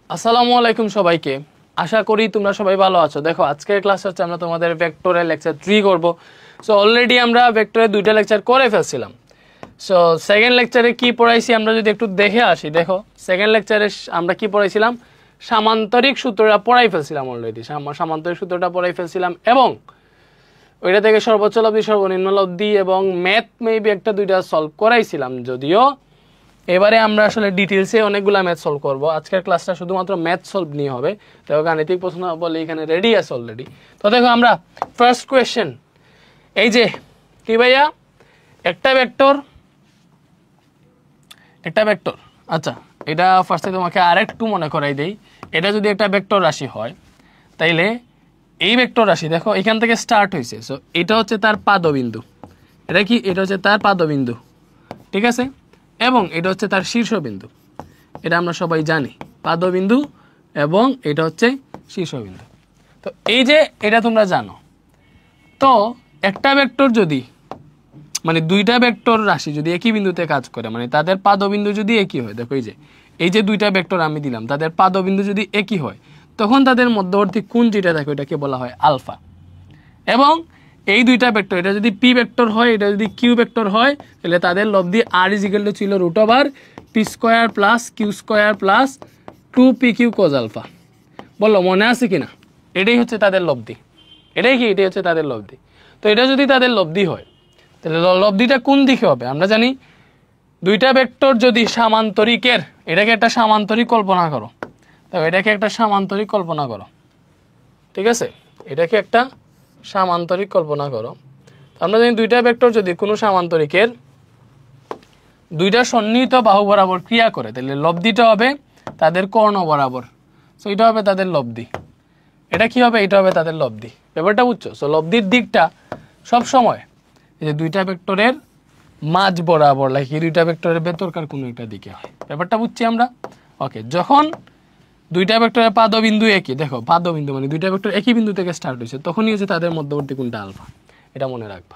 আসসালামু আলাইকুম সবাইকে। আশা করি তোমরা সবাই ভালো আছো। দেখো আজকের ক্লাস হচ্ছে আমরা তোমাদের ভেক্টরের লেকচার 3 করব। সো অলরেডি আমরা ভেক্টরের দুইটা লেকচার করে ফেলছিলাম। সো সেকেন্ড লেকচারে কি পড়াইছি আমরা যদি একটু দেখে আসি। দেখো সেকেন্ড লেকচারে আমরা কি পড়াইছিলাম, সামান্তরিক সূত্রটা পড়াই ফেলছিলাম। অলরেডি সামান্তরিক সূত্রটা পড়াই ফেলছিলাম এবং ওইটা থেকে সর্বোচ্চ লব্ধি সর্বনিম্ন লব্ধি এবং ম্যাথ মেবি একটা দুইটা সলভ করাইছিলাম। যদিও এবারে আমরা আসলে ডিটেলসে অনেকগুলো ম্যাথ সলভ করব। আজকের ক্লাসটা শুধুমাত্র ম্যাথ সলভ নিয়ে হবে। দেখো গাণিতিক প্রশ্ন বলে এখানে রেডি আছে অলরেডি। তো দেখো আমরা ফার্স্ট কোয়েশ্চেন, এই যে কি ভাইয়া, একটা ভেক্টর আচ্ছা এটা ফার্স্টে তোমাকে আরেকটু মনে করাই দেই। এটা যদি একটা ভেক্টর রাশি হয় তাইলে এই ভেক্টর রাশি দেখো এখান থেকে স্টার্ট হয়েছে। সো এটা হচ্ছে তার পাদবিন্দু, এটা কি, এটা হচ্ছে তার পাদবিন্দু, ঠিক আছে, এবং এটা হচ্ছে তার শীর্ষবিন্দু। এটা আমরা সবাই জানি, পাদবিন্দু এবং এটা হচ্ছে শীর্ষবিন্দু। তো এই যে এটা তোমরা জানো। তো একটা ভেক্টর যদি মানে দুইটা ভেক্টর রাশি যদি একই বিন্দুতে কাজ করে, মানে তাদের পাদবিন্দু যদি একই হয়, দেখো এই যে দুইটা ভেক্টর আমি দিলাম, তাদের পাদবিন্দু যদি একই হয় তখন তাদের মধ্যবর্তী কোণ যেটা থাকে ওটাকে বলা হয় আলফা। এবং এই দুইটা ভেক্টর, এটা যদি পি ভেক্টর হয়, এটা যদি কিউ ভেক্টর হয়, তাহলে তাদের লব্ধি আর ইজিক্যাল টু ছিল √পি square plus Q square plus 2pq cos alpha. বলো মনে আছে কিনা? এটাই হচ্ছে তাদের লব্ধি। এটাই হচ্ছে তাদের লব্ধি। তো এটা যদি তাদের লব্ধি হয় তাহলে লব্ধিটা কোন দিকে হবে? আমরা জানি দুইটা ভেক্টর যদি সামান্তরিকের, এটাকে একটা সামান্তরিক কল্পনা করো, তো এটাকে একটা সামান্তরিক কল্পনা করো, ঠিক আছে, এটাকে একটা সামান্তরিক কল্পনা করো। আমরা জানি দুইটা ভেক্টর যদি কোনো সামান্তরিকের দুইটা সন্নিহিত বাহু বরাবর ক্রিয়া করে তাহলে লব্ধিটা হবে তাদের কর্ণ বরাবর। সো এটা হবে তাদের লব্ধি। এটা কি হবে? এটা হবে তাদের লব্ধি। ব্যাপারটা বুঝছো? সো লব্ধির দিকটা সব সময় এই যে দুইটা ভেক্টরের মাঝ বরাবর, লাইক এই দুইটা ভেক্টরের ভেতরকার কোনো একটা দিকে হয়। ব্যাপারটা বুঝছি আমরা? ওকে, যখন দুইটা ভেক্টরের পাদবিন্দু একই, দেখো পাদবিন্দু মানে দুইটা ভেক্টর একই বিন্দু থেকে স্টার্ট হয়েছে, তখনই হচ্ছে তাদের মধ্যবর্তী কোণটা আলফা। এটা মনে রাখবা।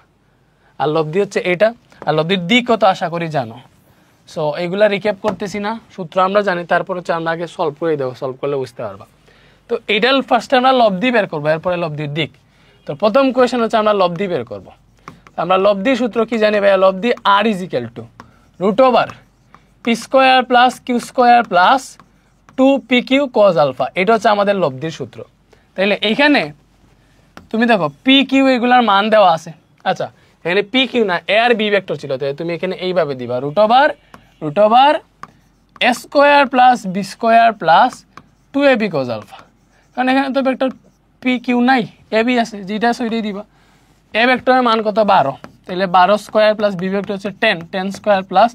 আর লব্ধি হচ্ছে এটা, আর লব্ধির দিক কত আশা করি জানো। সো এইগুলা রিক্যাপ করতেছি না, সূত্র আমরা জানি, তারপর হচ্ছে আমরা আগে সলভ করে দেবো, সলভ করলে বুঝতে পারবা। তো এটা ফার্স্টে আমরা লব্ধি বের করবো, এরপরে লব্ধির দিক। তো প্রথম কোয়েশ্চেন হচ্ছে আমরা লব্ধি বের করব। আমরা লব্ধি সূত্র কি জানি ভাইয়া? লব্ধি আর ইজিক্যাল টু √পি square plus Q square plus 2pq cos alpha. এটা হচ্ছে আমাদের লব্ধির সূত্র। তাইলে এইখানে তুমি দেখো পি কিউ এগুলার মান দেওয়া আছে। আচ্ছা এখানে পি কিউ না, এ আর বি ভেক্টর ছিল, তাই তুমি এখানে এইভাবে দিবা √a square plus B square plus 2ab cos alpha. কারণ এখানে তো ভেক্টর পি কিউ নাই, এ বি আছে, যেটা আছে ওইটাই দিবা। এ ভেক্টরের মান কত? 12। তাহলে 12 স্কোয়ার প্লাস বি ভেক্টর হচ্ছে 10 স্কোয়ার প্লাস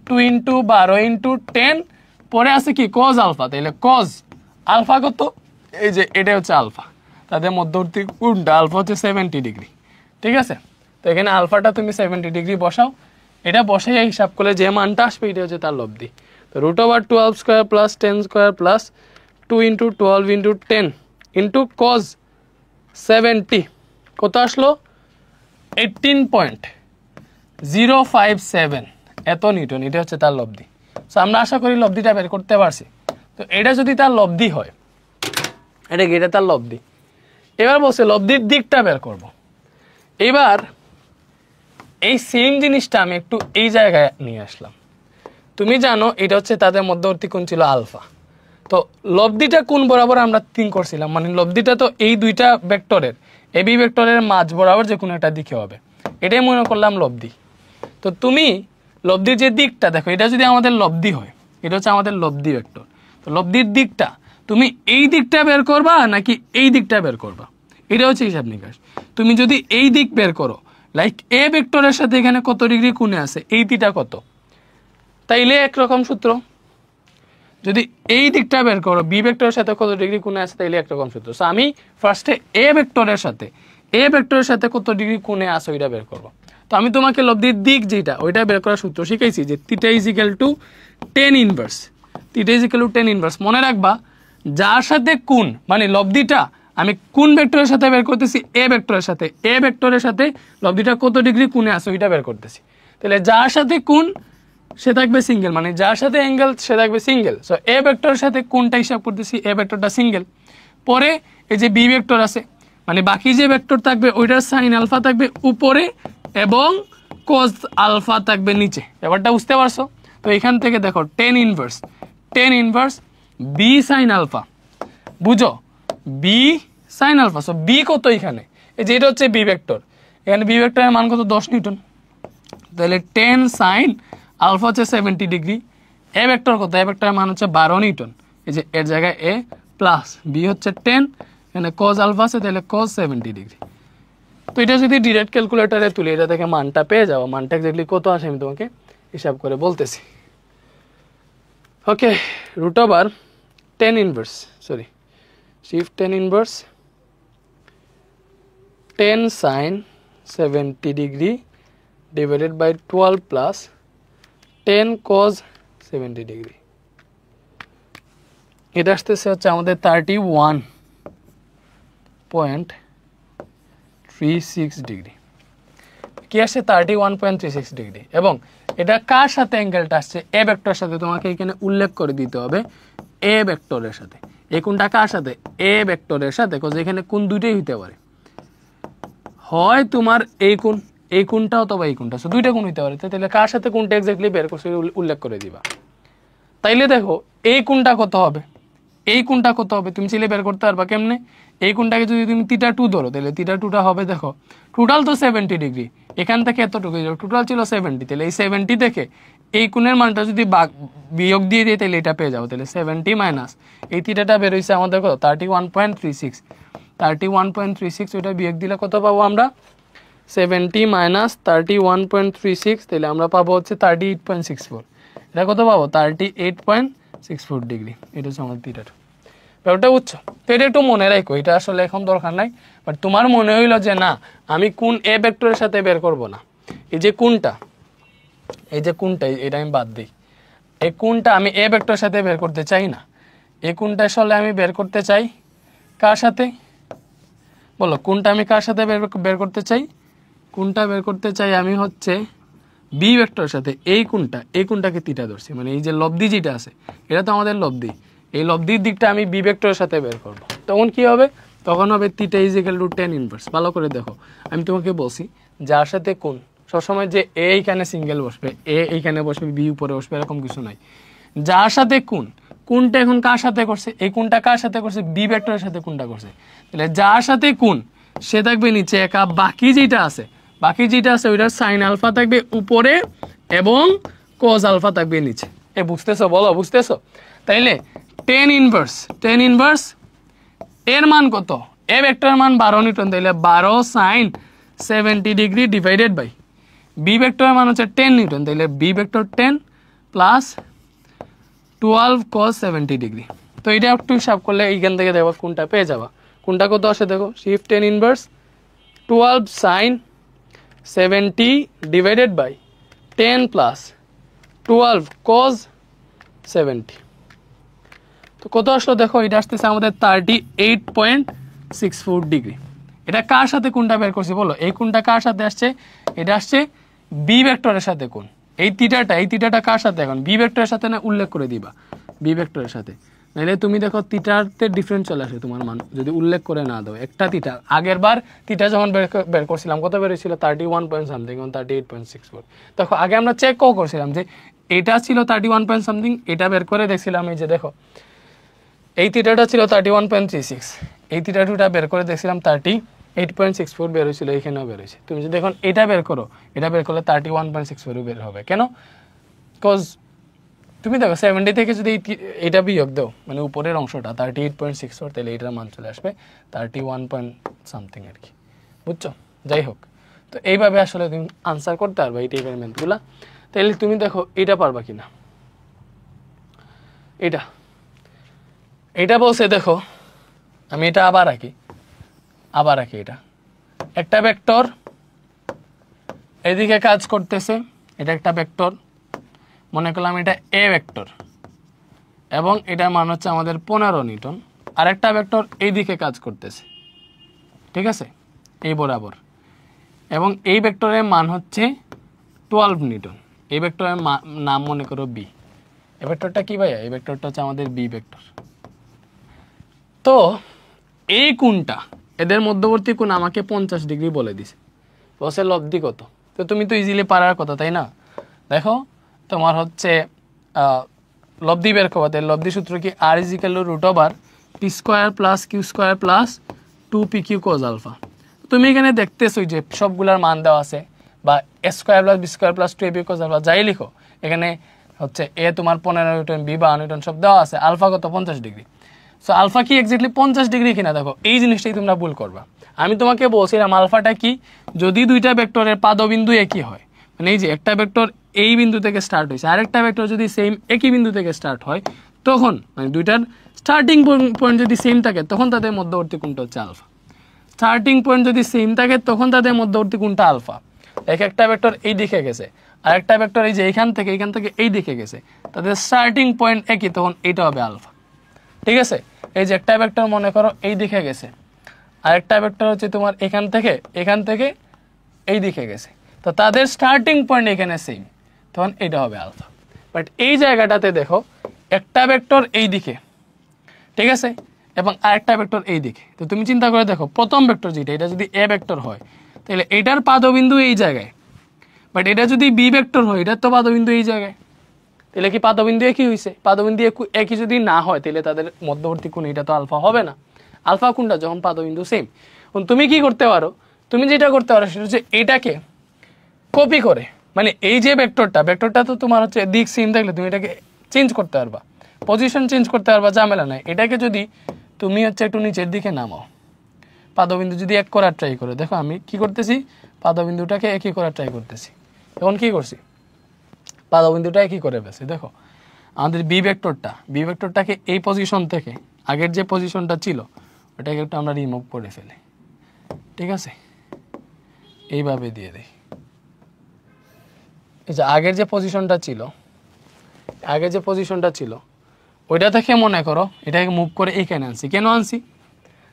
2 × 12 × 10, পরে আছে কি cos আলফা। তাহলে cos আলফা কত? এই যে এটা হচ্ছে আলফা, তাদের মধ্যবর্তী কোণটা আলফা হচ্ছে 70 ডিগ্রি, ঠিক আছে। তো এখানে আলফাটা তুমি 70 ডিগ্রি বসাও, এটা বসাই হিসাব করলে যে মানটা আসবে এটা হচ্ছে তার লব্ধি। তো √12 square plus 10 square plus 2 × 12 × 10 × cos 70 কত আসলো? 18.057 এত নিউটন। এটা হচ্ছে তার লব্ধি। সো আমরা আশা করি লব্ধিটা বের করতে পারছি। তো এটা যদি তার লব্ধি হয়, এটা তার লব্ধি। এবার বলছে লব্ধির দিকটা বের করব। এবার এই সেম জিনিসটা আমি একটু এই জায়গায় নিয়ে আসলাম। তুমি জানো এটা হচ্ছে তাদের মধ্যবর্তী কোণ ছিল আলফা। তো লব্ধিটা কোণ বরাবর আমরা 3 করছিলাম, মানে লব্ধিটা তো এই দুইটা ভেক্টরের, এবি ভেক্টরের মাঝ বরাবর যে কোনো একটা দিকে হবে, এটাই মনে করলাম লব্ধি। তো তুমি লব্ধির যে দিকটা দেখো, এটা যদি আমাদের লব্ধি হয়, এটা হচ্ছে আমাদের লব্ধি ভেক্টর। তো লব্ধির দিকটা তুমি এই দিকটা বের করবা নাকি এই দিকটা বের করবা, এটা হচ্ছে হিসাব নিকাশ। তুমি যদি এই দিক বের করো, লাইক এ ভেক্টরের সাথে এখানে কত ডিগ্রি কোণে আছে, এই দিকটা কত, তাইলে একরকম সূত্র। যদি এই দিকটা বের করো, বি ভেক্টরের সাথে কত ডিগ্রি কোণে আছে, তাইলে একরকম সূত্র। সো আমি ফার্স্টে এ ভেক্টরের সাথে কত ডিগ্রি কোণে আছে ওইটা বের করবো। তো আমি তোমাকে লব্ধির দিক যেটা ওইটা বের করার সূত্র শিখাইছি, যে θ = tan ইনভার্স। θ = tan ইনভার্স মনে রাখবা, যার সাথে কোণ মানে লব্ধিটা আমি কোন ভেক্টরের সাথে বের করতেছি? এ ভেক্টরের সাথে। এ ভেক্টরের সাথে লব্ধিটা কত ডিগ্রি কোণে আছে ওইটা বের করতেছি। তাহলে যার সাথে কোণ সে থাকবে সিঙ্গেল, মানে যার সাথে অ্যাঙ্গেল সে থাকবে সিঙ্গেল। সো এ ভেক্টরের সাথে কোনটা হিসাব করতেছি, এ ভেক্টরটা সিঙ্গেল। পরে এই যে বি ভেক্টর আছে, মানে বাকি যে ভেক্টর থাকবে ওইটার সাইন আলফা থাকবে উপরে এবং কজ আলফা থাকবে নিচে। ব্যাপারটা বুঝতে পারছো? তো এখান থেকে দেখো tan inverse B sine alpha, বুঝো B sine alpha. So B কত এখানে, এই যে এটা হচ্ছে বি ভেক্টর, এখানে বি ভেক্টরের মান কত 10 নিউটন, তাহলে 10 সাইন আলফা হচ্ছে 70 ডিগ্রি। এ ভেক্টর কত, এ ভেক্টরের মান হচ্ছে 12 নিউটন, এই যে এর জায়গায় এ প্লাস বি হচ্ছে 10, এখানে কজ আলফা আছে তাহলে কজ 70 ডিগ্রি। তো এটা যদি ডিরেক্ট ক্যালকুলেটারে তুলি এটা থেকে মানটা পেয়ে যাবো, মানটা এক্স্যাক্টলি কত আসে আমি তোমাকে হিসাব করে বলতেছি। Okay, root over 10 inverse, sorry shift 10 inverse 10 sine 70 degree divided by 12 plus 10 cos 70 degree. এটা আসতেছে হচ্ছে আমাদের 31.36 ডিগ্রি। কি আসছে 31.36 ডিগ্রি। এবং এটা কার সাথে অ্যাঙ্গেলটা আসছে, এ ভেক্টরের সাথে। তোমাকে এখানে উল্লেখ করে দিতে হবে এ ভেক্টরের সাথে। এই কোণটা কার সাথে, এ ভেক্টরের সাথে, কজ এখানে কোণ দুইটাই হইতে পারে, হয় তোমার এই কোণটা অথবা এই কোণটা, দুইটা কোণ হইতে পারে। তাহলে কার সাথে কোণটা এক্স্যাক্টলি বের করছে উল্লেখ করে দিবা। তাইলে দেখো এই কোণটা কত হবে, এই কোণটা কত হবে তুমি চাইলে বের করতে পারবা কেমনে। এই কোণটাকে যদি তুমি থিটা 2 ধরো তাহলে থিটা 2টা হবে, দেখো টোটাল তো 70 ডিগ্রি, এখান থেকে এতটুকু টোটাল ছিল 70, তাহলে এই 70 থেকে এই কোণের মানটা যদি বিয়োগ দিয়ে দিই তাহলে এটা পেয়ে যাবো। তাহলে 70 মাইনাস এই থিটাটা বের হয়েছে আমাদের কত 31.36, ওইটা বিয়োগ দিলে কত পাবো আমরা 70 মাইনাস 31.36, তাহলে আমরা পাবো হচ্ছে 38.64। এটা কত পাবো 38.64 ডিগ্রি। এটা হচ্ছে আমাদের থিটাটা। ব্যাপারটা বুঝছো? তো এটা একটু মনে রাখো, এটা আসলে এখন দরকার নাই, বাট তোমার মনে হইলো যে না আমি কোন এ ভেক্টরের সাথে বের করব না, এই যে কোনটা এটা আমি বাদ দিই, এই কোনটা আমি এ ভেক্টরের সাথে বের করতে চাই না, এই কোনটা আসলে আমি বের করতে চাই কার সাথে বলো, কোনটা আমি কার সাথে বের করতে চাই, কোনটা বের করতে চাই আমি হচ্ছে বি ভেক্টরের সাথে। এই কোনটাকে থিটা ধরছি, মানে এই যে লব্ধি যেটা আছে এটা তো আমাদের লব্ধি, এই লব্ধির দিকটা আমি বি ভেক্টরের সাথে বের করব। তখন কি হবে, তখন হবে theta is equal to 10 inverse. ভালো করে দেখো, আমি তোমাকে বলছি যার সাথে কোন সবসময় যে এ এইখানে সিঙ্গেল বসবে, এ এইখানে বসবে, বি উপরে বসবে, এরকম কিছু নাই। যার সাথে কোনটা এখন কার সাথে করছে, এই কোনটা কার সাথে করছে, বি ভেক্টরের সাথে কোনটা করছে, তাহলে যার সাথে কোন সে থাকবে নিচে একা, বাকি যেটা আছে ওইটার সাইন আলফা থাকবে উপরে এবং কজ আলফা থাকবে নিচে। এ বুঝতেছো, বলো বুঝতেছো? তাইলে 10 ইনভার্স এর মান কত, এ ভেক্টরের মান 12 নিউটন, তাইলে 12 sine 70 degree divided by B ভেক্টরের মান হচ্ছে 10 নিউটন, তাইলে B vector 10 plus 12 cos 70 degree. তো এটা একটু হিসাব করলে এইখান থেকে দেখো কোনটা পেয়ে যাবা, কোনটা কত আসে দেখো, shift 10 inverse 12 sine 70 divided by 10 plus 12 cos 70। তো কত আসলো দেখো, এটা আসতেছে আমাদের 38.64 ডিগ্রি। এটা কার সাথে কোনটা বের করছি বলো, এই কোনটা কার সাথে আসছে, এটা আসছে বি ভেক্টরের সাথে। কোন এই থিটাটা কার সাথে, এখন বি ভেক্টরের সাথে না উল্লেখ করে দিবা, বি ভেক্টরের সাথে, নাহলে তুমি দেখো থিটাতে ডিফারেন্স চলে আসে তোমার মান যদি উল্লেখ করে না দাও। একটা থিটা আগের বার থিটা যখন বের করছিলাম কত বেরিয়েছিল 31 পয়েন্ট সামথিং, 38.64। দেখো আগে আমরা চেক করছিলাম যে এটা ছিল 31 পয়েন্ট সামথিং, এটা বের করে দেখছিলাম, এই যে দেখো এই থিটাটা ছিল 31.36, এই থিটাটা বের করে দেখছিলাম 38.64 বের হয়েছিল, এইখানেও বের হয়েছে। তুমি যদি এখন এটা বের করো, এটা বের করলে 31.64 বের হবে। কেন? বিকজ তুমি দেখো 70 থেকে যদি এটা বিয়োগ দাও, মানে উপরের অংশটা 38.64, তাহলে এটার মান চলে আসবে 31 পয়েন্ট সামথিং আর কি, বুঝছো? যাই হোক, তো এইভাবে আসলে তুমি আনসার করতে পারবে এই টাইপের ম্যাথগুলা। তাহলে তুমি দেখো এটা পারবা কিনা। এটা বলছে দেখো, আমি এটা আবার আঁকি এটা একটা ভেক্টর এদিকে কাজ করতেছে, এটা একটা ভেক্টর, মনে করলাম এটা এ ভেক্টর এবং এটার মান হচ্ছে আমাদের 15 নিউটন। আর একটা ভেক্টর এইদিকে কাজ করতেছে, ঠিক আছে, এই বরাবর, এবং এই ভেক্টরের মান হচ্ছে 12 নিউটন, এই ভেক্টরের নাম মনে করো বি। এই ভেক্টরটা কি ভাইয়া? এই ভেক্টরটা হচ্ছে আমাদের বি ভেক্টর। তো এই কোণটা, এদের মধ্যবর্তী কোণ আমাকে 50 ডিগ্রি বলে দিছে। বসে লব্ধি কত? তো তুমি তো ইজিলি পারার কথা, তাই না? দেখো তোমার হচ্ছে লব্ধি বের করতে, লব্ধি সূত্র কি? R is equal to root over P square plus Q square plus 2pq cos alpha. তুমি এখানে দেখতেছো যে সবগুলার মান দেওয়া আছে, বা A square plus B square plus 2ab cos alpha যাই লিখো, এখানে হচ্ছে এ তোমার 15 নিউটন, বি 52 নিউটন সব দেওয়া আছে, আলফা কত? 50 ডিগ্রি। সো আলফা কি এক্স্যাক্টলি 50 ডিগ্রি কিনা দেখো, এই জিনিসটাই তোমরা ভুল করবা। আমি তোমাকে বলছিলাম আলফাটা কি, যদি দুইটা ভেক্টরের পাদবিন্দু একই হয়, মানে এই যে একটা ভেক্টর এই বিন্দু থেকে স্টার্ট হয়েছে, আরেকটা ভেক্টর যদি সেম একই বিন্দু থেকে স্টার্ট হয়, তখন মানে দুইটার স্টার্টিং পয়েন্ট যদি সেম থাকে, তখন তাদের মধ্যবর্তী কোণটা হচ্ছে আলফা। স্টার্টিং পয়েন্ট যদি সেম থাকে, তখন তাদের মধ্যবর্তী কোণটা আলফা। একটা ভেক্টর এই দিকে গেছে, আরেকটা ভেক্টর এই যে এখান থেকে এই দিকে গেছে, তাদের স্টার্টিং পয়েন্ট একই, তখন এটা হবে আলফা। ঠিক আছে? এই যে একটা ভেক্টর মনে করো এই দিকে গেছে, আরেকটা ভেক্টর হচ্ছে তোমার এখান থেকে এই দিকে গেছে, তো তাদের স্টার্টিং পয়েন্ট এখানে সেম, তখন এটা হবে আলফা। বাট এই জায়গাটাতে দেখো একটা ভেক্টর এই দিকে, ঠিক আছে, এবং আরেকটা ভেক্টর এই দিকে। তো তুমি চিন্তা করে দেখো, প্রথম ভেক্টর যেটা, এটা যদি এ ভেক্টর হয়, তাহলে এটার পাদবিন্দু এই জায়গায়, বাট এটা যদি বি ভেক্টর হয়, এটার তো পাদবিন্দু এই জায়গায়, তাহলে কি পাদবিন্দু একই হয়েছে? পাদবিন্দু একই যদি না হয়, তাহলে তাদের মধ্যবর্তী কোণ এটা তো আলফা হবে না। আলফা কোণটা যখন পাদবিন্দু সেম। তুমি কি করতে পারো? তুমি যেটা করতে পারো সেটা হচ্ছে এটাকে কপি করে, মানে এই যে ভেক্টরটা তো তোমার হচ্ছে দিক সেম থাকলে তুমি এটাকে চেঞ্জ করতে পারবা, পজিশন চেঞ্জ করতে পারবা, ঝামেলা নাই। এটাকে যদি তুমি হচ্ছে একটু নিচের দিকে নামাও, পাদবিন্দু যদি এক করার ট্রাই করো, দেখো আমি কি করতেছি, পাদবিন্দুটাকে একই করার ট্রাই করতেছি। এখন কি করছি, পাদবিন্দুটা একই করে ফেলছি। দেখো আমাদের বি ভেক্টরটাকে এই পজিশন থেকে আগের যে পজিশনটা ছিল ওটাকে একটু আমরা রিমুভ করে ফেলি। ঠিক আছে, এইভাবে দিয়ে দিই। এই যে আগের যে পজিশনটা ছিল ওইটা থেকে মনে করো এটাকে মুভ করে এইখানে আনছি। কেন আনছি?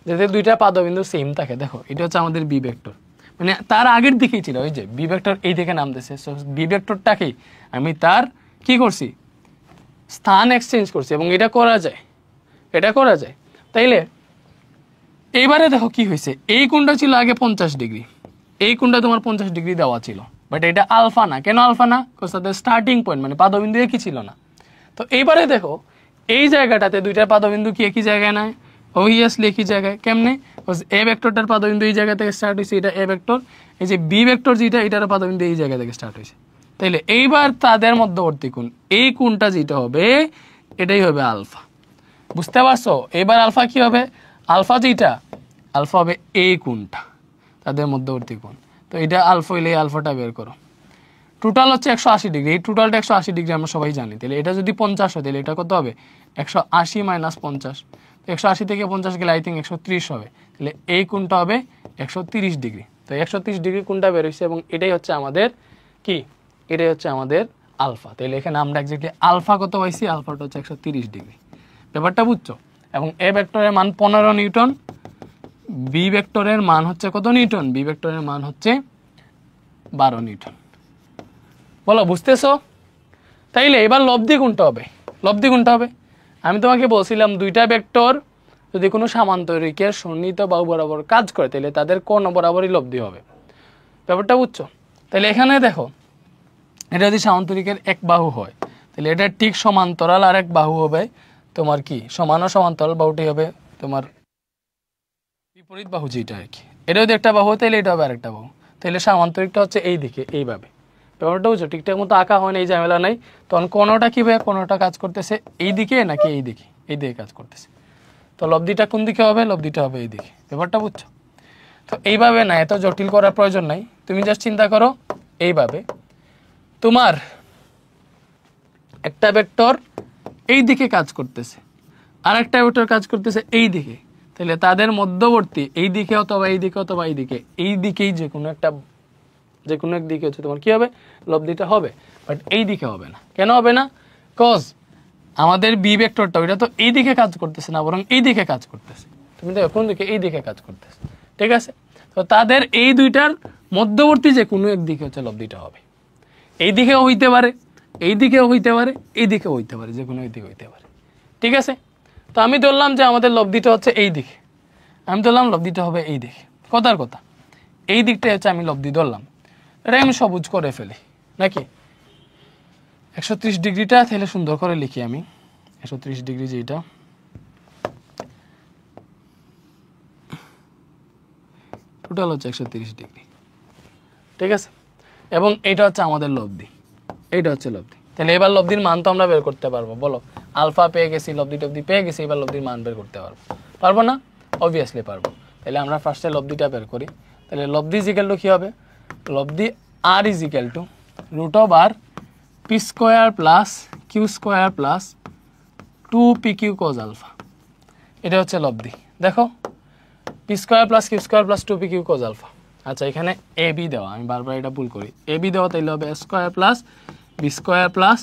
যাতে দুইটা পাদবিন্দু সেম থাকে। দেখো এটা হচ্ছে আমাদের বি ভেক্টর, মানে তার আগের দিকেই ছিল, ওই যে বি ভেক্টর এই দিকে নামতেছে। সো বি ভেক্টরটাকেই আমি তার কি করছি, স্থান এক্সচেঞ্জ করছি, এবং এটা করা যায়। তাইলে এইবারে দেখো কি হয়েছে, এই কোণটা ছিল আগে 50 ডিগ্রি, এই কোণটা তোমার 50 ডিগ্রি দেওয়া ছিল, বাট এটা আলফা না। কেন আলফা না? বিকজ তাদের স্টার্টিং পয়েন্ট মানে পাদবিন্দু একই ছিল না। তো এইবারে দেখো এই জায়গাটাতে দুইটা পাদবিন্দু কি একই জায়গায় নাই? অবভিয়াসলি একই জায়গায়। কেমনে? বিকজ এ ভেক্টরটার পাদবিন্দু এই জায়গা থেকে স্টার্ট হয়েছে, এটা এ ভেক্টর। এই যে বি ভেক্টর যেটা, এটার পাদবিন্দু এই জায়গা থেকে স্টার্ট হয়েছে। তাইলে এইবার তাদের মধ্যবর্তী কোণ, এই কোণটা যেটা হবে এটাই হবে আলফা। বুঝতে পারছো? এবার আলফা কি হবে? আলফা যেটা, আলফা হবে এই কোণটা, তাদের মধ্যবর্তী কোণ। তো এটা আলফা হইলে আলফাটা বের করো। টোটাল হচ্ছে 180 ডিগ্রি, এই টোটালটা 180 ডিগ্রি আমরা সবাই জানি। তাহলে এটা যদি 50 হয়, তাহলে এটা কত হবে? 180 মাইনাস 50। 180 থেকে 50 গেলে আই থিঙ্ক 130 হবে। তাহলে এই কোণটা হবে 130 ডিগ্রি। তো 130 ডিগ্রি কোণটা বের হয়েছে, এবং এটাই হচ্ছে আমাদের কি, এটাই হচ্ছে আমাদের আলফা। তাহলে এখানে আমরা এক্স্যাক্টলি আলফা কত পাইছি? আলফাটা হচ্ছে 130 ডিগ্রি। ব্যাপারটা বুঝছো? এবং এ ভেক্টরের মান 15 নিউটন, বি ভেক্টরের মান হচ্ছে কত নিউটন? বি ভেক্টরের মান হচ্ছে 12 নিউটন। বলো বুঝতেছো? তাইলে এবার লব্ধি কোনটা হবে? আমি তোমাকে বলছিলাম দুইটা ভেক্টর যদি কোনো সামান্তরিকের সন্নিহিত বাহু বরাবর কাজ করে, তাহলে তাদের কোণ বরাবরই লব্ধি হবে। ব্যাপারটা বুঝছো? তাহলে এখানে দেখো, এটা যদি সামান্তরিকের এক বাহু হয়, তাহলে এটা ঠিক সমান্তরাল আর এক বাহু হবে তোমার কি, সমান ও সমান্তরাল বাহুটি হবে তোমার বিপরীত বাহু যেটা আর কি। এটা যদি একটা বাহু, তাহলে এটা হবে আরেকটা বাহু। তাহলে সামান্তরিকটা হচ্ছে এই দিকে, এইভাবে। ব্যাপারটা বুঝছো? ঠিকঠাক মতো আঁকা হয় না, এই ঝামেলা নাই। তখন কোনোটা কি ভাবে, কোনোটা কাজ করতেছে এই দিকে নাকি এই দিকে? এই দিকে কাজ করতেছে। তো লব্ধিটা কোন দিকে হবে? লব্ধিটা হবে এই দিকে। ব্যাপারটা বুঝছো? তো এইভাবে না, এত জটিল করার প্রয়োজন নাই। তুমি জাস্ট চিন্তা করো এইভাবে, তোমার একটা ভেক্টর এই দিকে কাজ করতেছে, আর একটা ভেক্টর কাজ করতেছে এই দিকে। তাহলে তাদের মধ্যবর্তী এই দিকে অথবা এই দিকে অথবা এই দিকে, এই দিকেই যে কোনো এক দিকে হচ্ছে তোমার কি হবে, লব্ধিটা হবে। বাট এই দিকে হবে না। কেন হবে না? কজ আমাদের বি ভেক্টরটা ওইটা তো এই দিকে কাজ করতেছে না, বরং এই দিকে কাজ করতেছে। তুমি দেখো কোন দিকে? এই দিকে কাজ করতেছে। ঠিক আছে? তো তাদের এই দুইটার মধ্যবর্তী যে কোনো এক দিকে হচ্ছে লব্ধিটা হবে। এই দিকেও হইতে পারে, এই দিকেও হইতে পারে, এই দিকেও হইতে পারে, যে কোনো এই দিকে হইতে পারে। ঠিক আছে, তো আমি ধরলাম যে আমাদের লব্ধিটা হচ্ছে এই দিকে, আমি ধরলাম লব্ধিটা হবে এই দিকে। কথার কথা, এই দিকটাই হচ্ছে আমি লব্ধি ধরলাম, এটা আমি সবুজ করে ফেলি নাকি 130 ডিগ্রিটা, তাহলে সুন্দর করে লিখি আমি 130 ডিগ্রি, যেটা টোটাল হচ্ছে 130 ডিগ্রি। ঠিক আছে, এবং এটা হচ্ছে আমাদের লব্ধি, এইটা হচ্ছে লব্ধি। তাহলে এবার লব্ধির মান তো আমরা বের করতে পারবো, বলো আলফা পেয়ে গেছি, লব্ধি টব্ধি পেয়ে গেছি, এবার লব্ধির মান বের করতে পারবো, পারবো না? অবভিয়াসলি পারবো। তাহলে আমরা ফার্স্টে লব্ধিটা বের করি। তাহলে লব্ধি ইজ ইকুয়াল টু কী হবে? লব্ধি R is equal to root of R P square plus Q square plus 2pq cos alpha, এটা হচ্ছে লব্ধি। দেখো P square plus Q square plus 2pq cos alpha. আচ্ছা, এখানে এ বি দেওয়া, আমি বারবার এটা ভুল করি, এ বি দেওয়া, তাইলে হবে square plus B square plus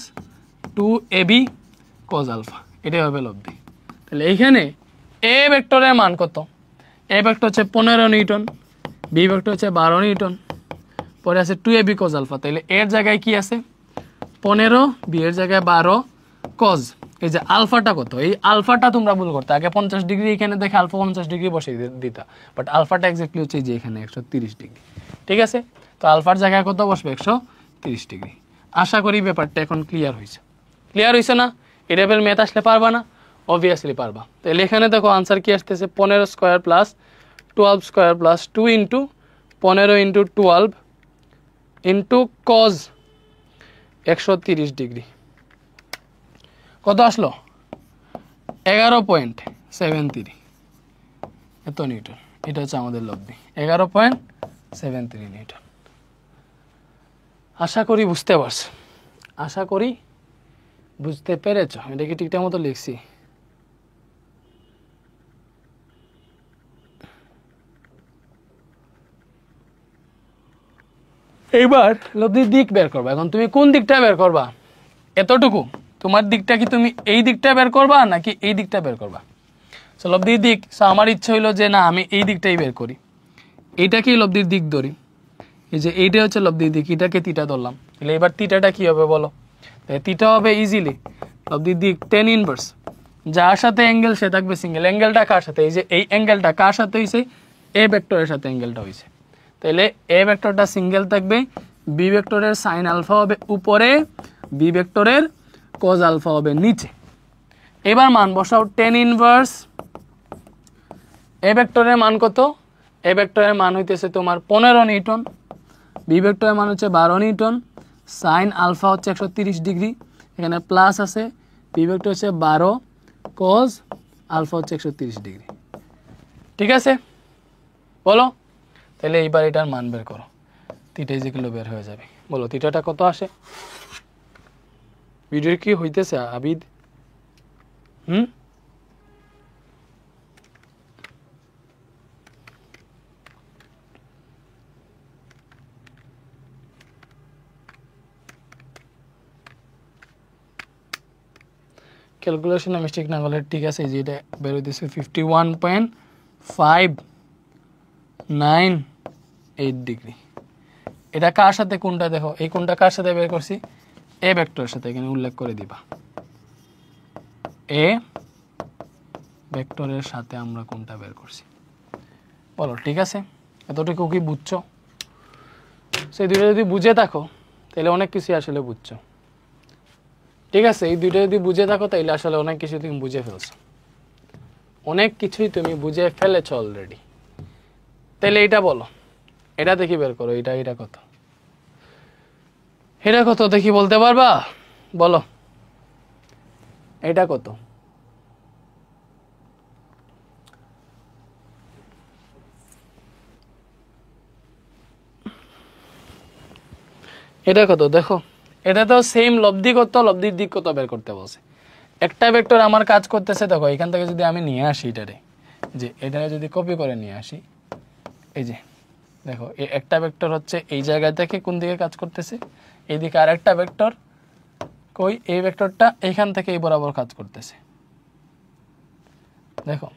2ab cos alpha, এটাই হবে লব্ধি। তাহলে এইখানে এ ভেক্টরের মান কত? এ ভেক্টর হচ্ছে 15 নিউটন, বি ভেক্টর হচ্ছে 12 নিউটন, পরে আছে 2ab cos আলফা। তাহলে এর জায়গায় কি আছে? 15, বি এর জায়গায় 12 cos। এই যে আলফাটা কত, এই আলফাটা তোমরা ভুল করতে, আগে 50 ডিগ্রি এখানে দেখে আলফা 50 ডিগ্রি বসিয়ে দিতা, বাট আলফাটা এক্স্যাক্টলি হচ্ছে যে এখানে 130 ডিগ্রি। ঠিক আছে, তো আলফার জায়গায় কত বসবে? 130 ডিগ্রি। আশা করি ব্যাপারটা এখন ক্লিয়ার হয়েছে। ক্লিয়ার হয়েছে না? এই লেভেল ম্যাথ আসলে পারবা না? অবভিয়াসলি পারবা। তাহলে এখানে দেখো আনসার কি আসতেছে, 15 square plus 12 square plus 2 into 15 into 12 into cos 130 degree. কত আসলো? 11.73 এত নিউটন। এটা হচ্ছে আমাদের লব্ধি, 11.73 নিউটন। আশা করি বুঝতে পারছো, আশা করি বুঝতে পেরেছ। এটা কি ঠিকঠাক মতো লিখছি? এইবার লব্ধির দিক বের করবা। এখন তুমি কোন দিকটা বের করবা? এতটুকু তোমার দিকটা কি তুমি এই দিকটা বের করবা নাকি এই দিকটা বের করবা? সো লব্ধির দিক, সো আমার ইচ্ছা হইলো যে না আমি এই দিকটাই বের করি, এইটাকেই লব্ধির দিক ধরি। এই যে এইটা হচ্ছে লব্ধির দিক, এটাকে থিটা ধরলাম। তাহলে এবার থিটাটা কি হবে বলো? থিটা হবে ইজিলি লব্ধির দিক tan ইনভার্স, যার সাথে অ্যাঙ্গেল সে থাকবে সিঙ্গেল। অ্যাঙ্গেলটা কার সাথে? এই যে এই অ্যাঙ্গেলটা কার সাথে হইছে? এ ভেক্টরের সাথে অ্যাঙ্গেলটা হইছে। তাহলে এ ভেক্টরটা সিঙ্গেল থাকবে, বি ভেক্টরের সাইন আলফা হবে উপরে, বি ভেক্টরের cos আলফা হবে নিচে। এবার মান বসাও, tan ইনভার্স এ ভেক্টরের মান কত? এ ভেক্টরের মান হইতেছে তোমার 15 নিউটন, বি ভেক্টরের মান হচ্ছে 12 নিউটন, সাইন আলফা হচ্ছে 130 ডিগ্রি, এখানে প্লাস আছে, বি ভেক্টর হচ্ছে 12 cos আলফা হচ্ছে 130 ডিগ্রি। ঠিক আছে, বলো। তাহলে এইবার এটার মান বের করো, থিটা যেগুলো বের হয়ে যাবে। বলো থিটাটা কত আসে? ভিডিও কি হইতেছে আবিদ? ক্যালকুলেশনে মিস্টেক না করলে ঠিক আছে। এই যে এটা বের হইতেছে 51.598 ডিগ্রি। এটা কার সাথে, কোনটা দেখো, এই কোনটা কার সাথে বের করছি? এ ভেক্টরের সাথে, এখানে উল্লেখ করে দিবা এ ভেক্টরের সাথে আমরা কোনটা বের করছি। বলো ঠিক আছে, এতটুকু কি বুঝছো? সেই দুইটা যদি বুঝে থাকো তাহলে অনেক কিছু আসলে বুঝছো। ঠিক আছে, এই দুইটা যদি বুঝে থাকো তাহলে আসলে অনেক কিছু তুমি বুঝে ফেলছো, অনেক কিছুই তুমি বুঝে ফেলেছো অলরেডি। তাহলে এটা বলো, এটা দেখি বের করো, এটা এটা কত, এটা কত দেখি বলতে পারবা? বলো এটা কত? এটা কত দেখো, এটা তো সেম লব্ধি কত, লব্ধির দিক কত বের করতে বলছে। একটা ভেক্টর আমার কাজ করতেছে, দেখো এখান থেকে যদি আমি নিয়ে আসি এটারে, যে এটারে যদি কপি করে নিয়ে আসি, এই যে দেখো এই একটা ভেক্টর হচ্ছে এই জায়গা থেকে কোন দিকে কাজ করতেছে, এইদিকে আর একটা ভেক্টর কই, এই ভেক্টরটা এইখান থেকে এই বরাবর কাজ করতেছে। দেখো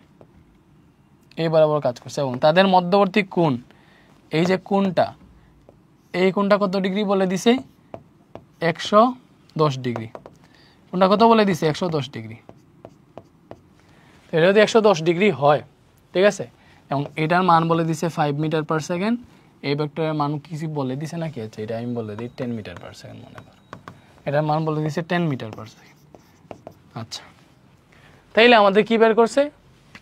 এই বরাবর কাজ করছে, এবং তাদের মধ্যবর্তী কোণ, এই যে কোণটা, এই কোণটা কত ডিগ্রি বলে দিছে? 110 ডিগ্রি, কোনটা কত বলে দিছে 110 ডিগ্রি। এটা যদি 110 ডিগ্রি হয়, ঠিক আছে, এবং এটার মান বলে দিছে 5 মিটার পার সেকেন্ড, এই ভেক্টরের মান কিছু বলে দিছে নাকি? আচ্ছা এটা আমি বলে দিই 10 মিটার পার সেকেন্ড, মনে করো এটার মান বলে দিছে 10 মিটার পার সেকেন্ড। আচ্ছা, তাইলে আমাদের কি বের করছে,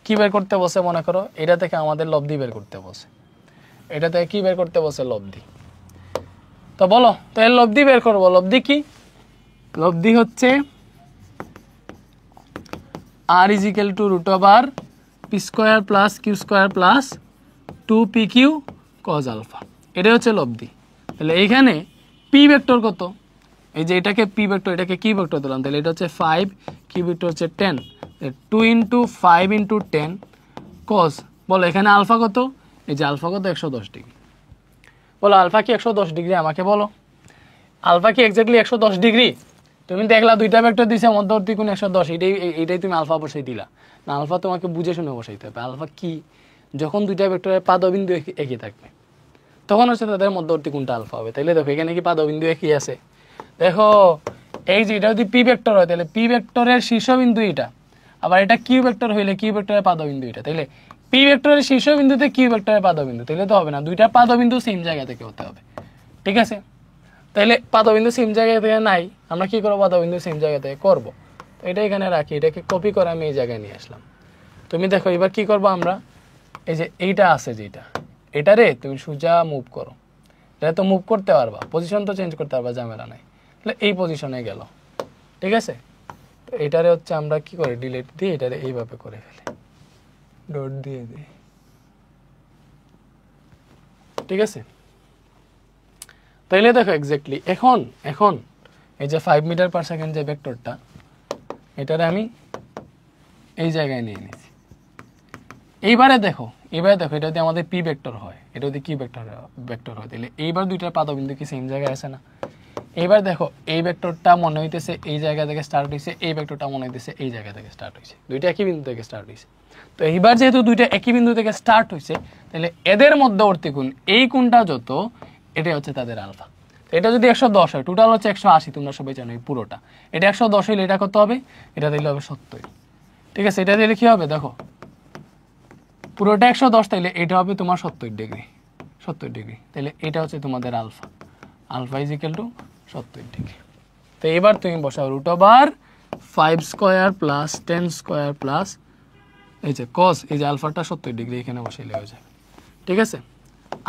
কি বের করতে বসে? মনে করো এটা থেকে আমাদের লব্ধি বের করতে বসে, এটা থেকে কি বের করতে বসে? লব্ধি। তো বলো, তো এর লব্ধি বের করবো। লব্ধি কি? লব্ধি হচ্ছে r is equal to root over p square plus q square plus 2pq cos alpha, এটাই হচ্ছে লব্ধি। তাহলে এইখানে p ভেক্টর কত? এই যে এটাকে p ভেক্টর, এটাকে কি ভেক্টর দিলাম, তাহলে এটা হচ্ছে 5, q ভেক্টর হচ্ছে 10, 2 × 5 × 10 cos, বলো এখানে আলফা কত? এই যে আলফা কত? 110 ডিগ্রি। বলো আলফা কি 110 ডিগ্রি? আমাকে বলো আলফা কি এক্স্যাক্টলি 110 ডিগ্রি? তুমি দেখলা দুইটা ভেক্টর দিছে, মধ্যবর্তী কোণ 110, এইটাই তুমি আলফা বসাই দিলা না? আলফা তোমাকে বুঝে শুনে বসাইতে হবে। আলফা কি? যখন দুইটা ভেক্টরের পাদবিন্দু একই থাকবে তখন হচ্ছে তাদের মধ্যবর্তী কোণটা আলফা হবে। তাইলে দেখো এখানে কি পাদবিন্দু একই আছে? দেখো এই যে এটা যদি পি ভেক্টর হয় তাহলে পি ভেক্টরের শীর্ষবিন্দু এটা, আবার এটা কিউ ভেক্টর হইলে কিউ ভেক্টরের পাদবিন্দু এটা। তাইলে পি ভেক্টরের শীর্ষবিন্দুতে কিউ ভেক্টরের পাদবিন্দু, তাইলে তো হবে না, দুইটা পাদবিন্দু সেম জায়গা থেকে হতে হবে, ঠিক আছে? তাইলে পাদবিন্দু সেম জায়গা থেকে নাই, আমরা কি করবো? পাদবিন্দু সেম জায়গা থেকে করবো। তো এটা এখানে রাখি, এটাকে কপি করে আমি এই জায়গায় নিয়ে আসলাম। তুমি দেখো এবার কি করবো আমরা, এই যে এইটা আছে যেটা, এটারে তুমি সোজা মুভ করো, এটা তো মুভ করতে পারবা, পজিশন তো চেঞ্জ করতে পারবা, ঝামেলা নাই। তাহলে এই পজিশনে গেল, ঠিক আছে? তো এটারে হচ্ছে আমরা কি করে ডিলিট দিই, এটারে এইভাবে করে ফেলি, ডট দিয়ে দিই, ঠিক আছে? তাইলে দেখো এক্স্যাক্টলি এখন এই যে 5 মিটার পার সেকেন্ড যে ভেক্টরটা, এটারে আমি এই জায়গায় নিয়ে নিয়েছি। এইবারে দেখো এটা যদি আমাদের পি ভেক্টর হয়, এটা যদি কি ভেক্টর হয়, তাহলে এইবার দুইটা পাদবিন্দু কি সেম জায়গায় আছে না? এইবার দেখো এই ভেক্টরটা মনে হইতেছে এই জায়গা থেকে স্টার্ট হয়েছে, এই ভেক্টরটা মনে হইতেছে এই জায়গা থেকে স্টার্ট হয়েছে, দুইটা একই বিন্দু থেকে স্টার্ট হয়েছে। তো এইবার যেহেতু দুইটা একই বিন্দু থেকে স্টার্ট হয়েছে, তাহলে এদের মধ্যবর্তী কোণ, এই কোণটা যত, এটা হচ্ছে তাদের আলফা। এটা যদি 110 হয়, টোটাল হচ্ছে 180, তোমরা সবাই জানো এই পুরোটা। এটা 110 হইলে এটা কত হবে? এটা দিলে হবে 70, ঠিক আছে? এটা দিলে কি হবে? দেখো পুরোটা 110, তাইলে এটা হবে তোমার 70 ডিগ্রি। তাহলে এটা হচ্ছে তোমাদের alpha, alpha is equal to 70 degree. তো এবার তুমি বসাও root over 5 square plus 10 square plus এই যে কস, এই যে আলফাটা 70 ডিগ্রি এখানে বসাইলে হয়ে যাবে, ঠিক আছে?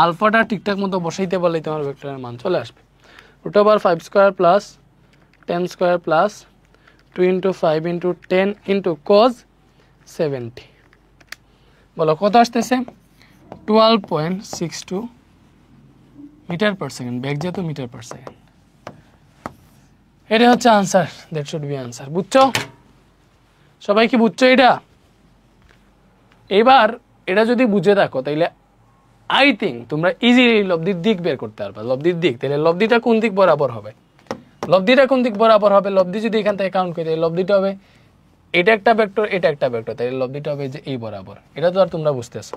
আলফাটা ঠিকঠাক মতো বসাইতে পারলেই তোমার ভেক্টরের মান চলে আসবে। Root over 5 square plus 10 square plus 2 × 5 × 10 × cos 70, বলো কত আসতেছে? 12.62 মিটার পার সেকেন্ড, ব্যাক যেহেতু মিটার পার সেকেন্ড। এটা হচ্ছে answer, that should be answer. বুঝছো সবাই? কি বুঝছো এটা? এবার এটা যদি বুঝে থাকো তাইলে আই থিঙ্ক তোমরা ইজিলি লব্ধির দিক বের করতে পারবা। লব্ধির দিক, তাহলে লব্ধিটা কোন দিক বরাবর হবে? লব্ধিটা কোন দিক বরাবর হবে? লব্ধি যদি এখান থেকে কাউন্ট করি, লব্ধিটা হবে এটা একটা ভেক্টর, এটা একটা ভেক্টর, তাহলে লব্ধিটা হবে যে এই বরাবর। এটা তো আর তোমরা বুঝতেছো,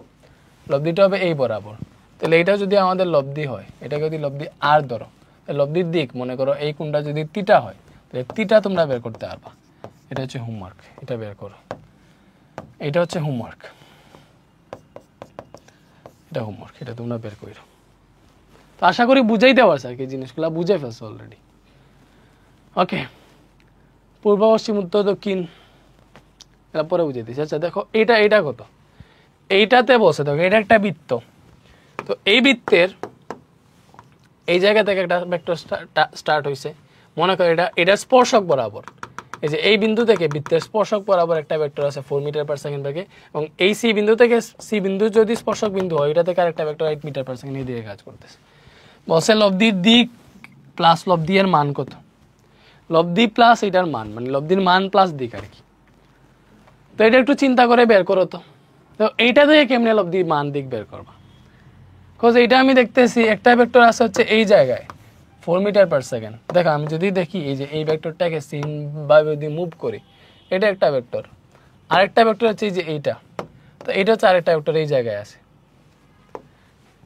লব্ধিটা হবে এই বরাবর। তাহলে এটা যদি আমাদের লব্ধি হয়, এটাকে যদি লব্ধি আর ধরো, লব্ধির দিক মনে করো এই কোণটা যদি থিটা হয়, তাহলে থিটা তোমরা বের করতে পারবা। এটা হচ্ছে হোমওয়ার্ক, এটা বের করো, এটা হচ্ছে হোমওয়ার্ক, এটা হোমওয়ার্ক, এটা তোমরা বের করো। তো আশা করি বুঝাইতে পারছো আর কি, জিনিসগুলো বুঝে ফেলছো অলরেডি। ওকে, পূর্ব পশ্চিম উত্তর দক্ষিণ এটা পরে বুঝিয়ে দিচ্ছি। আচ্ছা দেখো এটা কত? এইটাতে বসে দেখো, এটা একটা বৃত্ত। তো এই বৃত্তের এই জায়গা থেকে একটা ভেক্টর স্টার্ট হয়েছে, মনে করো এটা স্পর্শক বরাবর, এই যে এই বিন্দু থেকে বৃত্তের স্পর্শক বরাবর একটা ভেক্টর আছে 4 মিটার পার সেকেন্ড বেগে, এবং এই সি বিন্দু থেকে, সি বিন্দু যদি স্পর্শক বিন্দু হয়, এটা থেকে আরেকটা ভেক্টর 8 মিটার পার সেকেন্ড এই দিকে কাজ করতেছে। বলছে লব্ধির দিক প্লাস লব্ধি এর মান কত? লব্ধি প্লাস এটার মান, মানে লব্ধির মান প্লাস দিক আর কি। তো এটা একটু চিন্তা করে বের করো তো। তো এইটা থেকে কেমনে লব্ধির মান দিক বের করবা? বিকজ এইটা আমি দেখতেছি একটা ভেক্টর আছে হচ্ছে এই জায়গায় 4 মিটার পার সেকেন্ড। দেখো আমি যদি দেখি এই যে এই ভেক্টরটাকে সিম ভাবে যদি মুভ করি, এটা একটা ভেক্টর, আরেকটা ভেক্টর হচ্ছে এই যে এইটা, তো এটা হচ্ছে আরেকটা ভেক্টর এই জায়গায় আছে।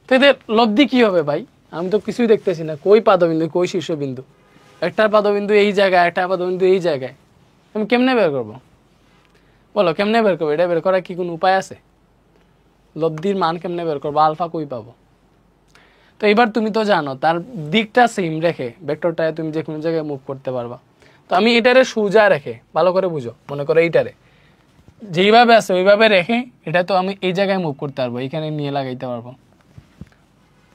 তো এদের লব্ধি কি হবে ভাই? আমি তো কিছুই দেখতেছি না, কই পাদবিন্দু কই শীর্ষবিন্দু। একটা পাদবিন্দু এই জায়গায়, একটা পাদবিন্দু এই জায়গায়, আমি কেমনে বের করব? বলো কেমনে বের করবো? এটা বের করার কি কোনো উপায় আছে? লব্ধির মান কেমনে বের করবো? আলফা কই পাবো? তো এবার তুমি তো জানো তার দিকটা সেম রেখে ভেক্টরটায় তুমি যে কোনো জায়গায় মুভ করতে পারবা। তো আমি এটারে সোজা রেখে, ভালো করে বুঝো, মনে করো এইটারে যেইভাবে আছে ওইভাবে রেখে এটা তো আমি এই জায়গায় মুভ করতে পারবো, এখানে নিয়ে লাগাইতে পারবো।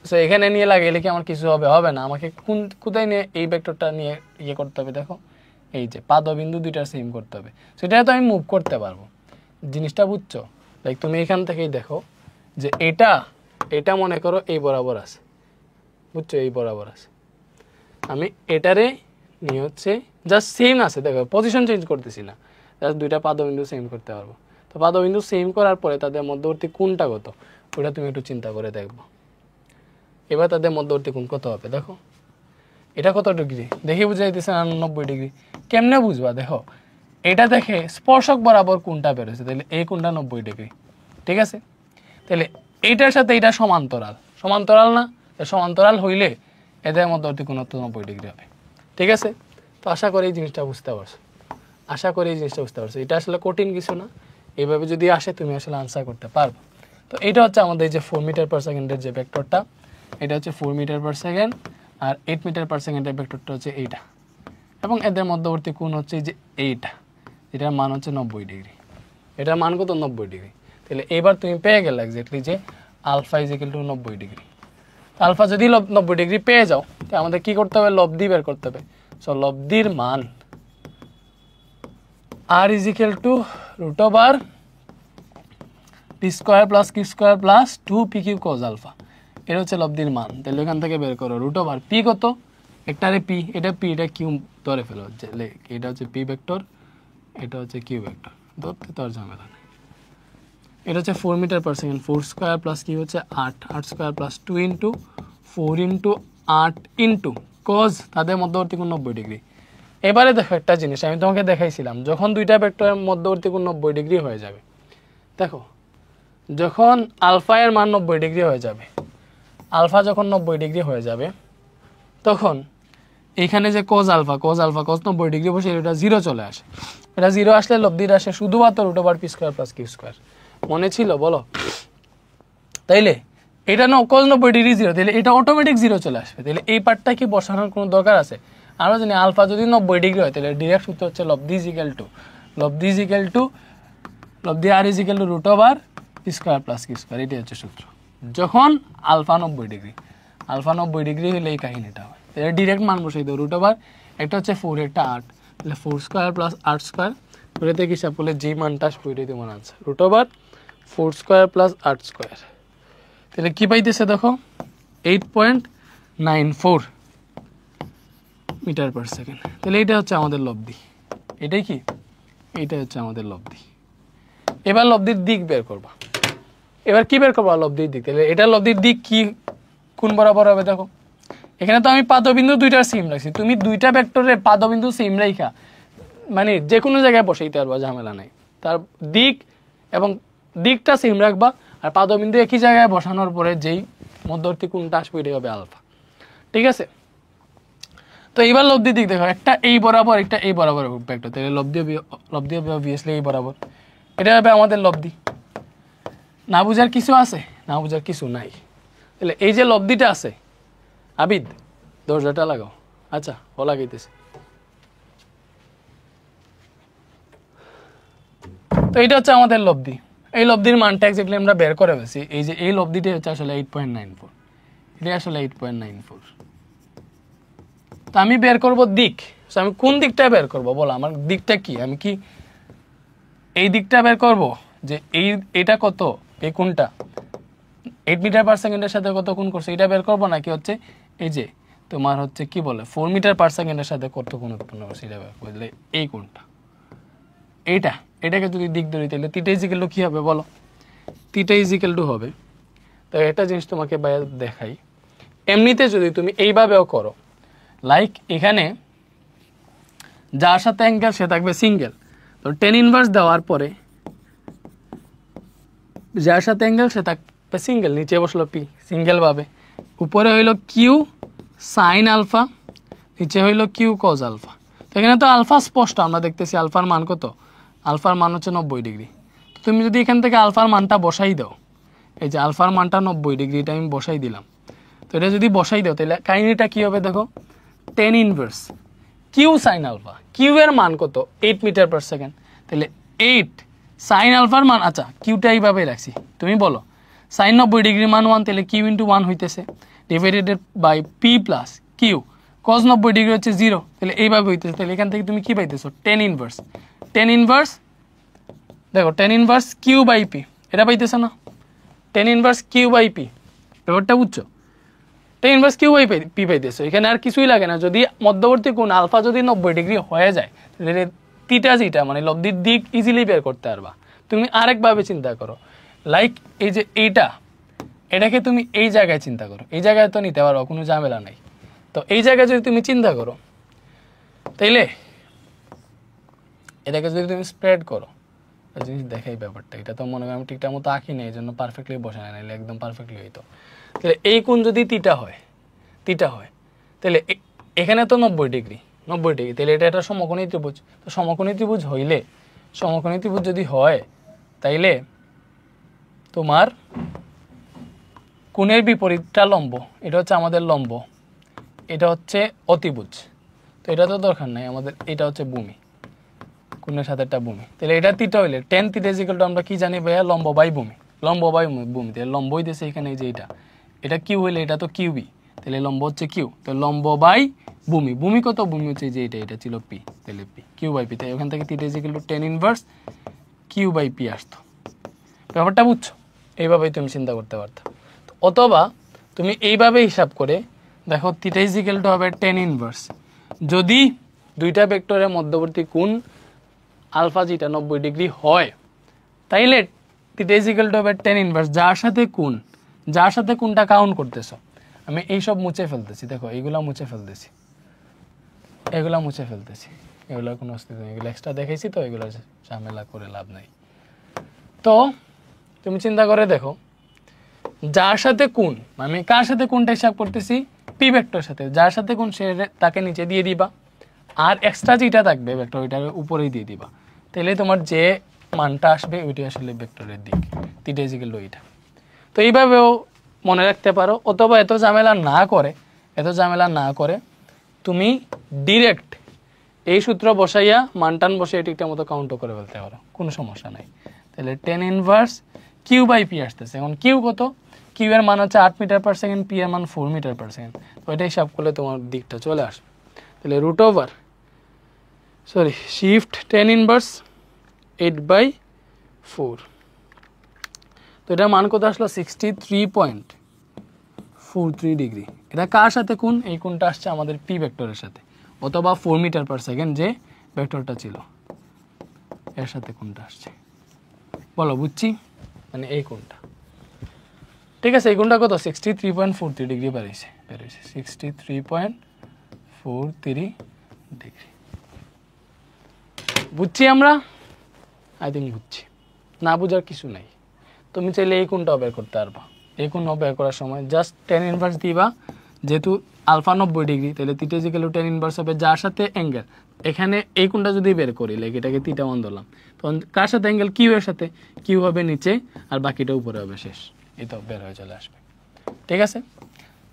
সো এখানে নিয়ে লাগাইলে কি আমার কিছু হবে? হবে না। আমাকে কোথায় নিয়ে এই ভেক্টরটা নিয়ে ইয়ে করতে হবে? দেখো এই যে পাদবিন্দু দুইটা সেম করতে হবে, সেটা তো আমি মুভ করতে পারবো। জিনিসটা বুঝছো? লাইক তুমি এখান থেকেই দেখো যে এটা মনে করো এই বরাবর আছে, বুঝছো? এই বরাবর আছে, আমি এটারে নিয়ে হচ্ছে জাস্ট সেম আছে, দেখো পজিশন চেঞ্জ করতেছি না, জাস্ট দুইটা পাদবিন্দু সেম করতে পারবো। তো পাদবিন্দু সেম করার পরে তাদের মধ্যবর্তী কোণটা কত ওটা তুমি একটু চিন্তা করে দেখবো। এবার তাদের মধ্যবর্তী কোণ কত হবে দেখো, এটা কত ডিগ্রি দেখে বুঝে যাইতেছে 90 ডিগ্রি। কেমনে বুঝবা? দেখো এটা দেখে স্পর্শক বরাবর কোণটা বেরোছে, তাহলে এই কোণটা 90 ডিগ্রি, ঠিক আছে? তাহলে এইটার সাথে এটা সমান্তরাল, সমান্তরাল না? সমান্তরাল হইলে এদের মধ্যবর্তী কোণ 90 ডিগ্রি হবে, ঠিক আছে? তো আশা করি এই জিনিসটা বুঝতে পারছো, আশা করি এই জিনিসটা বুঝতে পারছো। এটা আসলে কঠিন কিছু না, এইভাবে যদি আসে তুমি আসলে আনসার করতে পারবে। তো এটা হচ্ছে আমাদের যে 4 মিটার পার সেকেন্ডের যে ভেক্টরটা, এটা হচ্ছে 4 মিটার পার সেকেন্ড, আর 8 মিটার পার সেকেন্ডের ভেক্টরটা হচ্ছে এইটা, এবং এদের মধ্যবর্তী কোণ হচ্ছে যে এইটা, এটার মান হচ্ছে 90 ডিগ্রি। এটার মান কত? 90 ডিগ্রি। তাহলে এবার তুমি পেয়ে গেলে এক্স্যাক্টলি যে alpha is equal to 90 degree. Alpha যদি 90 ডিগ্রি পেয়ে যাও, তো আমাদের কি করতে হবে? লব্ধি বের করতে হবে। সো লব্ধির মান R is equal to root over P square plus Q square plus 2 P Q cos alpha, এটা হচ্ছে লব্ধির মান। তাহলে এখান থেকে বের করো রুট ওভার পি কত, একটারে পি, এটা পি, এটা কিউ ধরে ফেলো, এটা হচ্ছে পি ভেক্টর, এটা হচ্ছে কিউ ভেক্টর, ধরতে তো আর ঝামেলা নেই। এটা হচ্ছে 4 metre per second, 4 square plus কি হচ্ছে 8, 8 square plus 2 into 4 into 8 into cos তাদের মধ্যবর্তী কোণ 90 ডিগ্রি। এবারে দেখো একটা জিনিস আমি তোমাকে দেখাইছিলাম, যখন দুইটা ভেক্টরের মধ্যবর্তী কোণ 90 ডিগ্রি হয়ে যাবে, দেখো যখন আলফা এর মান 90 ডিগ্রি হয়ে যাবে, আলফা যখন 90 ডিগ্রি হয়ে যাবে, তখন এইখানে যে কজ আলফা কজ 90 ডিগ্রি বসে এটা 0 চলে আসে। এটা 0 আসলে লব্ধিটা আসে শুধুমাত্র root over P square plus Q square. মনে ছিল বলো? তাইলে এটা কজ 90 ডিগ্রি 0, তাহলে এটা অটোমেটিক 0 চলে আসবে। তাহলে এই পার্টটা কি বসানোর কোনো দরকার আছে? আমরা জানি আলফা যদি 90 ডিগ্রি হয়, তাহলে ডিরেক্ট সূত্র হচ্ছে লব্ধি ইজ ইকুয়াল টু লব্ধি R is equal to root over P square plus Q square, এটাই হচ্ছে সূত্র। যখন আলফা 90 ডিগ্রি হলে এই কাহিনীটা হয়। এটা ডিরেক্ট মান বসাই দেবো, রুট ওভার একটা হচ্ছে 4 একটা 8, তাহলে 4 স্কোয়ার প্লাস 8 স্কোয়ার, ওটাতে হিসাব করলে যে মানটা আসবে ওইটাই তোমার answer, root over 4 square plus 8 square. তাহলে কি পাইতেছে দেখো 8.94 মিটার পার সেকেন্ড। তাহলে এটা হচ্ছে আমাদের লব্ধি, এটাই কি? এইটাই হচ্ছে আমাদের লব্ধি। এবার লব্ধির দিক বের করবা। এবার কি বের করবা? লব্ধির দিক। তাহলে এটা লব্ধির দিক কি কোন বরাবর হবে? দেখো এখানে তো আমি পাদবিন্দু দুইটা সেম রাখছি, তুমি দুইটা ভেক্টরের পাদবিন্দু সেম রাখা মানে যে কোনো জায়গায় বসাইতে পারবা, ঝামেলা নাই। তার দিক এবং দিকটা সেম রাখবা, আর পাদবিন্দু একই জায়গায় বসানোর পরে যেই মধ্যবর্তী কোণটা আসবে এটাই হবে আলফা, ঠিক আছে? তো এইবার লব্ধি দিক দেখো, একটা এই বরাবর একটা এই বরাবর ভেক্টর, তাহলে লব্ধি হবে অবভিয়াসলি এই বরাবর, এটা হবে আমাদের লব্ধি। না বুঝার কিছু আছে? না বুঝার কিছু নাই। তাহলে এই যে লব্ধিটা আছে, আবিদ দরজাটা লাগাও। আচ্ছা ও লাগাইতেছে। তো এটা হচ্ছে আমাদের লব্ধি। এই লব্ধির মানটা এক্স্যাক্টলি আমরা বের করে ফেলছি। এই যে এই লব্ধিটা হচ্ছে আসলে 8.94, এটা আসলে 8.94। তো আমি বের করব দিক। আমি কোন দিকটা বের করব বলো? আমার দিকটা কি? আমি কি এই দিকটা বের করব যে এটা কত, এই কোণটা 8 মিটার পার সেকেন্ডের সাথে কত কোণ করছে এটা বের করব, নাকি হচ্ছে এই যে তোমার হচ্ছে কি বলে 4 মিটার পার সেকেন্ডের সাথে কত কোণ উৎপন্ন করছে এটা বের করলে এই কোণটা, এটাকে যদি দিক ধরি তাহলে থিটা ইজ ইকুয়াল টু কি হবে বলো? থিটা ইজ ইকুয়াল টু হবে, তো একটা জিনিস তোমাকে বাইরে দেখাই। এমনিতে যদি তুমি এইভাবেও করো, লাইক এখানে যার সাথে অ্যাঙ্গেল সে থাকবে সিঙ্গেল, তো টেন ইনভার্স দেওয়ার পরে যার সাথে অ্যাঙ্গেল সে থাকবে সিঙ্গেল, নিচে বসলো পি সিঙ্গেল ভাবে, উপরে হইলো কিউ সাইন আলফা নিচে হইল কিউ কজ আলফা। তো এখানে তো আলফা স্পষ্ট, আমরা দেখতেছি আলফার মান কত, আলফার মান হচ্ছে 90 ডিগ্রি। তো তুমি যদি এখান থেকে আলফার মানটা বসাই দাও, এই যে আলফার মানটা 90 ডিগ্রি, এটা আমি বসাই দিলাম। তো এটা যদি বসাই দাও তাহলে কাহিনিটা কী হবে দেখো, tan inverse Q sine alpha. Q এর মান কত, 8 মিটার পার সেকেন্ড। তাহলে 8 সাইন আলফার মান, আচ্ছা কিউটা এইভাবে রাখছি, তুমি বলো সাইন 90 ডিগ্রি মান 1, তাহলে কিউ ইন্টু 1 হইতেছে, divided by P plus Q. Cos 90 degree হচ্ছে 0, তাহলে এইভাবে হইতেছে। তাহলে এখান থেকে তুমি কি পাইতেছো, টেন ইনভার্স, টেন ইনভার্স দেখো tan inverse Q by P, এটা পাইতেছো না, tan inverse Q by P, ব্যাপারটা বুঝছো, tan inverse Q by P পাইতেছো। এখানে আর কিছুই লাগে না, যদি মধ্যবর্তী কোণ আলফা যদি 90 ডিগ্রি হয়ে যায় তাহলে থিটা যেটা মানে লব্ধির দিক ইজিলি বের করতে পারবা। তুমি আরেকভাবে চিন্তা করো, লাইক এই যে এটাকে তুমি এই জায়গায় চিন্তা করো, এই জায়গায় তো নিতে পারো, কোনো ঝামেলা নাই। তো এই জায়গায় যদি তুমি চিন্তা করো তাইলে এটাকে যদি তুমি স্প্রেড করো, জিনিস দেখাই ব্যাপারটা, এটা তো মনে করি আমি ঠিকঠাক মতো আঁকি নেই, এই জন্য পারফেক্টলি বসায় না, একদম পারফেক্টলি হইতো। তাহলে এই কোণ যদি থিটা হয় তাহলে এখানে তো 90 ডিগ্রি, তাহলে এটা একটা সমকোণী ত্রিভুজ। তো সমকোণী ত্রিভুজ হইলে, সমকোণী ত্রিভুজ যদি হয় তাইলে তোমার কোণের বিপরীতটা লম্ব, এটা হচ্ছে আমাদের লম্ব, এটা হচ্ছে অতিভুজ। তো এটা তো দরকার নাই আমাদের, এটা হচ্ছে ভূমি, কোণের সাথে একটা ভূমি। তাহলে এটা থিটা হইলে টেন থিটা ইকুয়াল টু আমরা কি জানি ভাইয়া, লম্ব বাই ভূমি, লম্ব বাই ভূমি। তাহলে লম্ব হইতেছে এখানে এই যে এটা কিউ হইলে এটা তো কিউবি, তাহলে লম্ব হচ্ছে কিউ, তো লম্ব বাই ভূমি, ভূমি কত, ভূমি হচ্ছে যে এটা ছিল পি, তাহলে পি কিউ বাই পি। তাই ওখান থেকে theta equal to ten inverse Q by P আসতো। ব্যাপারটা বুঝছো, এইভাবেই তুমি চিন্তা করতে পারতো। অথবা তুমি এইভাবে হিসাব করে দেখো থিটা ইকুয়াল টু হবে টেন ইনভার্স, যদি দুইটা ভেক্টরের মধ্যবর্তী কোণ আলফা যেটা 90 ডিগ্রি হয় তাইলে থিটা ইকুয়াল টু হবে টেন ইনভার্স যার সাথে কোণটা কাউন্ট করতেছো। আমি এইসব মুছে ফেলতেছি, দেখো এইগুলা মুছে ফেলতেছি, এগুলোর কোনো অস্তিত্ব নেই, এগুলো এক্সট্রা দেখাইছি, তো এগুলো ঝামেলা করে লাভ নাই। তো তুমি চিন্তা করে দেখো যার সাথে কোণ, আমি কার সাথে কোণটা হিসাব করতেছি, পি ভেক্টর সাথে, যার সাথে কোণ সে তাকে নিচে দিয়ে দিবা, আর এক্সট্রা যেটা থাকবে ভেক্টর ওইটার উপরেই দিয়ে দিবা। তাহলে তোমার যে মানটা আসবে ওইটাই আসলে ভেক্টরের দিক, থিটা ইকুয়াল টু এইটা। তো এইভাবেও মনে রাখতে পারো, অথবা এত ঝামেলা না করে তুমি ডিরেক্ট এই সূত্র বসাইয়া মানটান বসে ঠিকঠাক মতো কাউন্টও করে ফেলতে পারো, কোনো সমস্যা নাই। তাহলে tan inverse Q by P আসতেছে। এখন কিউ কত, কিউ এর মান হচ্ছে 8 মিটার পার সেকেন্ড, পি এর মান 4 মিটার পার সেকেন্ড। তো এটা হিসাব করলে তোমার দিকটা চলে আসবে। তাহলে শিফট টেন ইনভার্স 8/4, তো এটার মান কত আসলো 63.43 ডিগ্রি। এটা কার সাথে কোণ, এই কোণটা আসছে আমাদের পি ভেক্টরের সাথে, অথবা 4 মিটার পার সেকেন্ড যে ভেক্টরটা ছিল এর সাথে কোণটা আসছে। বলো বুঝছি, মানে এই কোণটা, ঠিক আছে। এই কোণটা কত 63.43 ডিগ্রি বেরিয়েছে 63.43 ডিগ্রি। বুঝছি আমরা, আই থিঙ্ক বুঝছি, না বুঝার কিছু নাই। তুমি চাইলে এই কোণটাও বের করতে পারবা, এই কোণ বের করার সময় জাস্ট টেন ইনভার্স দিবা, যেহেতু আলফা 90 ডিগ্রি তাহলে theta equal to ten inverse হবে যার সাথে অ্যাঙ্গেল, এখানে এই কোণটা যদি বের করি লাইক এটাকে থিটা 1 ধরলাম, তখন কার সাথে অ্যাঙ্গেল, কিউ এর সাথে, কিউ হবে নিচে আর বাকিটা উপরে হবে, শেষ, এই তো বের হয়ে চলে আসবে। ঠিক আছে,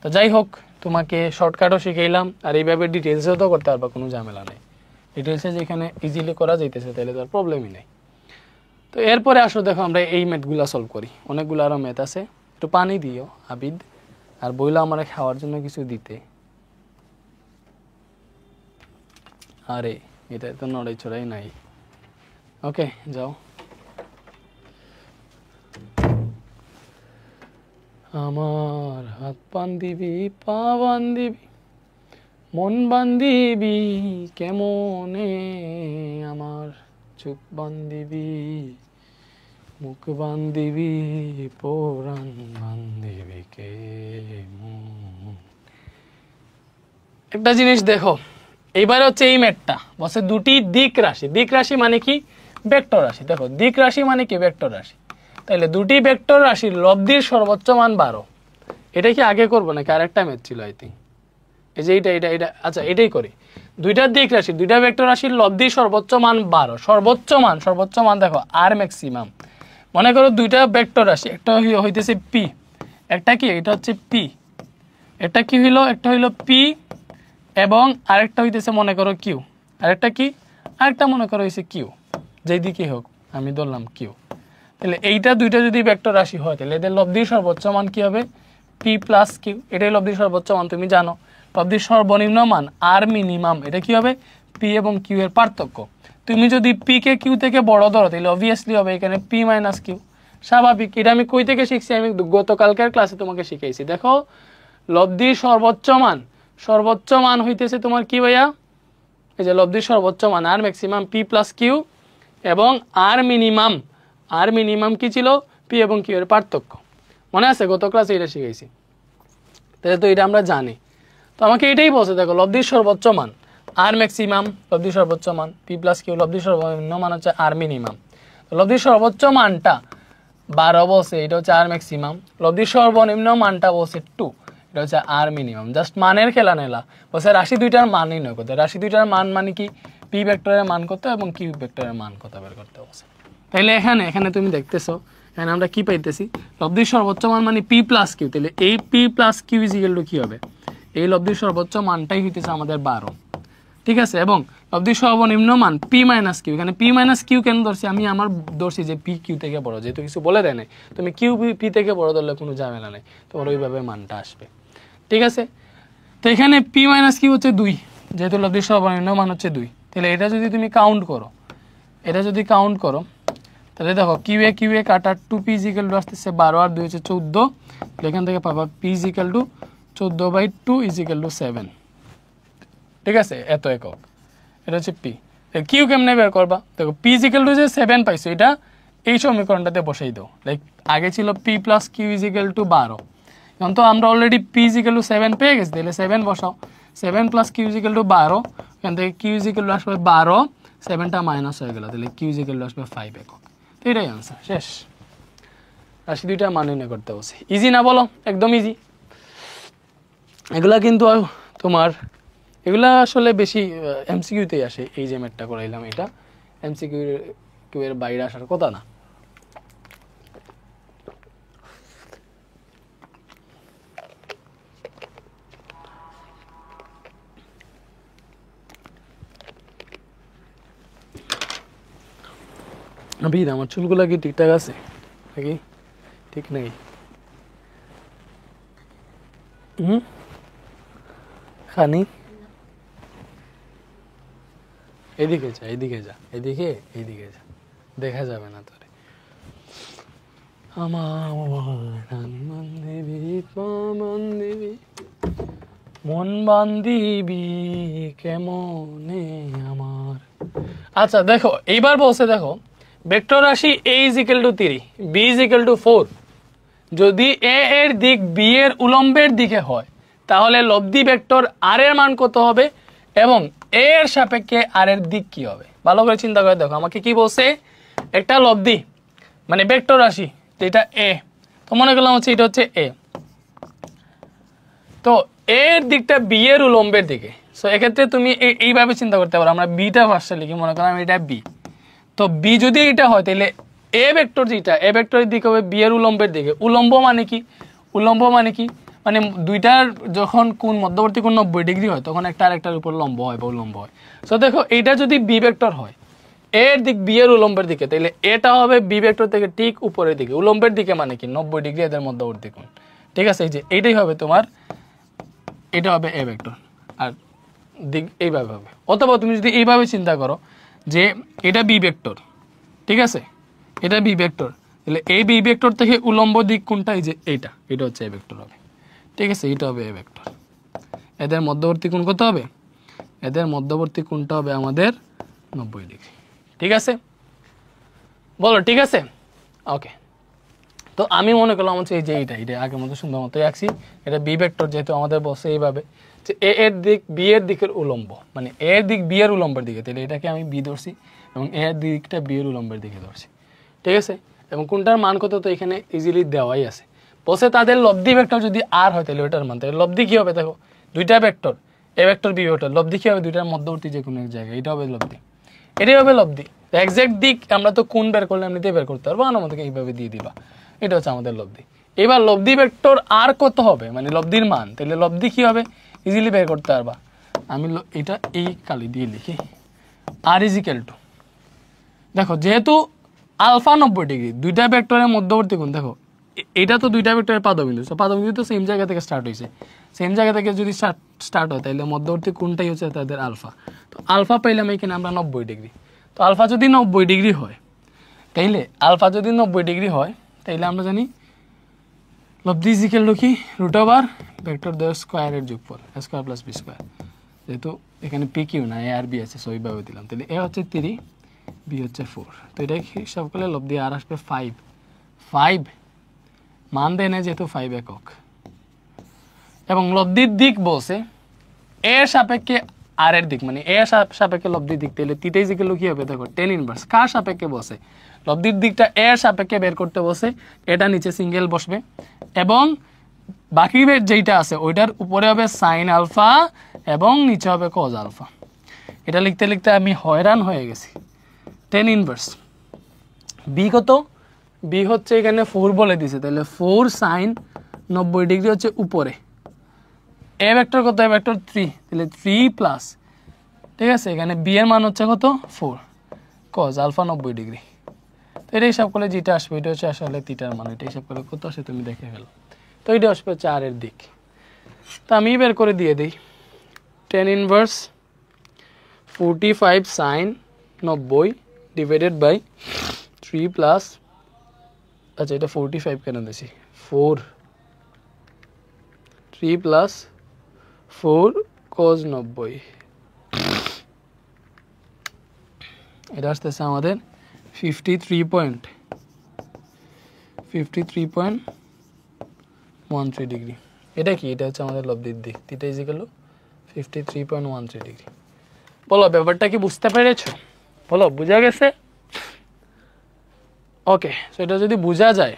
তো যাই হোক তোমাকে শর্টকাটও শিখাইলাম, আর এইভাবে ডিটেলসেও তো করতে পারবা, কোনো ঝামেলা নেই। ডিটেলসে যেখানে ইজিলি করা যাইতেছে তাহলে তো আর প্রবলেমই নেই। তো এরপরে আসো দেখো আমরা এই ম্যাথগুলো সলভ করি, অনেকগুলো আরও ম্যাথ আছে। একটু পানি দিও আবিদ, আর বইলো আমার খাওয়ার জন্য কিছু দিতে। আরে এটা তো নড়াই চড়াই নাই। ওকে যাও। আমার হাত বান্ধিবি, পা বান্ধিবি, মন বান্ধিবি কেমনে, আমার চোখ বান্ধিবি, মুখ বান্ধিবি, পরাণ বান্ধিবি কেমন। একটা জিনিস দেখো, এইবার হচ্ছে এই ম্যাথটা বলছে দুটি দিক রাশি, দিক রাশি মানে কি, ভেক্টর রাশি। দেখো দিক রাশি মানে কি, ভেক্টর রাশি। তাহলে দুটি ভেক্টর রাশির লব্ধির সর্বোচ্চ মান 12। এটা কি আগে করবো নাকি আরেকটা ম্যাথ ছিল, আই থিঙ্ক এই যে এটা আচ্ছা এটাই করি, দুইটা দিক রাশি, দুইটা ভেক্টর রাশির লব্ধি সর্বোচ্চ মান 12, সর্বোচ্চ মান দেখো আর ম্যাক্সিমাম। মনে করো দুইটা ভেক্টর রাশি, একটা হইতেছে পি, একটা কি এটা হচ্ছে পি, এটা কি হইলো, একটা হইলো পি এবং আরেকটা হইতেছে মনে করো কিউ, আরেকটা কি, আরেকটা মনে করো হইছে কিউ, যেই দিকে হোক আমি ধরলাম কিউ। তাহলে এইটা দুইটা যদি ভেক্টর রাশি হয় তাহলে এদের লব্ধির সর্বোচ্চ মান কি হবে, পি প্লাস কিউ, এটাই লব্ধির সর্বোচ্চ মান। তুমি জানো লব্ধির সর্বনিম্ন মান আর মিনিমাম, এটা কি হবে, পি এবং কিউ এর পার্থক্য। তুমি যদি পি কে কিউ থেকে বড় ধরো তাহলে অবভিয়াসলি হবে এখানে পি মাইনাস কিউ, স্বাভাবিক। এটা আমি কই থেকে শিখছি, আমি গতকালকের ক্লাসে তোমাকে শিখাইছি। দেখো লব্ধির সর্বোচ্চ মান হইতেছে তোমার কি ভাইয়া, এই যে লব্ধির সর্বোচ্চ মান আর ম্যাক্সিমাম পি প্লাস কিউ এবং আর মিনিমাম কি ছিল, পি এবং কিউ এর পার্থক্য। মনে আছে গত ক্লাসে এটা শিখাইছি, তাহলে তো এটা আমরা জানি। তো আমাকে এটাই বলছে, দেখো লব্ধির সর্বোচ্চ মান আর ম্যাক্সিমাম, লব্ধির সর্বোচ্চ মান পি প্লাস কিউ, লব্ধির সর্বনিম্ন মান হচ্ছে আর মিনিমাম। লব্ধির সর্বোচ্চ মানটা 12 বলছে, এটা হচ্ছে আর ম্যাক্সিমাম। লব্ধির সর্বনিম্ন মানটা বলছে 2, এটা হচ্ছে আর মিনিমাম। জাস্ট মানের খেলা নেলা, বলছে রাশি দুইটার মান নির্ণয় করতে। রাশি দুইটার মান মানে কি, পি ভেক্টরের মান কত এবং কিউ ভেক্টরের মান কত বের করতে বলছে। তাহলে এখানে তুমি দেখতেছো, এখানে আমরা কি পাইতেছি, লব্ধির সর্বোচ্চ মান মানে পি প্লাস কিউ। তাহলে এই P plus Q is equal to কি হবে, এই লব্ধির সর্বোচ্চ মানটাই হইতেছে আমাদের 12, ঠিক আছে। এবং লব্ধির সর্বনিম্ন মান পি মাইনাস কিউ, এখানে পি মাইনাস কিউ কেন ধরছি, আমি আমার ধরছি যে পি কিউ থেকে বড়, যেহেতু কিছু বলে দেয় নাই, তুমি কিউ পি থেকে বড় ধরলে কোনো ঝামেলা নেই, তোমার ওইভাবে মানটা আসবে, ঠিক আছে। তো এখানে পি মাইনাস কিউ হচ্ছে 2, যেহেতু লব্ধির সর্বনিম্ন মান হচ্ছে 2। তাহলে এটা যদি তুমি কাউন্ট করো, তাহলে দেখো কিউ এ কাটা 2p ইজিক্যাল টু আসতেছে 12 আর 2 হচ্ছে 14, তাহলে এখান থেকে পাবা p is equal to 14/2 is equal to 7, ঠিক আছে, এত একক। এটা হচ্ছে পি। কিউ কেমনে বের করবা, দেখো পি ইজিক্যাল টু যে 7 পাইছো, এটা এই সমীকরণটাতে বসাই দাও। লাইক আগে ছিল P plus Q is equal to 12, এখন তো আমরা অলরেডি পি ইজিক্যাল টু 7 পেয়ে গেছি, তাহলে 7 বসাও, 7 প্লাস কিউ ইজিক্যাল টু 12, এখান থেকে কিউ ইজিক্যাল টু আসবে 12, 7টা মাইনাস হয়ে গেল, তাহলে কিউ ইজিক্যাল টু আসবে 5 একক। তো এটাই আনসার, শেষ। রাশি দুইটা মান নির্ণয় করতে বলছে, ইজি না বলো, একদম ইজি। এগুলা কিন্তু তোমার এগুলা আসলে বেশি এমসিকিউতেই আসে, এই যে ম্যাথটা করাইলাম এটা এমসিকিউ এর বাইরে আসার কথা না। আবির আমার চুলগুলা কি ঠিকঠাক আছে নাকি ঠিক নেই? খানি এদিকে যা, এদিকে যা, দেখা যাবে না তোরে। মন বান্দিবি কেমনে আমার। আচ্ছা দেখো এইবার বলছে, দেখো ভেক্টর রাশি a = 3, b = 4, যদি a এর দিক b এর উলম্বের দিকে হয় তাহলে লব্ধি ভেক্টর r এর মান কত হবে এবং a এর সাপেক্ষে r এর দিক কি হবে। ভালো করে চিন্তা করে দেখো, আমাকে কি বলছে, একটা লব্ধি মানে ভেক্টর রাশি, এটা a, তো মনে করলাম হচ্ছে এটা হচ্ছে a, তো a এর দিকটা b এর উলম্বের দিকে। সো এক্ষেত্রে তুমি এইভাবে চিন্তা করতে পারো, আমরা bটা ফার্স্টে লিখি, মনে করলাম এটা b, তো b যদি এটা হয় তাহলে a ভেক্টর যেটা, a ভেক্টরের দিক হবে b এর উলম্বের দিকে। উলম্ব মানে কি, মানে দুইটার যখন কোণ মধ্যবর্তী কোণ 90 ডিগ্রি হয় তখন একটা আরেকটার উপর লম্ব হয় বা উলম্ব হয়। সো দেখো এইটা যদি b ভেক্টর হয়, a এর দিক b এর উলম্বের দিকে, তাহলে এটা হবে b ভেক্টর থেকে ঠিক উপরের দিকে, উলম্বের দিকে মানে কি 90 ডিগ্রি এদের মধ্যবর্তী কোণ, ঠিক আছে। এই যে এইটাই হবে তোমার, এটা হবে a ভেক্টর আর দিক এইভাবে হবে। অথবা তুমি যদি এইভাবে চিন্তা করো যে এটা বি ভেক্টর, ঠিক আছে, এটা বি ভেক্টর, তাহলে এই বি ভেক্টর থেকে উলম্ব দিক কোনটা, এই যে এটা হচ্ছে এ ভেক্টর হবে, ঠিক আছে, এটা হবে এ ভেক্টর। এদের মধ্যবর্তী কোণ কত হবে, এদের মধ্যবর্তী কোণটা হবে আমাদের 90 ডিগ্রি, ঠিক আছে, বলো ঠিক আছে, ওকে। তো আমি মনে করলাম হচ্ছে এই যে এটা আগের মতো সুন্দর মতো আঁকছি, এটা বি ভেক্টর, যেহেতু আমাদের বসে এইভাবে যে এ এর দিক বি এর দিকের উলম্ব, মানে এ এর দিক বি এর উলম্বের দিকে, তাহলে এটাকে আমি বি ধরছি এবং এ এর দিকটা বি এর উলম্বের দিকে ধরছি, ঠিক আছে। এবং কোনটার মান কত তো এখানে ইজিলি দেওয়াই আছে। বসে তাদের লব্ধি ভেক্টর যদি আর হয় তাহলে ওটার মান, তাহলে লব্ধি কি হবে দেখো দুইটা vector A vector B vector, লব্ধি কি হবে দুইটার মধ্যবর্তী যে কোনো এক জায়গায়, এটা হবে লব্ধি, এটাই হবে লব্ধি। এক্সাক্ট দিক আমরা তো কোণ বের করলে এমনিতেই বের করতে পারবো, আমাদেরকে এইভাবে দিয়ে দিবা, এটা হচ্ছে আমাদের লব্ধি। এবার লব্ধি ভেক্টর আর কত হবে, মানে লব্ধির মান, তাহলে লব্ধি কি হবে ইজিলি বের করতে পারবা। আমি এটা এই কালি দিয়ে লিখি, আর ইজ ইকুয়াল টু, দেখো যেহেতু আলফা 90 ডিগ্রি, দুইটা ভেক্টরের মধ্যবর্তী কোণ, দেখো এটা তো দুইটা ভেক্টরের পাদবিন্দু, সো পাদবিন্দু তো সেম জায়গা থেকে স্টার্ট হয়েছে, সেম জায়গা থেকে যদি স্টার্ট হয় তাহলে মধ্যবর্তী কোণটাই হচ্ছে তাদের আলফা। তো আলফা পাইলাম এখানে আমরা 90 ডিগ্রি। তো আলফা যদি 90 ডিগ্রি হয় তাইলে আলফা যদি 90 ডিগ্রি হয় তাইলে আমরা জানি লব্ধি ইজ ইকুয়াল টু কি √ওভার ভেক্টর দ্বয়ের স্কয়ারের যোগফল, a square plus b square. যেহেতু এখানে পি কিউ না, এ আর বি আছে, সো এইভাবে দিলাম, তাহলে এ হচ্ছে 3, বি হচ্ছে 4। তো এটা হিসাব করলে লব্ধি আর আসবে 5 মান দেয় না যেহেতু 5 একক, এবং লব্ধির দিক বলছে এর সাপেক্ষে আর এর দিক, মানে এর সাপেক্ষে লব্ধির দিক, তাহলে তিতাই যে কি হবে দেখো টেন ইনভার্স কার সাপেক্ষে বসে, লব্ধির দিকটা এর সাপেক্ষে বের করতে বসে, এটা নিচে সিঙ্গেল বসবে এবং বাকি যেইটা আছে ওইটার উপরে হবে সাইন আলফা এবং নিচে হবে কজ আলফা। এটা লিখতে লিখতে আমি হয়রান হয়ে গেছি। টেন ইনভার্স বি কত, বি হচ্ছে এখানে 4 বলে দিছে, তাহলে 4 সাইন 90 ডিগ্রি হচ্ছে উপরে, এ ভেক্টর কত, এ ভেক্টর 3, তাহলে 3 প্লাস, ঠিক আছে, এখানে বি এর মান হচ্ছে কত 4 কজ আলফা 90 ডিগ্রি। তো এটা হিসাব করলে যেটা আসবে এটা হচ্ছে আসলে থিটার মান, এটা হিসাব করলে কত আসে তুমি দেখে ফেলো। তো এটা আসবে হচ্ছে আর এর দিক, তো আমি বের করে দিয়ে দিই, tan inverse 45 sine 90 divided by 3 plus, আচ্ছা এটা 45 কেন দিয়েছি, 3 প্লাস 4 cos 90, এটা আসতেছে আমাদের 53.13 ডিগ্রি। এটা কি, এটা হচ্ছে আমাদের লব্ধির দিক, theta is equal two 53.13 degree. বলো ব্যাপারটা কি বুঝতে পেরেছো, বলো বোঝা গেছে? ওকে, সো এটা যদি বোঝা যায়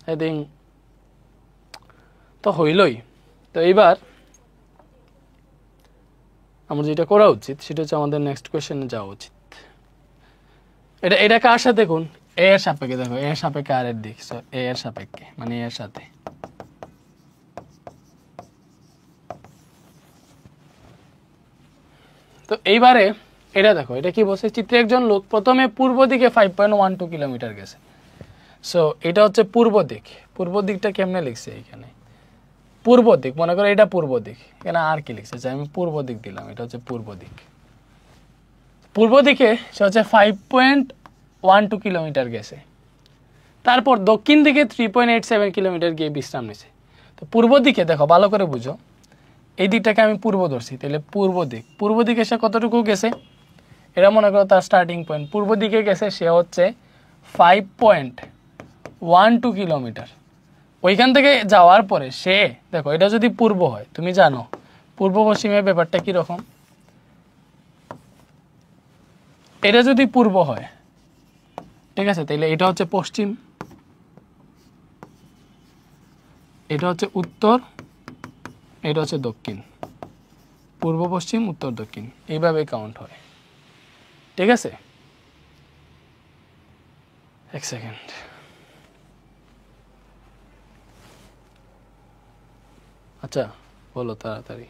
আই থিঙ্ক তো হইলই। তো এইবার আমার যেটা করা উচিত সেটা হচ্ছে আমাদের নেক্সট কোয়েশ্চেনে যাওয়া উচিত। এটা কার সাথে, কোন এ এর সাপেক্ষে, দেখো এ এর সাপেক্ষে আর এর দিক, সো এ এর সাপেক্ষে মানে এর সাথে। তো এইবারে এটা দেখো, এটা কি বলছে, চিত্রে একজন লোক প্রথমে পূর্ব দিকে 5.12 কিলোমিটার গেছে। সো এটা হচ্ছে পূর্ব দিক, পূর্ব দিকটা কেমনে লিখছে এখানে, পূর্ব দিক মনে করো এটা পূর্ব দিক, এখানে আর কি লিখছে, আমি পূর্ব দিক দিলাম, এটা হচ্ছে পূর্ব দিক। পূর্ব দিকে সে হচ্ছে 5.12 কিলোমিটার গেছে, তারপর দক্ষিণ দিকে 3.87 কিলোমিটার গিয়ে বিশ্রাম নিছে। তো পূর্ব দিকে দেখো ভালো করে বুঝো, এই দিকটাকে আমি পূর্ব ধরছি, তাহলে পূর্ব দিকে সে কতটুকু গেছে, এটা মনে করো তার স্টার্টিং পয়েন্ট, পূর্ব দিকে গেছে সে হচ্ছে 5.12 কিলোমিটার। ওইখান থেকে যাওয়ার পরে সে দেখো, এটা যদি পূর্ব হয় তুমি জানো পূর্ব পশ্চিমের ব্যাপারটা কিরকম, এটা যদি পূর্ব হয় ঠিক আছে, তাহলে এটা হচ্ছে পশ্চিম, এটা হচ্ছে উত্তর, এটা হচ্ছে দক্ষিণ, পূর্ব পশ্চিম উত্তর দক্ষিণ, এইভাবে কাউন্ট হয়, ঠিক আছে। এক সেকেন্ড, আচ্ছা বলো তাড়াতাড়ি।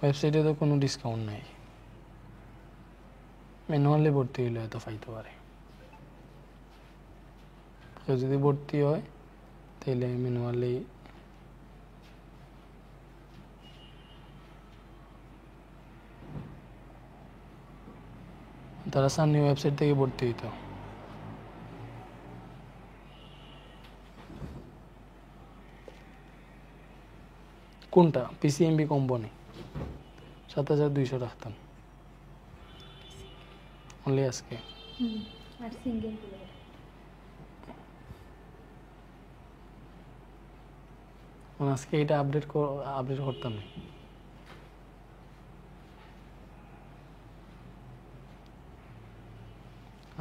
ওয়েবসাইটে তো কোনো ডিসকাউন্ট নাই, ম্যানুয়ালি ভর্তি হইলে হয়তো পাইতে পারে, যদি ভর্তি হয় তাহলে ম্যানুয়ালি তারা সামনে ওয়েবসাইট থেকে ভর্তি হইতো। কোনটা পিসিএমবি কোম্পানি 7200 রাখতাম অনলি আজকে, আর সিঙ্গেল আজকে এটা আপডেট করতাম না।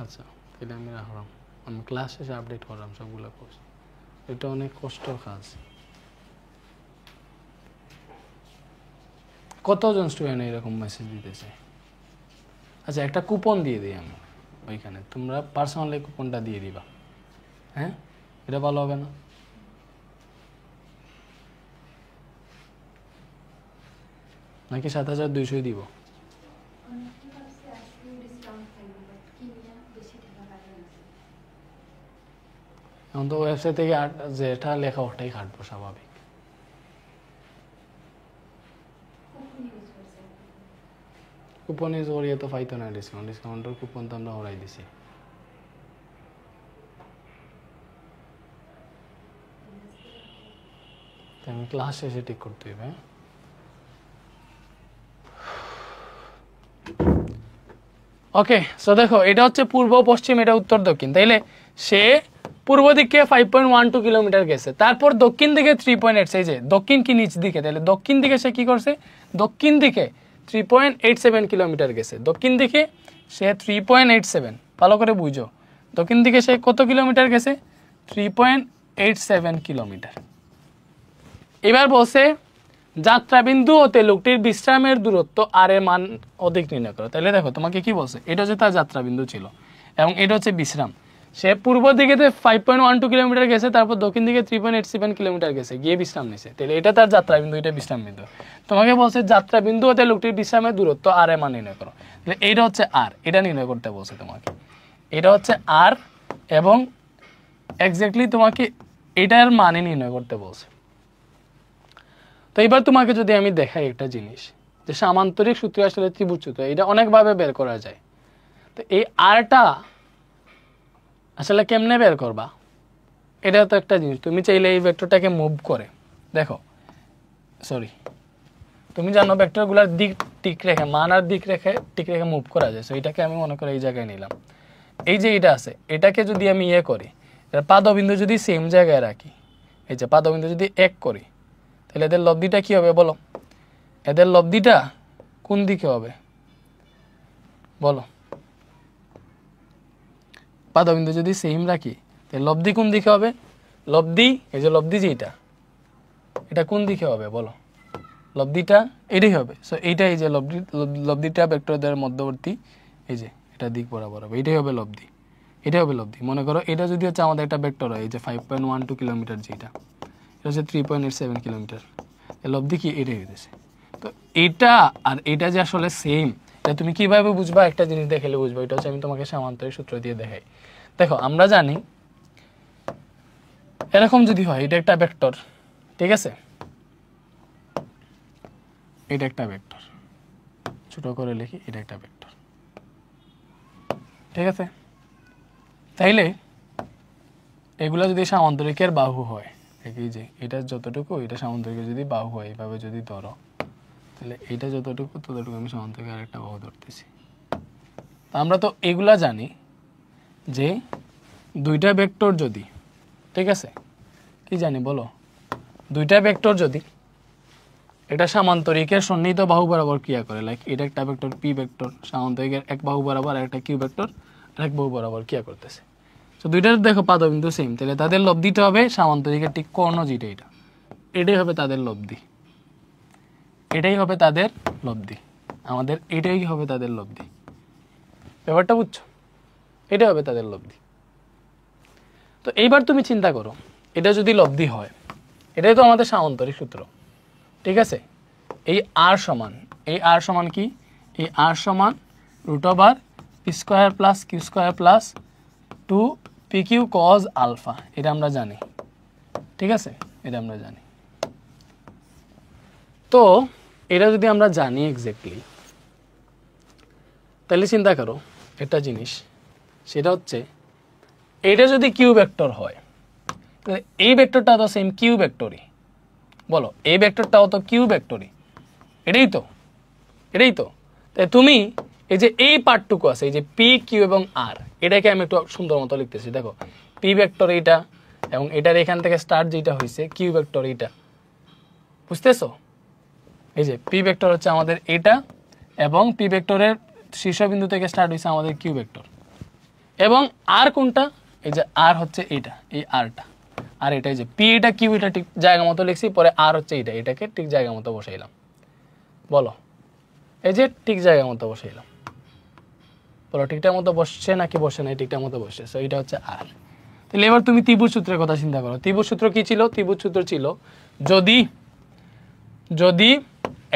আচ্ছা তাহলে আমি রাখলাম। আমি ক্লাস শেষে আপডেট করলাম সবগুলো কোর্স। এটা অনেক কষ্টের কাজ। কতজন স্টুডেন্ট এরকম মেসেজ দিতেছে? আচ্ছা, একটা কুপন দিয়ে দিই আমি ওইখানে, তোমরা পার্সোনালি কুপনটা দিয়ে দিবা। হ্যাঁ, এটা ভালো হবে না? নাকি 7,200 দিব? এখন তো ওয়েবসাইট থেকে যেটা লেখা ওটাই কাটবো স্বাভাবিক। কুপন ইউজ করিয়ে তো পাইতো না ডিসকাউন্ট, ডিসকাউন্টের কুপন তো আমরা হরাই দিছি। আমি ক্লাস শেষে ঠিক করতে হবে। ওকে, সো দেখো এটা হচ্ছে পূর্ব পশ্চিম, এটা উত্তর দক্ষিণ। তাইলে সে পূর্ব দিকে 5.12 কিলোমিটার গেছে, তারপর দক্ষিণ দিকে 3.8, এই যে দক্ষিণ কি নিচ দিকে, তাহলে দক্ষিণ দিকে সে কি করছে? দক্ষিণ দিকে 3.87 কিলোমিটার গেছে। দক্ষিণ দিকে সে 3.87, ভালো করে বুঝো, দক্ষিণ দিকে সে কত কিলোমিটার গেছে? 3.87 কিলোমিটার। এবার বলছে যাত্রাবিন্দু হতে লোকটির বিশ্রামের দূরত্ব আর এর মান অধিক নির্ণয় করো। তাহলে দেখো তোমাকে কি বলছে, এটা হচ্ছে তার যাত্রাবিন্দু ছিল এবং এটা হচ্ছে বিশ্রাম। সে পূর্ব দিকে 5.12 কিলোমিটার গেছে, তারপর দক্ষিণ দিকে 3.87 কিলোমিটার গেছে, গিয়ে বিশ্রাম নিছে। তাহলে এটা তার যাত্রাবিন্দু, এটা বিশ্রাম বিন্দু। তোমাকে বলছে যাত্রাবিন্দু হতে লোকটির বিশ্রামের দূরত্ব আর এর মান নির্ণয় করো। তাহলে এইটা হচ্ছে আর, এটা নির্ণয় করতে বলছে তোমাকে। এটা হচ্ছে আর এবং এক্স্যাক্টলি তোমাকে এটার মানে নির্ণয় করতে বলছে। তো এবার তোমাকে যদি আমি দেখাই একটা জিনিস, যে সামান্তরিক সূত্রে আসলে ত্রিভুজ সূত্র, এটা অনেকভাবে বের করা যায়। তো এই আরটা আসলে কেমনে বের করবা, এটা তো একটা জিনিস। তুমি চাইলে এই ভেক্টরটাকে মুভ করে দেখো, সরি, তুমি জানো ভেক্টরগুলোর দিক ঠিক রেখে, মান আর দিক রেখে ঠিক রেখে মুভ করা যায়। সো এটাকে আমি মনে করি এই জায়গায় নিলাম। এই যে এটা আছে, এটাকে যদি আমি ইয়ে করি, পাদবিন্দু যদি সেম জায়গায় রাখি, এই যে পাদবিন্দু যদি এক করি, তাহলে এদের লব্ধিটা কি হবে বলো? এদের লব্ধিটা কোন দিকে হবে বলো? পাদবিন্দু যদি সেম রাখি, তাহলে লব্ধি কোন দিকে হবে? লব্ধি, এই যে লব্ধি যে এটা কোন দিকে হবে বলো? লব্ধিটা এটাই হবে। সো এইটা, এই যে লব্ধিটা ভেক্টরদের মধ্যবর্তী, এই যে এটা দিক বরাবর হবে, এটাই হবে লব্ধি, এটাই হবে লব্ধি। মনে করো এটা যদি হচ্ছে আমাদের একটা ভেক্টর হয়, এই যে 5.12 কিলোমিটার, যেটা এটা হচ্ছে 3.87 কিলোমিটার, লব্ধি কি এটাই হইতেছে। তো এটা আর এটা যে আসলে সেম, এটা তুমি কিভাবে বুঝবা? একটা জিনিস দেখালে বুঝবা। এটা হচ্ছে আমি তোমাকে সামান্তরিক সূত্র দিয়ে দেখাই। দেখো আমরা জানি এরকম যদি হয়, এটা একটা ভেক্টর, ঠিক আছে, এটা একটা ভেক্টর, ছোট করে লিখি, এটা একটা ভেক্টর, ঠিক আছে। তাইলে এগুলা যদি সামান্তরিকের বাহু হয়, এই যে এটা যতটুকু, এটা সামান্তরিকের যদি বাহু হয়, এইভাবে যদি ধরো, তাহলে এইটা যতটুকু ততটুকু আমি সামান্তরিকের আরেকটা বাহু ধরতেছি। আমরা তো এগুলা জানি যে দুইটা ভেক্টর যদি, ঠিক আছে, কি জানি বলো? দুইটা ভেক্টর যদি এটা সামান্তরিকের সন্নিহিত বাহু বরাবর ক্রিয়া করে, লাইক এটা একটা ভেক্টর পি ভেক্টর সামান্তরিকের এক বাহু বরাবর, আর একটা কিউ ভেক্টর আরেক বাহু বরাবর ক্রিয়া করতেছে। তো দুইটার দেখো পাদবিন্দু সেম, তাহলে তাদের লব্ধিটা হবে সামান্তরিকের ঠিক কর্ণ যেটা, এটাই হবে তাদের লব্ধি, এটাই হবে তাদের লব্ধি। আমাদের এটাই হবে তাদের লব্ধি। ব্যাপারটা বুঝছো? এটা হবে তাদের লব্ধি। তো এইবার তুমি চিন্তা করো, এটা যদি লব্ধি হয়, এটাই তো আমাদের সামান্তরিক সূত্র, ঠিক আছে। এই আর সমান, এই আর সমান কি? এই আর সমান √r p square plus Q square plus 2pq cos alpha, এটা আমরা জানি, ঠিক আছে, এটা আমরা জানি। তো এটা যদি আমরা জানি এক্স্যাক্টলি, তাহলে চিন্তা করো একটা জিনিস, সেটা হচ্ছে এটা যদি কিউ ভেক্টর হয়, তাহলে এই ভেক্টরটা তো সেম কিউ ভেক্টরই, বলো এই ভেক্টরটাও তো কিউ ভেক্টরই, এটাই তো, এটাই তো। তাই তুমি এই যে এই পার্টটুকু আছে, এই যে পি কিউ এবং আর, এটাকে আমি একটু সুন্দর মতো লিখতেছি। দেখো পি ভেক্টর এইটা, এবং এটার এখান থেকে স্টার্ট যেটা হয়েছে কিউ ভেক্টর এইটা, বুঝতেছো? এই যে পি ভেক্টর হচ্ছে আমাদের এটা, এবং পি ভেক্টরের শীর্ষবিন্দু থেকে স্টার্ট হয়েছে আমাদের কিউ ভেক্টর, এবং আর কোনটা? এই যে আর হচ্ছে এইটা, এই আরটা, আর এটা এই যে পি, এটা কিউ, এটা ঠিক জায়গা মতো লিখছি, পরে আর হচ্ছে এইটা, এটাকে ঠিক জায়গা মতো বসাইলাম। বলো এই যে ঠিক জায়গা মতো বসাইলাম, বলো ঠিকঠাক মতো বসছে নাকি বসে নাই? ঠিকঠাক মতো বসছে। সো এটা হচ্ছে আর। তাহলে এবার তুমি ত্রিভুজ সূত্রের কথা চিন্তা করো। ত্রিভুজ সূত্র কি ছিল? ত্রিভুজ সূত্র ছিল যদি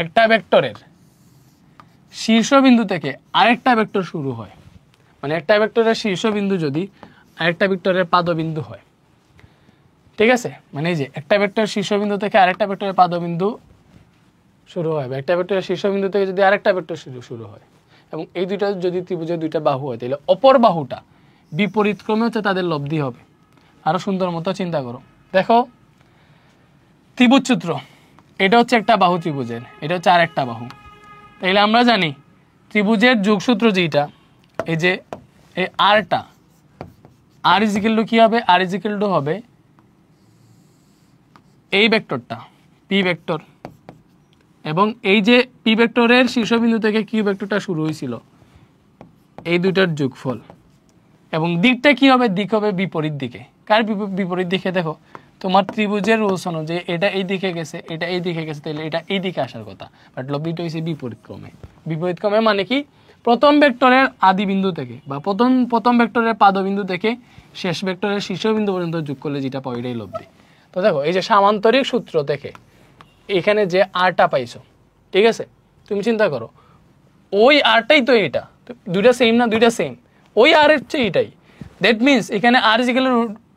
একটা ভেক্টরের শীর্ষবিন্দু থেকে আরেকটা ভেক্টর শুরু হয়, মানে একটা ভেক্টরের শীর্ষবিন্দু যদি আরেকটা ভেক্টরের পাদবিন্দু হয়, ঠিক আছে, মানে এই যে একটা ভেক্টরের শীর্ষবিন্দু থেকে আরেকটা ভেক্টরের পাদবিন্দু শুরু হয়, বা একটা ভেক্টরের শীর্ষবিন্দু থেকে যদি আরেকটা ভেক্টর শুরু হয়, এবং এই দুইটা যদি ত্রিভুজের দুইটা বাহু হয়, তাহলে অপর বাহুটা বিপরীত ক্রমে হচ্ছে তাদের লব্ধি হবে। আরো সুন্দর মতো চিন্তা করো। দেখো ত্রিভুজ সূত্র, এটা হচ্ছে একটা বাহু ত্রিভুজের, এটা হচ্ছে আর একটা বাহু। তাইলে আমরা জানি ত্রিভুজের যোগসূত্র যেটা, এই যে এই আরটা, আর ইজিক্যাল টু কি হবে? আর ইজিক্যাল টু হবে এই ভেক্টরটা পি ভেক্টর, এবং এই যে পি ভেক্টরের শীর্ষবিন্দু থেকে কিউ ভেক্টরটা শুরু হয়েছিল, এই দুইটার যোগফল। এবং দিকটা কি হবে? দিক হবে বিপরীত দিকে। কার বিপরীত দিকে? দেখো তোমার ত্রিভুজের রুলস অনুযায়ী এটা এই দিকে গেছে, এটা এই দিকে গেছে, তাহলে এটা এই দিকে আসার কথা, বাট লব্ধিটা হয়েছে বিপরীত ক্রমে। বিপরীত ক্রমে মানে কি? প্রথম ভেক্টরের আদি বিন্দু থেকে বা প্রথম ভেক্টরের পাদবিন্দু থেকে শেষ ভেক্টরের শীর্ষবিন্দু পর্যন্ত যোগ করলে যেটা পাও এটাই লব্ধি। তো দেখো এই যে সামান্তরিক সূত্র থেকে এখানে যে আরটা পাইছো, ঠিক আছে, তুমি চিন্তা করো ওই আরটাই তো এটা, দুইটা সেম না? দুইটা সেম, ওই আর হচ্ছে এটাই। দ্যাট মিনস এখানে আর ইজিক্যাল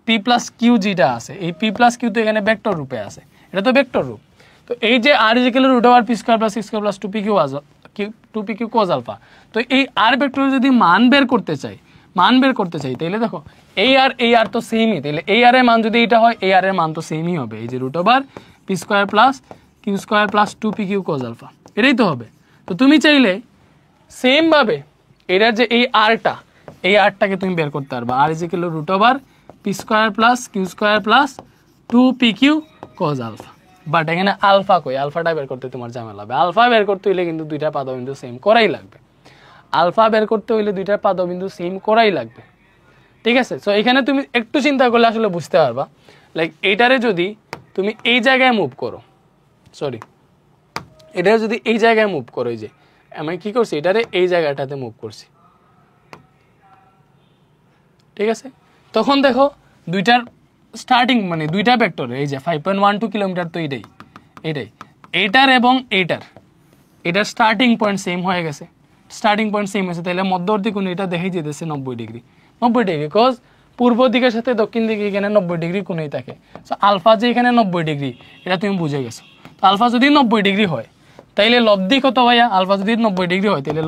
পি প্লাস কিউ যেটা আছে, এই পি প্লাস কিউ তো এখানে ভেক্টর রূপে আছে, এটা তো ভেক্টর রূপ। তো এই যে R is equal root over P square plus six square plus two P Q cos alpha, তো এই আর ভেক্টর যদি মান বের করতে চাই তাহলে দেখো এই আর তো সেমই, তাহলে এই আর এর মান যদি এটা হয়, এই আর এর মান তো সেমই হবে, এই যে root over P square plus Q square plus two P Q cos alpha, এটাই তো হবে। তো তুমি চাইলে সেম ভাবে এটার যে এই আরটাকে তুমি বের করতে পারবা, R is equal root over P square plus Q square plus two P Q cos alpha. But এখানে আলফা কই? আলফাটা বের করতে তোমার ঝামেলা হবে। আলফা বের করতে হইলে কিন্তু দুইটা পাদবিন্দু সেম করাই লাগবে। সেম করাই লাগবে, ঠিক আছে। সো এখানে তুমি একটু চিন্তা করলে আসলে বুঝতে পারবা, লাইক এইটারে যদি তুমি এই জায়গায় মুভ করো, এটারে যদি এই জায়গায় মুভ করো, এই যে আমি কি করছি, এটারে এই জায়গাটাতে মুভ করছি, ঠিক আছে। তখন দেখো দুইটার স্টার্টিং মানে দুইটা ভেক্টর, এই যে 5.12 কিলোমিটার, তো এইটার এবং এটার স্টার্টিং পয়েন্ট সেম হয়ে গেছে। তাহলে মধ্যবর্তী কোণ এটা দেখেই যেতেছে 90 ডিগ্রি, বিকজ পূর্ব দিকের সাথে দক্ষিণ দিকে এখানে 90 ডিগ্রি কোণেই থাকে। সো আলফা যে এখানে 90 ডিগ্রি, এটা তুমি বুঝে গেছো। তো আলফা যদি 90 ডিগ্রি হয় তাইলে লব্ধি কত ভাইয়া? আলফা যদি 90 ডিগ্রি হয় তাহলে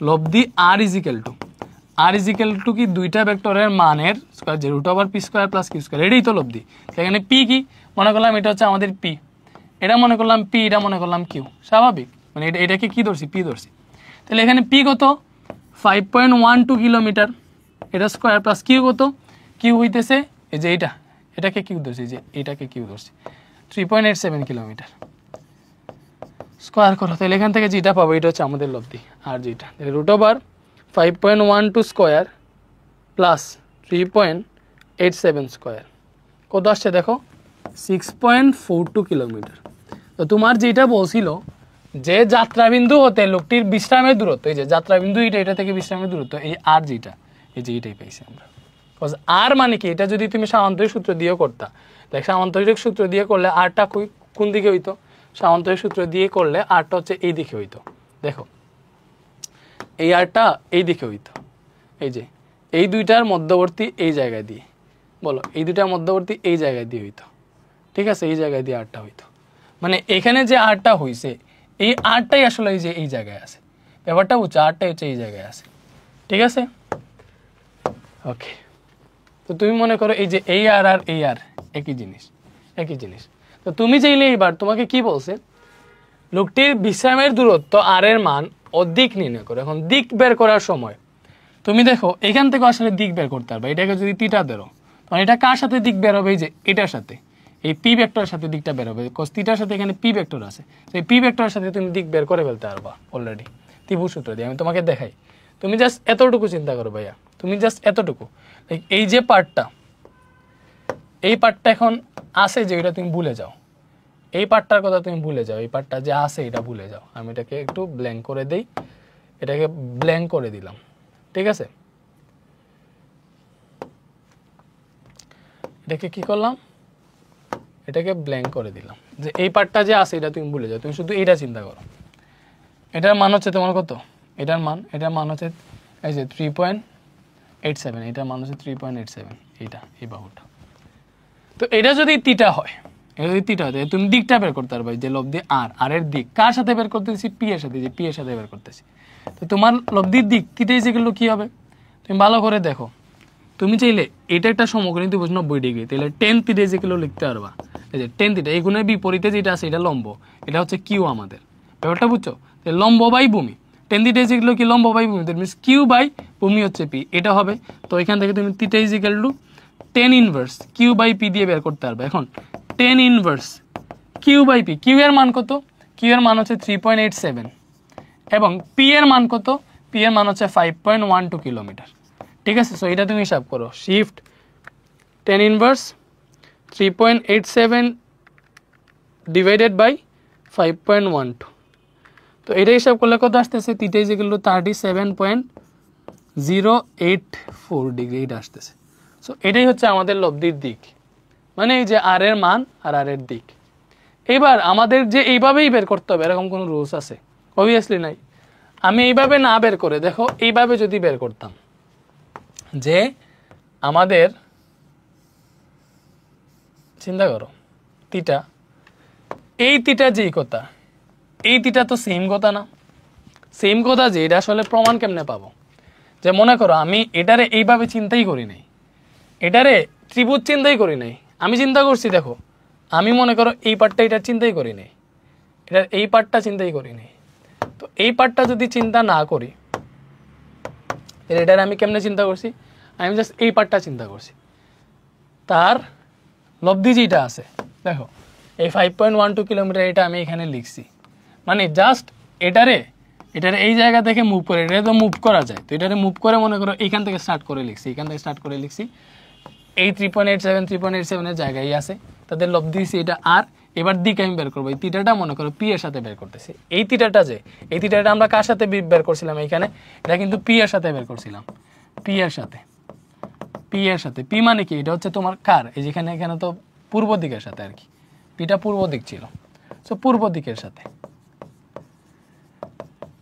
লব্ধি আর ইজিক্যাল টু কি? দুইটা ভেক্টরের মানের স্কয়ার, যে root over P square plus Q square, এটাই তো লব্ধি। এখানে পি কি মনে করলাম? এটা হচ্ছে আমাদের পি, এটা মনে করলাম পি, এটা মনে করলাম কিউ, স্বাভাবিক, মানে এটাকে কি ধরছি? পি ধরছি। তাহলে এখানে পি কত? 5.12 কিলোমিটার, এটা স্কয়ার প্লাস কিউ কত? কিউ হইতেছে এই যে এটাকে কিউ ধরছি, যে এটাকে কিউ ধরছি 3.87 কিলোমিটার স্কয়ার করো। তাহলে এখান থেকে যেটা পাবো এটা হচ্ছে আমাদের লব্ধি। আর যেটা root over 5.12 square plus 3.87 square কত আসছে দেখো? 6.42 কিলোমিটার। তো তোমার যেটা বলছিল যে যাত্রাবিন্দু হতে লোকটির বিশ্রামের দূরত্ব, এই যে যাত্রাবিন্দু এটা থেকে বিশ্রামের দূরত্ব, এই আর যেটা, এই যে এটাই পাইছি আমরা। আর মানে কি? এটা যদি তুমি সামান্তরিক সূত্র দিয়ে করতা, দেখ সামান্তরিক সূত্র দিয়ে করলে আরটা কোন দিকে হইতো? সামান্তরিক সূত্র দিয়ে করলে আরটা হচ্ছে এই দিকে হইতো। দেখো এই আরটা এই দিকে হইতো, এই যে এই দুইটার মধ্যবর্তী এই জায়গায় দিয়ে, বলো এই দুইটার মধ্যবর্তী এই জায়গায় দিয়ে হইতো, ঠিক আছে, এই জায়গায় দিয়ে আরটা হইতো। মানে এখানে যে আরটা হইছে, এই আরটাই আসলে এই যে এই জায়গায় আছে, ব্যাপারটা হচ্ছে আরটাই হচ্ছে এই জায়গায় আছে, ঠিক আছে। ওকে, তো তুমি মনে করো এই যে এই আর এই আর একই জিনিস। তো তুমি চাইলে এইবার তোমাকে কি বলছে, লোকটির বিশ্রামের দূরত্ব আর এর মান ও দিক নির্ণয় করো। এখন দিক বের করার সময় তুমি দেখো এখান থেকে আসলে দিক বের করতে পারবে। এটাকে যদি থিটা ধরো, তখন এটা কার সাথে দিক বের হবে? এই যে এটার সাথে, এই পি ভেক্টরের সাথে দিকটা বের হবে, কজ থিটার সাথে এখানে পি ভেক্টর আছে। সেই পি ভেক্টরের সাথে তুমি দিক বের করে ফেলতে পারবা অলরেডি ত্রিভুজ সূত্র দিয়ে। আমি তোমাকে দেখাই, তুমি জাস্ট এতটুকু চিন্তা করো ভাইয়া, তুমি জাস্ট এতটুকু, এই যে পার্টটা, এই পার্টটা এখন আছে যে এটা তুমি ভুলে যাও, এই পার্টটার কথা তুমি ভুলে যাও, এই পার্টটা যে আছে এটা ভুলে যাও। আমি এটাকে একটু ব্ল্যাঙ্ক করে দেই, এটাকে ব্ল্যাঙ্ক করে দিলাম, ঠিক আছে। এটাকে কি করলাম, এটাকে ব্ল্যাঙ্ক করে দিলাম, যে এই পার্টটা যে আছে এটা তুমি ভুলে যাও, তুমি শুধু এইটা চিন্তা করো। এটার মান হচ্ছে তোমার কত, এটার মান হচ্ছে এই যে 3.87, এটার মান হচ্ছে 3.87, এইটা এই বাহুটা। তো এটা যদি তিটা হয়, এটা যদি তিটা হয় তুমি দিকটা বের করতে পারবে, যে লব্ধি আর এর দিক কার সাথে বের করতেছি, পি এর সাথে, যে পি এর সাথে বের করতেছি। তো তোমার লব্ধির দিক তিটাই যেগুলো কি হবে, তুমি ভালো করে দেখো, তুমি চাইলে এটা একটা সমকোণী ত্রিভুজ 90 ডিগ্রি, তাহলে 10 থিটা যেগুলো লিখতে পারবা, এই যে 10 থিটা, এই গুণের বিপরীতে যেটা আছে এটা লম্ব, এটা হচ্ছে কিউ আমাদের, ব্যাপারটা বুঝছো। লম্ব বাই ভূমি, 10 থিটা যেগুলো কি লম্ব বাই ভূমি, দ্যাট মিনস কিউ বাই ভূমি হচ্ছে পি, এটা হবে। তো এখান থেকে তুমি theta is equal to 10 inverse Q by P দিয়ে বের করতে পারবে। এখন 10 inverse Q by P, Q এর মান কত, কিউ এর মান হচ্ছে 3.87 এবং পি এর মান কত, পি এর মান হচ্ছে 5.12 কিলোমিটার, ঠিক আছে। সো এটা তুমি হিসাব করো, শিফট 10 ইনভার্স 3.87 ডিভাইডেড বাই 5.12, তো এটা হিসাব করলে কত আসতেছে, theta is equal two 37.084 degree এটা আসতেছে। সো এটাই হচ্ছে আমাদের লব্ধির দিক, মানে এই যে আর এর মান আর আর এর দিক। এবার আমাদের যে এইভাবেই বের করতে হবে এরকম কোনো রুলস আছে? অবভিয়াসলি নাই। আমি এইভাবে না বের করে, দেখো এইভাবে যদি বের করতাম, যে আমাদের চিন্তা করো থিটা, এই থিটা যেই কথা, এই থিটা তো সেম কথা না, সেম কথা যে এটা আসলে প্রমাণ কেমনে পাবো? যে মনে করো আমি এটারে এইভাবে চিন্তাই করি নাই, এটারে ত্রিভুজ চিন্তাই করি নাই, আমি চিন্তা করছি দেখো, আমি মনে করো এই পার্টটা এটার চিন্তাই করি নাই, এটার এই পার্টটা চিন্তাই করি নাই। তো এই পার্টটা যদি চিন্তা না করি, এটার আমি কেমনে চিন্তা করছি, আমি জাস্ট এই পার্টটা চিন্তা করছি, তার লব্ধি যেটা আছে দেখো এই 5.12 কিলোমিটার, এটা আমি এখানে লিখছি, মানে জাস্ট এটারে এই জায়গা থেকে মুভ করে, এটা তো মুভ করা যায়, তো এটারে মুভ করে মনে করো এইখান থেকে স্টার্ট করে লিখছি, এখান থেকে স্টার্ট করে লিখছি, এই 3.87 এর জায়গায় আছে, তাদের লব্ধি দিয়েছি এটা আর। এবার দিক আমি বের করবো, এই থিটাটা মনে করো পি এর সাথে বের করতেছি, এই থিটাটা যে, এই থিটাটা আমরা কার সাথে বের করছিলাম এইখানে, এটা কিন্তু পি এর সাথে বের করছিলাম, পি এর সাথে, পি এর সাথে, পি মানে কি, এটা হচ্ছে তোমার কার, এই যেখানে এখানে তো পূর্ব দিকের সাথে আর কি, পিটা পূর্ব দিক ছিল, সো পূর্ব দিকের সাথে,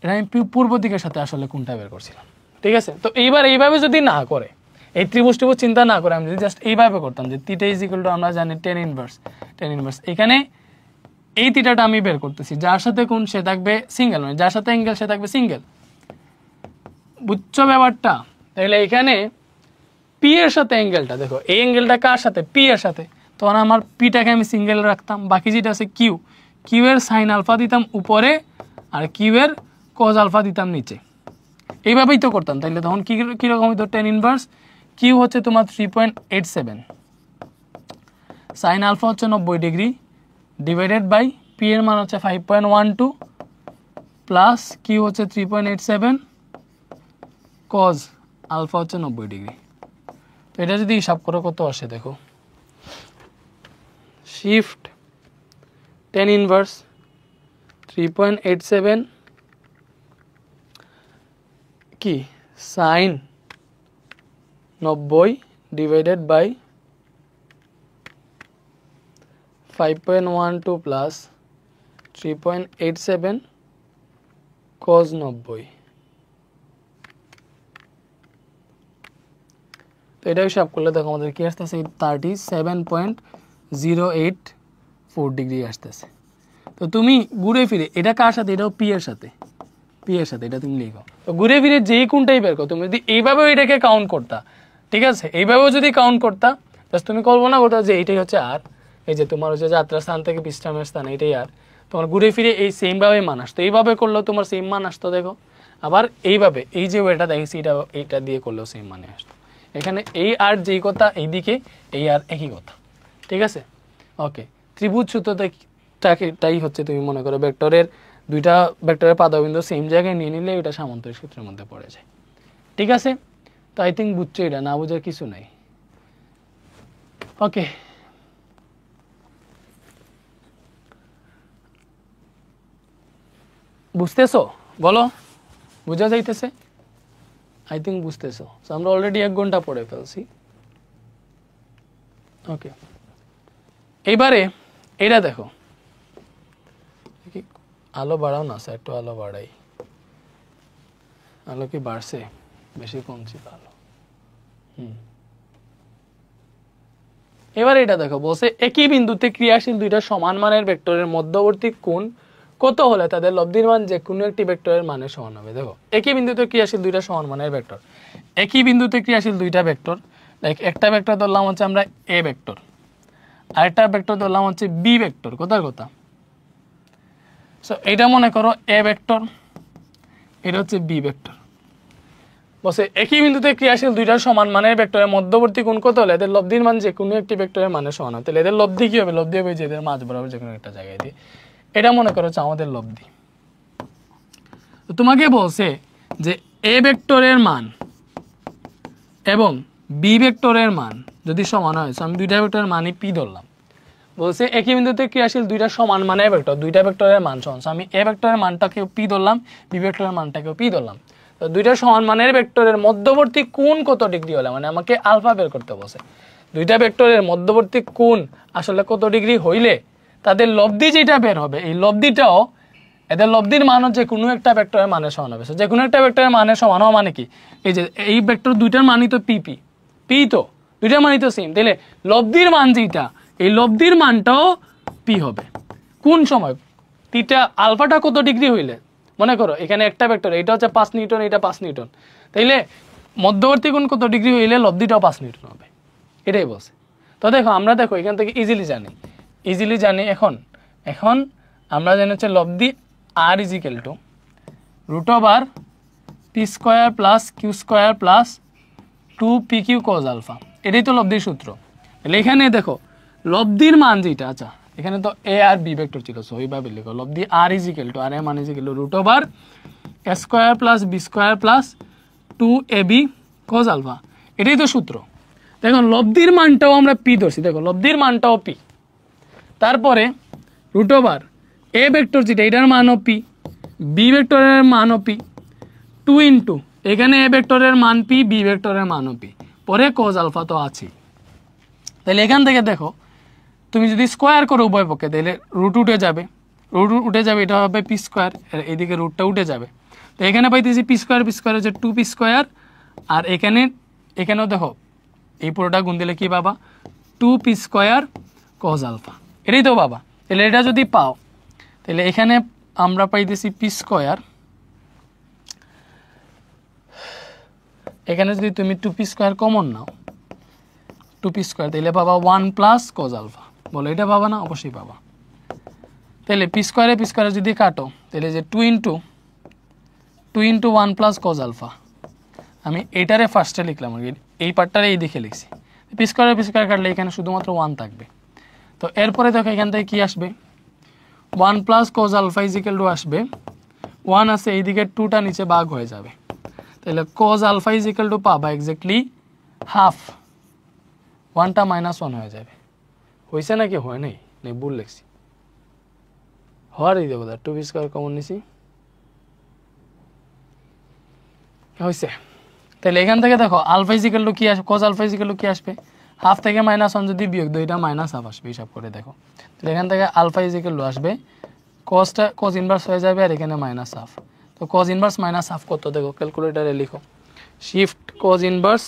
এটা আমি পূর্ব দিকের সাথে আসলে কোনটা বের করছিলাম, ঠিক আছে। তো এইবার এইভাবে যদি না করে, এই ত্রিভুজ ত্রিভুজ চিন্তা না করে আমি যদি জাস্ট এইভাবে করতাম, যে থিটা ইজ ইকুয়াল টু আমরা জানি 10 ইনভার্স, এখানে এই থিটাটা আমি বের করতেছি, যার সাথে কোণ সে থাকবে সিঙ্গেল, মানে যার সাথে অ্যাঙ্গেল সে থাকবে সিঙ্গেল, বুঝছো ব্যাপারটা? তাহলে এখানে পি এর সাথে অ্যাঙ্গেলটা দেখো, এই অ্যাঙ্গেলটা কার সাথে, পি এর সাথে, তখন আমার পিটাকে আমি সিঙ্গেল রাখতাম, বাকি যেটা আছে কিউ, কিউ এর সাইন আলফা দিতাম উপরে আর কিউ এর কজ আলফা দিতাম নিচে, এইভাবেই তো করতাম। তাইলে তখন কীরকম হইতো, 10 ইনভার্স কিউ হচ্ছে তোমার 3.87, সাইন আলফা হচ্ছে 90 ডিগ্রি ডিভাইডেড বাই পি এর মান হচ্ছে 5.12 প্লাস কিউ হচ্ছে 3.87 কজ আলফা হচ্ছে 90 ডিগ্রি। তো এটা যদি হিসাব করো কত আসে দেখো, শিফট 10 ইনভার্স 3.87 কি sine 90 divided by 5.12 plus 3.87 cos 90। তো এটা হিসাব করলে দেখো আমাদের কি আসতেছে, 37.084 ডিগ্রি আসতেছে। তো তুমি ঘুরে ফিরে এটা কার সাথে, এটাও পি এর সাথে, পি এর সাথে, এটা তুমি লিখো। তো ঘুরে ফিরে যেই কোনটাই বের করো, তুমি যদি এইভাবেও এটাকে কাউন্ট করতা, ঠিক আছে, এইভাবেও যদি কাউন্ট করতা, জাস্ট তুমি কল্পনা করতা যে এইটাই হচ্ছে আর, এই যে তোমার হচ্ছে যাত্রা স্থান থেকে বিশ্রামের স্থান, এইটাই আর, তোমার ঘুরে ফিরে এই সেমভাবে মান আসতো, এইভাবে করলেও তোমার সেম মান আসতো দেখো। আবার এইভাবে এই যে ওয়েটা দেখেছি এটা, এইটা দিয়ে করলেও সেম মানে আসতো। এখানে এই আর যেই কথা, এইদিকে এই আর একই কথা, ঠিক আছে। ওকে, ত্রিভুজ সূত্রটাই হচ্ছে তুমি মনে করো ভেক্টরের দুইটা ভেক্টরের পাদবিন্দু সেম জায়গায় নিয়ে নিলে এটা সামান্তরিক সূত্রের মধ্যে পড়ে যায়। ঠিক আছে? তো আই থিঙ্ক বুঝছো, এটা না বোঝার কিছু নাই। ওকে, বুঝতেছো? বলো, বোঝা যাইতেছে? আই থিঙ্ক বুঝতেছো। আমরা অলরেডি 1 ঘন্টা পড়ে ফেলছি। ওকে, এইবারে এটা দেখো, আলো বাড়াও না স্যার, একটু আলো বাড়াই। আলো কি বাড়ছে? বেশি কমছে আলো। এবার এটা দেখো, বলছে একই বিন্দুতে ক্রিয়াশীল দুইটা সমান মানের ভেক্টরের মধ্যবর্তী কোণ কত হলে তাদের লব্ধির মান যে কোনো একটি ভেক্টরের মানের সমান হবে। দেখো, একই বিন্দুতে ক্রিয়াশীল দুইটা সমান মানের ভেক্টর, একই বিন্দুতে ক্রিয়াশীল দুইটা ভেক্টর, লাইক একটা ভেক্টর ধরলাম হচ্ছে আমরা এ ভেক্টর, আরেকটা ভেক্টর ধরলাম হচ্ছে বি ভেক্টর। কথার কথা। সো এটা মনে করো এ ভেক্টর, এটা হচ্ছে বি ভেক্টর। বলছে একই বিন্দুতে ক্রিয়াশীল দুইটা সমান মানের ভেক্টরের মধ্যবর্তী কোণ কত হলে এদের লব্ধির মান যে কোনো একটি ভেক্টরের মানের সমান হবে। তাহলে এদের লব্ধি কি হবে? লব্ধি হবে যে এদের মাঝ বরাবর যে কোনো একটা জায়গায় দিয়ে, এটা মনে করো হচ্ছে আমাদের লব্ধি। তো তোমাকে বলছে যে এ ভেক্টরের মান এবং বি ভেক্টরের মান যদি সমান হয়, আমি দুইটা ভেক্টরের মানই পি ধরলাম। বলছে একই বিন্দুতে ক্রিয়াশীল দুইটা সমান মানের ভেক্টর, দুইটা ভেক্টরের মান সমান, আমি এ ভেক্টরের মানটাকেও পি ধরলাম, বি ভেক্টরের মানটাকেও পি ধরলাম। তো দুইটা সমান মানের ভেক্টরের মধ্যবর্তী কোণ কত ডিগ্রি হলে, মানে আমাকে আলফা বের করতে বলছে, দুইটা ভেক্টরের মধ্যবর্তী কোণ আসলে কত ডিগ্রি হইলে তাদের লব্ধি যেটা বের হবে, এই লব্ধিটাও এদের লব্ধির মান হচ্ছে কোনো একটা ভেক্টরের মানের সমান হবে। যে কোনো একটা ভেক্টরের মানের সমান হওয়া মানে কি, এই যে এই ভেক্টর দুইটার মানই তো পি পি পি, তো দুইটার মানই তো সেম, তাহলে লব্ধির মান যেটা, এই লব্ধির মানটাও পি হবে। কোন সময়? থিটা আলফাটা কত ডিগ্রি হইলে, মনে করো এখানে একটা ভেক্টর, এটা হচ্ছে 5 নিউটন, এটা 5 নিউটন, তাইলে মধ্যবর্তী কোণ কত ডিগ্রি হইলে লব্ধিটাও 5 নিউটন হবে, এটাই বলছে। তো দেখো, আমরা দেখো এখান থেকে ইজিলি জানি। এখন আমরা জানি হচ্ছে লব্ধি R is equal to root over P square plus Q square plus 2pq cos alpha, এটাই তো লব্ধির সূত্র। তাহলে এখানে দেখো লব্ধির মান যেটা, আচ্ছা এখানে তো এ আর বি ভেক্টর ছিল, সো এইভাবে লিখো লব্ধি R is equal to, R এর মান is equal to root over A square plus B square plus 2ab cos alpha, এটাই তো সূত্র। দেখুন লব্ধির মানটাও আমরা পি ধরছি, দেখো লব্ধির মানটাও পি, তারপরে রুট ওভার এ ভেক্টর যেটা এটার মানও পি, বি ভেক্টরের মানও পি, 2 ইন্টু এখানে এ ভেক্টরের মান পি, বি ভেক্টরের মানও পি, পরে cos আলফা তো আছে। তাহলে এখান থেকে দেখো তুমি যদি স্কোয়ার করো উভয় পক্ষে, তাহলে রুট উঠে যাবে, এটা হবে পি স্কোয়ার, এইদিকে রুটটা উঠে যাবে। তো এখানে পাইতেছি পি স্কোয়ার হচ্ছে 2p স্কোয়ার, আর এখানেও দেখো এই পুরোটা গুণ দিলে কি পাবা, 2p স্কোয়ার cos আলফা, এটাই তো বাবা। তাহলে এটা যদি পাও, তাহলে এখানে আমরা পাইতেছি পি স্কোয়ার, এখানে যদি তুমি 2p স্কোয়ার কমন নাও, 2p স্কোয়ার, তাহলে পাবা 1 প্লাস cos আলফা। বলো এটা পাবা না? অবশ্যই পাবা। তাহলে পি স্কোয়ারে যদি কাটো, তাহলে যে 2 ইন্টু 1 প্লাস cos আলফা, আমি এটারে ফার্স্টে লিখলাম, এই পার্টটারে এই দিকে লিখছি। পি স্কোয়ার কাটলে এখানে শুধুমাত্র 1 থাকবে। তো এরপরে দেখো এখান থেকে কি আসবে, 1 plus cos alpha is equal to আসবে 1 আছে, এইদিকে 2টা নিচে ভাগ হয়ে যাবে, তাহলে cos alpha is equal to পাবা এক্স্যাক্টলি হাফ, 1টা -1 হয়ে যাবে। হয়েছে নাকি? হয় নাই, ভুল লিখছি, হওয়ারই দেবো, 2p স্কোয়ার কমন নিছি, হয়েছে। তাহলে এখান থেকে দেখো আলফা ইজ ইকুয়াল টু কি আসবে, cos alpha is equal to কি আসবে, হাফ থেকে -1 যদি বিয়োগ দিই, এটা -হাফ আসবে, হিসাব করে দেখো। তাহলে এখান থেকে আলফা ইজ ইকুয়াল টু আসবে cos ইনভার্স হয়ে যাবে, আর এখানে -হাফ। তো cos ইনভার্স -হাফ কত, দেখো ক্যালকুলেটারে লিখো, শিফট cos ইনভার্স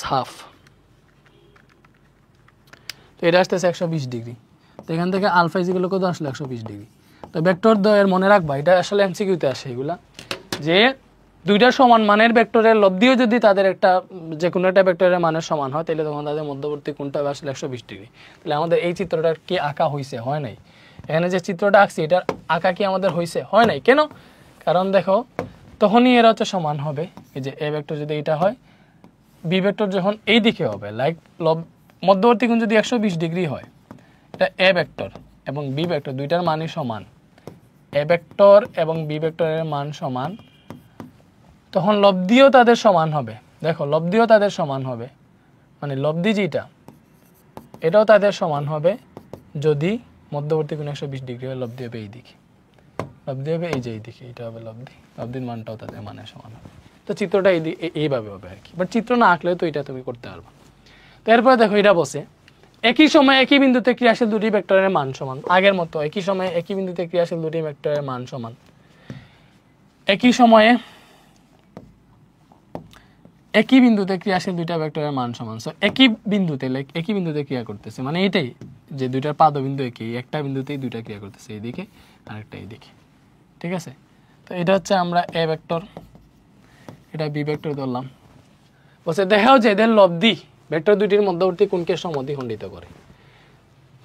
-হাফ, তো এটা আসতেছে 120 ডিগ্রি। তো এখান থেকে আলফা ইজ ইকুয়াল টু কত আসলে 120 ডিগ্রি। তো ভেক্টর দ্বয়ের মনে রাখবা, এটা আসলে এমসিকিউতে আসে এগুলা, যে দুইটা সমান মানের ভেক্টরের লব্ধিও যদি তাদের একটা যে কোনো একটা ভেক্টরের মানের সমান হয়, তাহলে তখন তাদের মধ্যবর্তী কোণটা হবে আসলে 120 ডিগ্রি। তাহলে আমাদের এই চিত্রটা কি আঁকা হয়েছে? হয় নাই। এখানে যে চিত্রটা আঁকছি, এটার আঁকা কি আমাদের হয়েছে? হয় নাই। কেন? কারণ দেখো তখনই এরা হচ্ছে সমান হবে, এই যে এ ভেক্টর যদি এটা হয়, বি ভেক্টর যখন এই দিকে হবে, লাইক মধ্যবর্তী কোণ যদি 120 ডিগ্রি হয়, এটা এ ভেক্টর এবং বি ভেক্টর দুইটার মানই সমান, এ ভেক্টর এবং বি ভেক্টরের মান সমান, তখন লব্ধিও তাদের সমান হবে। দেখো লব্ধিও তাদের সমান হবে, মানে লব্ধি যেটা এটাও তাদের সমান হবে যদি মধ্যবর্তী কোণ 120 ডিগ্রি হয়। লব্ধি হবে এই দিকে, লব্ধি হবে এই যে এই দিকে, এটা হবে লব্ধি, লব্ধির মানটাও তাদের মানের সমান হবে। তো চিত্রটা এইভাবে হবে আর কি, বাট চিত্র না আঁকলেও তো এটা তুমি করতে পারবা। তো এরপরে দেখো এটা বসে একই সময়ে একই বিন্দুতে ক্রিয়াশীল দুটি ভেক্টরের মান সমান। আগের মতো একই সময়ে একই বিন্দুতে ক্রিয়াশীল দুটি ভেক্টরের মান সমান। একই সময়ে একই বিন্দুতে ক্রিয়াশীল দুইটা ভেক্টরের মান সমান। সো একই বিন্দুতে ক্রিয়া করতেছে, মানে এটাই যে দুইটার পাদবিন্দু একই, একটা বিন্দুতেই দুইটা ক্রিয়া করতেছে, এইদিকে আর একটা এইদিকে। ঠিক আছে, তো এটা হচ্ছে আমরা এ ভেক্টর, এটা বি ভেক্টর ধরলাম। বলছে দেখাও যে এদের লব্ধি ভেক্টর দুইটির মধ্যবর্তী কোণকে সমদ্বিখণ্ডিত করে।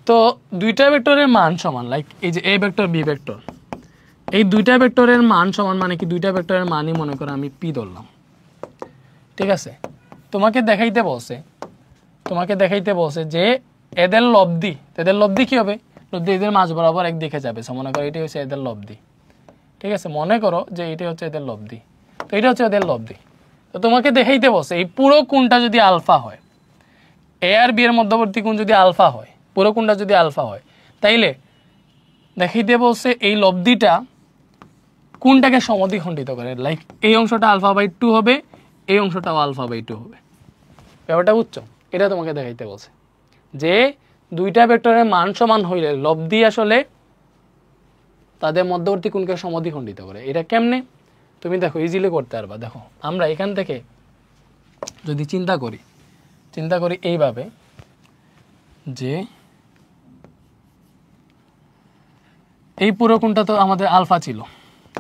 তো দুইটা ভেক্টরের মান সমান, লাইক এই যে এ ভেক্টর বি ভেক্টর, এই দুইটা ভেক্টরের মান সমান মানে কি দুইটা ভেক্টরের মানই মনে করো আমি পি ধরলাম। ঠিক আছে, তোমাকে দেখাইতে বলছে যে এদের লব্ধি কি হবে, লব্ধি এদের মাঝ বরাবর একদিকে যাবে। সো মনে করো এটাই হচ্ছে এদের লব্ধি। ঠিক আছে, মনে করো যে এটাই হচ্ছে এদের লব্ধি, তো এটা হচ্ছে এদের লব্ধি। তো তোমাকে দেখাইতে বলছে এই পুরো কোণটা যদি আলফা হয়, এ আর বি এর মধ্যবর্তী কোণ যদি আলফা হয়, পুরো কোণটা যদি আলফা হয়, তাইলে দেখাইতে বলছে এই লব্ধিটা কোণটাকে সমদ্বিখণ্ডিত করে। লাইক এই অংশটা α/2 হবে, এই অংশটাও α/2 হবে। ব্যাপারটা বুঝছো? এটা তোমাকে দেখাইতে বলছে যে দুইটা ভেক্টরের মান সমান হইলে লব্ধি আসলে তাদের মধ্যবর্তী কোণকে সমদ্বিখণ্ডিত করে। এটা কেমনে তুমি দেখো ইজিলি করতে পারবা। দেখো আমরা এখান থেকে যদি চিন্তা করি এইভাবে যে এই পুরো কোণটা তো আমাদের আলফা ছিল,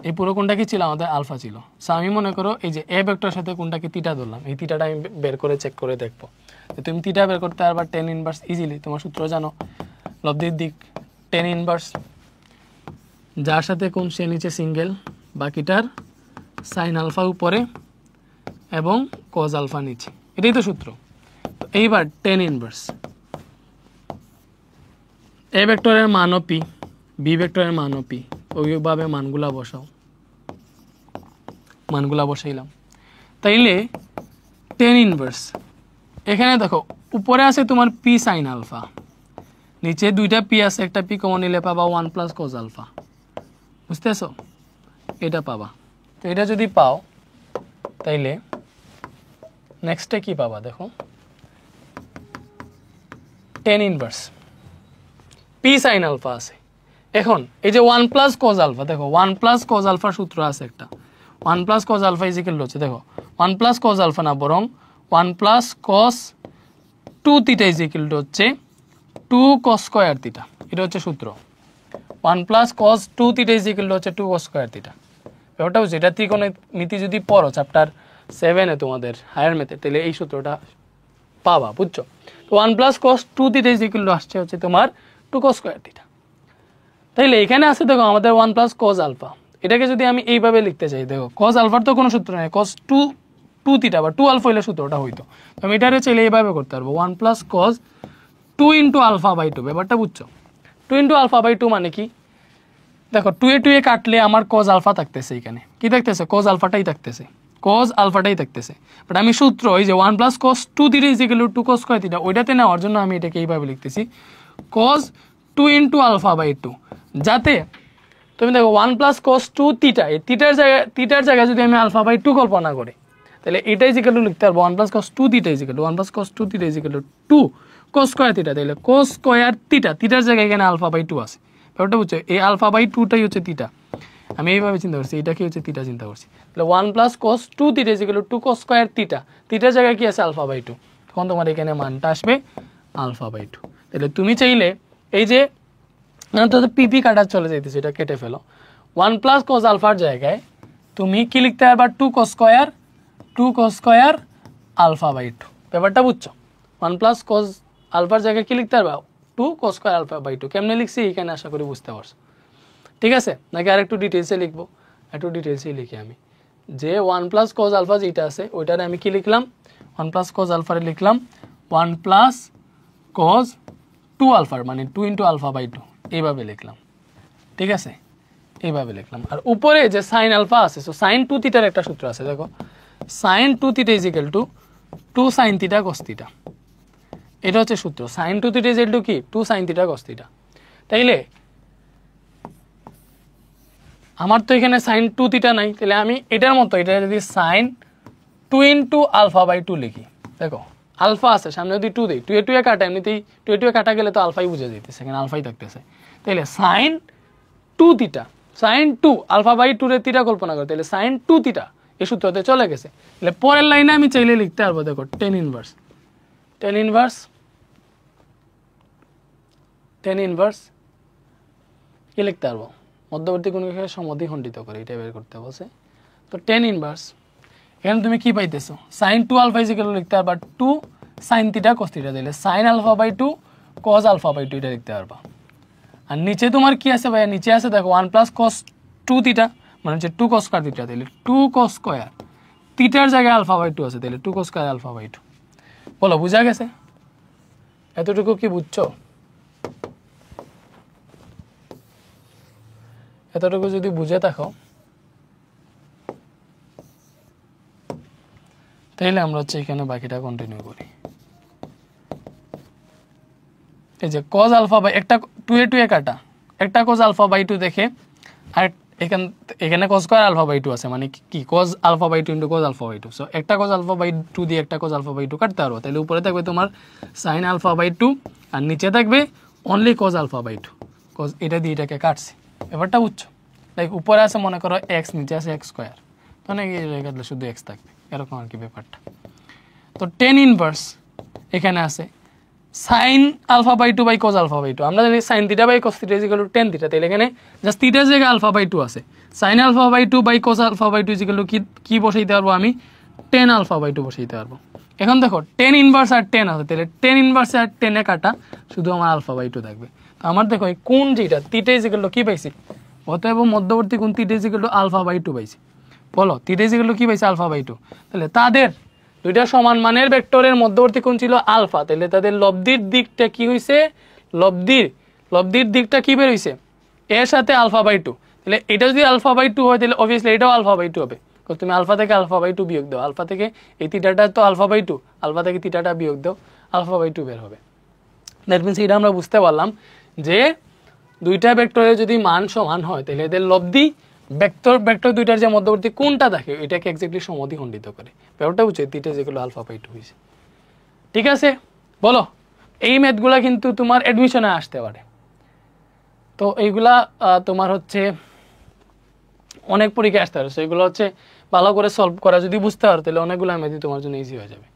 এই পুরো কোণটা কি ছিল আমাদের আলফা ছিল। সো আমি মনে করো এই যে এ ভেক্টরের সাথে কোণটাকে থিটা ধরলাম, এই থিটাটা আমি বের করে চেক করে দেখবো। তুমি থিটা বের করতে পারবা tan ইনভার্স ইজিলি, তোমার সূত্র জানো, লব্ধির দিক tan ইনভার্স, যার সাথে কোণ সে নিচে সিঙ্গেল, বাকিটার সাইন আলফা উপরে এবং কজ আলফা নিচে, এটাই তো সূত্র। তো এইবার tan ইনভার্স এ ভেক্টরের মানও পি, বি ভেক্টরের মানও পি, ওইভাবে মানগুলা বসাইলাম। তাইলে tan ইনভার্স এখানে দেখো উপরে আছে তোমার পি সাইন আলফা, নিচে দুইটা পি আছে, একটা পি কমন নিলে পাবা 1 + cos আলফা। বুঝতেছো? এটা পাবা। তো এটা যদি পাও তাইলে নেক্সটে কি পাবা দেখো, tan inverse P sine alpha আছে। এখন এই যে 1 + cos আলফা, দেখো 1 + cos আলফার সূত্র আছে একটা, 1 + cos আলফা ইজিক্যাল হচ্ছে, দেখো 1 + cos আলফা না বরং 1 + cos 2 থিটা ইজিক্যাল হচ্ছে 2 cos স্কয়ার থিটা। এটা হচ্ছে সূত্র। 1 + cos 2 থিটা ইজিক্যাল হচ্ছে 2 cos স্কয়ার থিটা। ব্যাপারটা হচ্ছে এটা ত্রিকোণমিতি যদি পড়ো চ্যাপ্টার 7 এ তোমাদের হায়ার ম্যাথে, তাহলে এই সূত্রটা পাবা। বুঝছো? তো 1 + cos 2 থিটা ইজিক্যাল আসছে হচ্ছে তোমার 2 cos স্কয়ার থিটা। তাইলে এখানে আছে দেখো আমাদের 1 + cos আলফা, এটাকে যদি আমি এইভাবে লিখতে চাই, দেখো cos আলফার তো কোনো সূত্র নেই, cos 2 থিটা বা 2 আলফা হইলে সূত্রটা হইতো। তো আমি এটারে চাইলে এইভাবে করতে পারবো 1 + cos 2 × α/2। ব্যাপারটা বুঝছো? 2 × α/2 মানে কি, দেখো 2 এ কাটলে আমার cos আলফা থাকতেছে, এখানে কি থাকতেছে, cos আলফাটাই থাকতেছে। বাট আমি সূত্র ওই যে 1 + cos 2 theta is equal 2 cos square theta ওইটাতে নেওয়ার জন্য আমি এটাকে এইভাবে লিখতেছি cos 2 × α/2, যাতে তুমি দেখো 1 + cos 2 থিটা, এই থিটার জায়গায় যদি আমি α/2 কল্পনা করি, তাহলে এটা ইজিক্যাল লিখতে পারবো 1 + cos 2 theta is equal 1 + cos 2 theta is equal 2 cos square theta. তাহলে cos স্কয়ার থিটার জায়গায় এখানে α/2 আছে। ব্যাপারটা বুঝছো? এই α/2টাই হচ্ছে থিটা। আমি এইভাবে চিন্তা করছি, এটা কি হচ্ছে থিটা চিন্তা করছি। তাহলে 1 + cos 2 theta is equal 2 cos square theta, থিটার জায়গায় কি আছে α/2, তখন তোমার এখানে মানটা আসবে α/2। তাহলে তুমি চাইলে এই যে পিপি কাটা চলে যাইতেছে, এটা কেটে ফেলো, 1 + cos আলফার জায়গায় তুমি কি লিখতে পারবা 2 cos স্কয়ার α/2। ব্যাপারটা বুঝছো? 1 + cos আলফার জায়গায় কি লিখতে পারবা 2 cos স্কয়ার α/2। কেমনে লিখছি এখানে আশা করি বুঝতে পারছো। ঠিক আছে, নাকি আর একটু ডিটেলসে লিখবো? একটু ডিটেলসেই লিখি আমি, যে 1 + cos আলফা যেটা আছে ওইটারে আমি কি লিখলাম, 1 + cos আলফারে লিখলাম 1 + cos 2 আলফার মানে 2 × α/2 এইভাবে লিখলাম। ঠিক আছে, এইভাবে লিখলাম। আর উপরে যে সাইন আলফা আছে, সো সাইন 2 থিটার একটা সূত্র আছে, দেখো sine 2 theta is equal to 2 sine theta cos theta. এটা হচ্ছে সূত্র, sine 2 theta is equal to কি 2 সাইন থিটা কস থিটা। তাইলে আমার তো এখানে সাইন 2 থিটা নাই, তাহলে আমি এটার মতো এটা যদি সাইন 2 ইন্টু আলফা বাই 2 লিখি, দেখো আলফা আছে সামনে যদি 2 দিই, 2 এ 2 এ কাটা, এমনিতেই 2 এ 2 এ কাটা গেলে তো আলফাই বুঝে যেতেছে, এখানে আলফাই থাকতেছে। তাহলে sine 2 theta, sine 2 alpha by 2 এর থিটা কল্পনা করো, তাহলে সাইন 2 থিটা এই সূত্রতে চলে গেছে। তাহলে পরের লাইনে আমি চাইলে লিখতে পারবো, দেখো টেন ইনভার্স কি লিখতে পারবো, মধ্যবর্তী কোণকে সমদ্বিখণ্ডিত করে এটা বের করতে বলছে। তো টেন ইনভার্স এখানে তুমি কি পাইতেছো, সাইন 2 আলফা ইজ ইকুয়াল লিখতে পারবা 2 সাইন থিটা কস থিটা, দিলে sine alpha by 2 cos alpha by 2 এটা লিখতে পারবা। আর নিচে তোমার কি আছে ভাইয়া, নিচে আছে দেখো 1 প্লাস কস 2 থিটা, মানে হচ্ছে 2 কস স্কয়ার থিটা, তাহলে 2 কস স্কয়ার থিটার জায়গায় আলফা বাই 2 আছে, তাহলে 2 কস স্কয়ার আলফা বাই 2। বলো বুঝা গেছে? এতটুকু কি বুঝছো? এতটুকু যদি বুঝে থাকো তাহলে আমরা হচ্ছে এখানে বাকিটা কন্টিনিউ করি। এই যে cos আলফা বাই একটা 2 এ 2 এ কাটা, একটা cos আলফা বাই 2 দেখে, আর এখানে cos স্কয়ার আলফা বাই 2 আছে, মানে কি cos alpha by 2 cos alpha by 2। So একটা cos আলফা বাই 2 দিয়ে একটা cos আলফা বাই 2 কাটতে পারবো, তাহলে উপরে থাকবে তোমার sin আলফা বাই 2 আর নিচে থাকবে only cos alpha by 2। cos এটা দিয়ে এটাকে কাটছি, ব্যাপারটা বুঝছো? লাইক উপরে আছে মনে করো x, নিচে আছে x স্কয়ার, তো না কাটলে শুধু x থাকবে, এরকম আর কি ব্যাপারটা। তো টেন ইনভার্স এখানে আছে sine alpha by 2 by cos alpha by 2, আমরা জানি sine theta by cos theta is equal to tan theta, তাহলে এখানে জাস্ট থিটার জায়গায় আলফা বাই 2 আছে, sine alpha by 2 by cos alpha by 2 is equal to কি বসাইতে পারবো আমি, টেন আলফা বাই 2 বসাইতে পারবো। এখন দেখো টেন ইনভার্স আর টেন আছে, তাহলে টেন ইনভার্স আর টেনে কাটা শুধু আমার আলফা বাই 2 থাকবে। তো আমার দেখো এই কোণ যেটা থিটা ইজ ইকুয়াল টু কি পাইছি, অতএব মধ্যবর্তী কোণ theta is equal to alpha by 2 পাইছি। বলো থিটা ইজ ইকুয়াল টু কি পাইছি, আলফা বাই 2। তাহলে তাদের দুইটা সমান মানের ভেক্টরের মধ্যবর্তী কোণ ছিল আলফা, তাহলে তাদের লব্ধির দিকটা কি হইছে, লব্ধির দিকটা কি বের হইছে, এর সাথে আলফা বাই 2। তাহলে এটা যদি আলফা বাই 2 হয় তাহলে অবভিয়াসলি এটাও আলফা বাই 2 হবে, কারণ তুমি আলফা থেকে আলফা বাই 2 বিয়োগ দাও, আলফা থেকে এই থিটাটা তো আলফা বাই 2, আলফা থেকে থিটাটা বিয়োগ দাও, আলফা বাই 2 বের হবে। দ্যাট মিনস এটা আমরা বুঝতে পারলাম যে দুইটা ভেক্টরের যদি মান সমান হয় তাহলে এদের লব্ধি ভেক্টর দুইটার যে মধ্যবর্তী কোণটা থাকে এটাকে এক্স্যাক্টলি সমদ্বিখণ্ডিত করে, ব্যাপারটা বুঝছো? থিটা যেগুলো আলফা বাই 2 হয়েছে, ঠিক আছে? বলো এই ম্যাথগুলা কিন্তু তোমার অ্যাডমিশনে আসতে পারে, তো এইগুলা তোমার হচ্ছে অনেক পরীক্ষায় আসতে পারে, সেগুলো হচ্ছে ভালো করে সলভ করা যদি বুঝতে পারো তাহলে অনেকগুলো ম্যাথই তোমার জন্য ইজি হয়ে যাবে।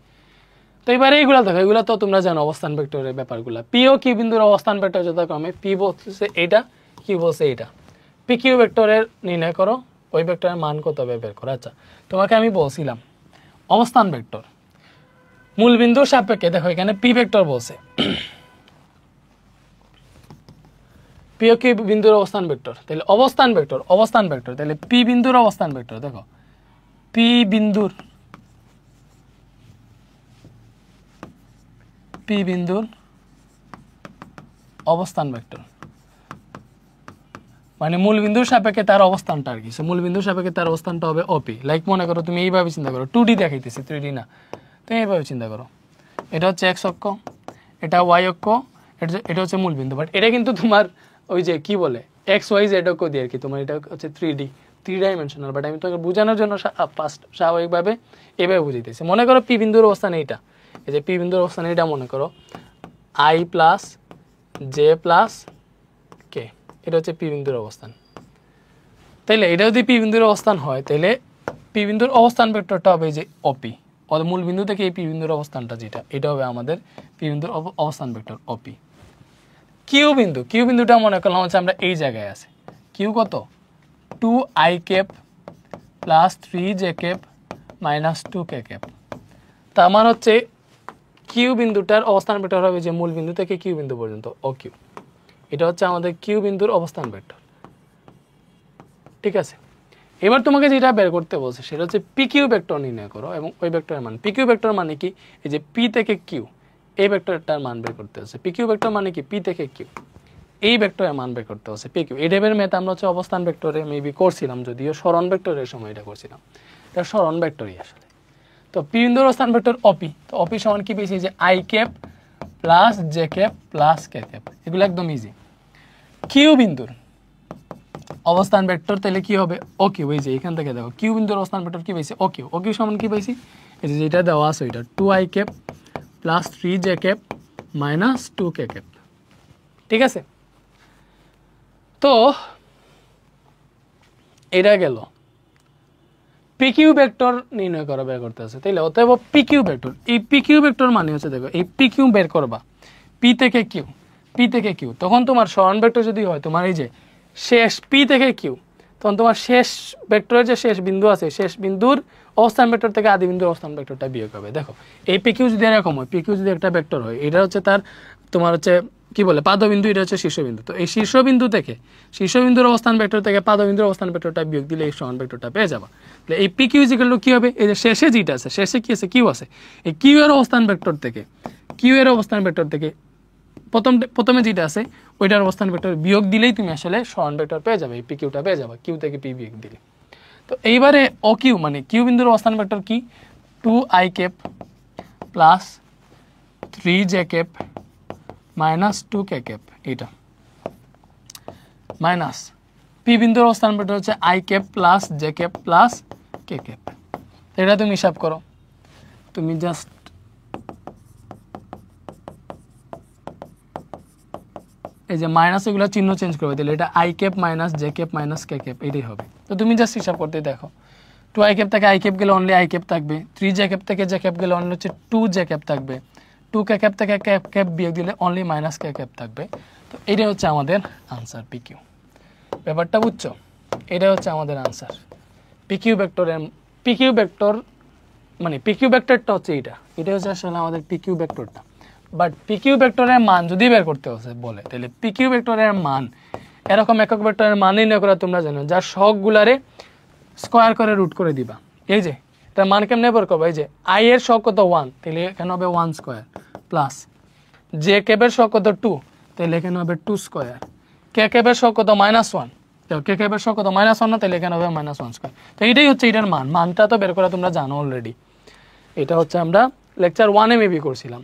তো এবারে এইগুলা দেখো, এগুলো তো তোমরা জানো অবস্থান ভেক্টরের ব্যাপারগুলো, পি ও কিউ বিন্দুর অবস্থান ভেক্টর যথাক্রমে পি বলছে এইটা, কিউ বলছে এইটা, পি কিউ ভেক্টরের নির্ণয় করো, ওই ভেক্টরের মান কত হবে বের করো। আচ্ছা তোমাকে আমি বলছিলাম অবস্থান ভেক্টর মূল বিন্দুর সাপেক্ষে, দেখো এখানে পি ভেক্টর বলছে, পি ও কিউ বিন্দুর অবস্থান ভেক্টর, তাহলে অবস্থান ভেক্টর তাহলে পি বিন্দুর অবস্থান ভেক্টর, দেখো পি বিন্দুর অবস্থান ভেক্টর মানে মূল বিন্দুর সাপেক্ষে তার অবস্থানটা আর কি, মূল বিন্দুর সাপেক্ষে তার অবস্থানটা হবে ওপি। লাইক মনে করো তুমি এইভাবে চিন্তা করো, 2D দেখাইতেছি 3D না, তুমি এইভাবে চিন্তা করো, এটা হচ্ছে এক্স অক্ষ, এটা ওয়াই অক্ষ, এটা হচ্ছে মূল বিন্দু, বাট এটা কিন্তু তোমার ওই যে কি বলে এক্স ওয়াই জেড অক্ষ দিয়ে আর কি, তোমার এটা হচ্ছে 3 ডাইমেনশনাল, বাট আমি তোমাকে বোঝানোর জন্য ফার্স্ট স্বাভাবিকভাবে এভাবে বুঝাইতেছি। মনে করো পি বিন্দুর অবস্থান এইটা, এই যে পি বিন্দুর অবস্থান এটা মনে করো আই প্লাস জে প্লাস কে, এটা হচ্ছে পি বিন্দুর অবস্থান। তাইলে এটা যদি পি বিন্দুর অবস্থান হয় তাহলে পি বিন্দুর অবস্থান ভেক্টরটা হবে যে ওপি, মূল বিন্দু থেকে এই পি বিন্দুর অবস্থানটা যেটা, এটা হবে আমাদের পি বিন্দুর অবস্থান ভেক্টর ওপি। কিউ বিন্দুটা মনে করলাম হচ্ছে আমরা এই জায়গায় আছে, কিউ কত 2i cap plus 3j cap minus 2k cap. তা আমার হচ্ছে কিউ বিন্দুটার অবস্থান ভেক্টর হবে যে মূল বিন্দু থেকে কিউ বিন্দু পর্যন্ত ও কিউ, এটা হচ্ছে আমাদের কিউ বিন্দুর অবস্থান ভেক্টর, ঠিক আছে? এবার তোমাকে যেটা বের করতে বলছে সেটা হচ্ছে পি কিউ ভেক্টর নির্ণয় করো, এবং ওই ভেক্টরের মান, পি কিউ ভেক্টর মানে কি, এই যে পি থেকে কিউ এই ভেক্টরটার মান বের করতে হচ্ছে। পি কিউ ভেক্টর মানে কি, পি থেকে কিউ এই ভেক্টরের মান বের করতে হচ্ছে PQ। এই টাইপের ম্যাথ আমরা হচ্ছে অবস্থান ভেক্টরে মেবি করছিলাম, যদিও সরণ ভেক্টরের সময় এটা করছিলাম, এটা সরণ ভেক্টরই আসলে। তো পি বিন্দুর অবস্থান ভেক্টর অপি, তো অপি সমান কি পেয়েছি যে I cap plus J cap plus K cap, এগুলো একদম ইজি। কিউ বিন্দুর অবস্থান ভেক্টর তাহলে কি হবে ও কিউ, এই যে এখান থেকে দেখো কিউ বিন্দুর অবস্থান ভেক্টর কি পাইছি ও কিউ, ও কিউ সমান কি পাইছি এই যে যেটা দেওয়া আছে এটা 2i cap plus 3j cap minus 2k cap, ঠিক আছে। তো এটা গেল পিকিউ ভেক্টর নির্ণয় করা বের করতে আছে, তাইলে অতএব পিকিউ ভেক্টর, এই পিকিউ ভেক্টর মানে হচ্ছে দেখো এই পিকিউ বের করবা পি থেকে কিউ, পি থেকে কিউ, তখন তোমার সরণ ভেক্টর যদি হয় তোমার এই যে শেষ পি থেকে কিউ, তখন তোমার শেষ ভেক্টরের যে শেষ বিন্দু আছে শেষ বিন্দুর অবস্থান ভেক্টর থেকে আদি বিন্দুর অবস্থান ভেক্টরটা বিয়োগ হবে। দেখো এই পিকিউ যদি এরকম হয়, পিকিউ যদি একটা ভেক্টর হয়, এটা হচ্ছে তার তোমার হচ্ছে কি বলে পাদবিন্দু, এটা হচ্ছে শীর্ষবিন্দু। তো এই শীর্ষবিন্দু থেকে শীর্ষবিন্দুর অবস্থান ভেক্টর থেকে পাদবিন্দুর অবস্থান ভেক্টরটা বিয়োগ দিলে এই সমান ভেক্টরটা পেয়ে যাবা। তাহলে এই পি কিউ ইকুয়াল টু কি হবে, এই যে শেষে যেটা আছে, শেষে কি আছে কিউ আছে, এই কিউ এর অবস্থান ভেক্টর থেকে, কিউ এর অবস্থান ভেক্টর থেকে প্রথমে যেটা আছে ওইটার অবস্থান ভেক্টর বিয়োগ দিলেই তুমি আসলে সমান ভেক্টর পেয়ে যাবে, এই পি কিউটা পেয়ে যাবে কিউ থেকে পি বিয়োগ দিলে। তো এইবারে ও কিউ মানে কিউ বিন্দুর অবস্থান ভেক্টর কি 2i cap plus 3j cap minus 2k cap, এটা মাইনাস পি বিন্দুর অবস্থান ভেক্টর হচ্ছে i cap plus j cap plus k cap. এটা তুমি হিসাব করো, তুমি জাস্ট এই যে মাইনাস এগুলো চিহ্ন চেঞ্জ করবে, তাহলে এটা i cap minus j cap minus k cap এটাই হবে। তো তুমি জাস্ট হিসাব করতে দেখো 2i ক্যাপ থেকে i ক্যাপ গেলে অনলি i ক্যাপ থাকবে, 3j ক্যাপ থেকে j ক্যাপ গেলে অনলি হচ্ছে 2j ক্যাপ থাকবে, 2k ক্যাপ থেকে k ক্যাপ বিয়োগ দিলে অনলি মাইনাস k ক্যাপ থাকবে। তো এটাই হচ্ছে আমাদের আনসার পিকিউ। ব্যাপারটা বুঝছো, এটা হচ্ছে আমাদের আনসার পিকিউ ভেক্টরের, পিকিউ ভেক্টর মানে পিকিউ ভেক্টরটা হচ্ছে এটা হচ্ছে আসলে আমাদের পিকিউ ভেক্টরটা। বাট পিকিউ ভেক্টরের মান যদি বের করতে বলে তাহলে পিকিউ ভেক্টরের মান এরকম একক ভেক্টরের মান নির্ণয় করা তোমরা জানো, যার সহগগুলারে স্কোয়ার করে রুট করে দিবা। এই যে তার মান কেমনে বের করবো, এই যে আই এর সহগ কত 1, তাহলে এখানে হবে 1 স্কোয়ার প্লাস জে ক্যাপের সহগ কত 2, তাহলে এখানে হবে 2 স্কোয়ার, কে ক্যাপের সহগ কত -1, তো কে ক্যাপের সহগ কত -1 না, তাহলে এখানে হবে -1 স্কোয়ার। তো এইটাই হচ্ছে এটার মান, মানটা তো বের করা তোমরা জানো অলরেডি, এটা হচ্ছে আমরা লেকচার 1-এ মেবি করছিলাম।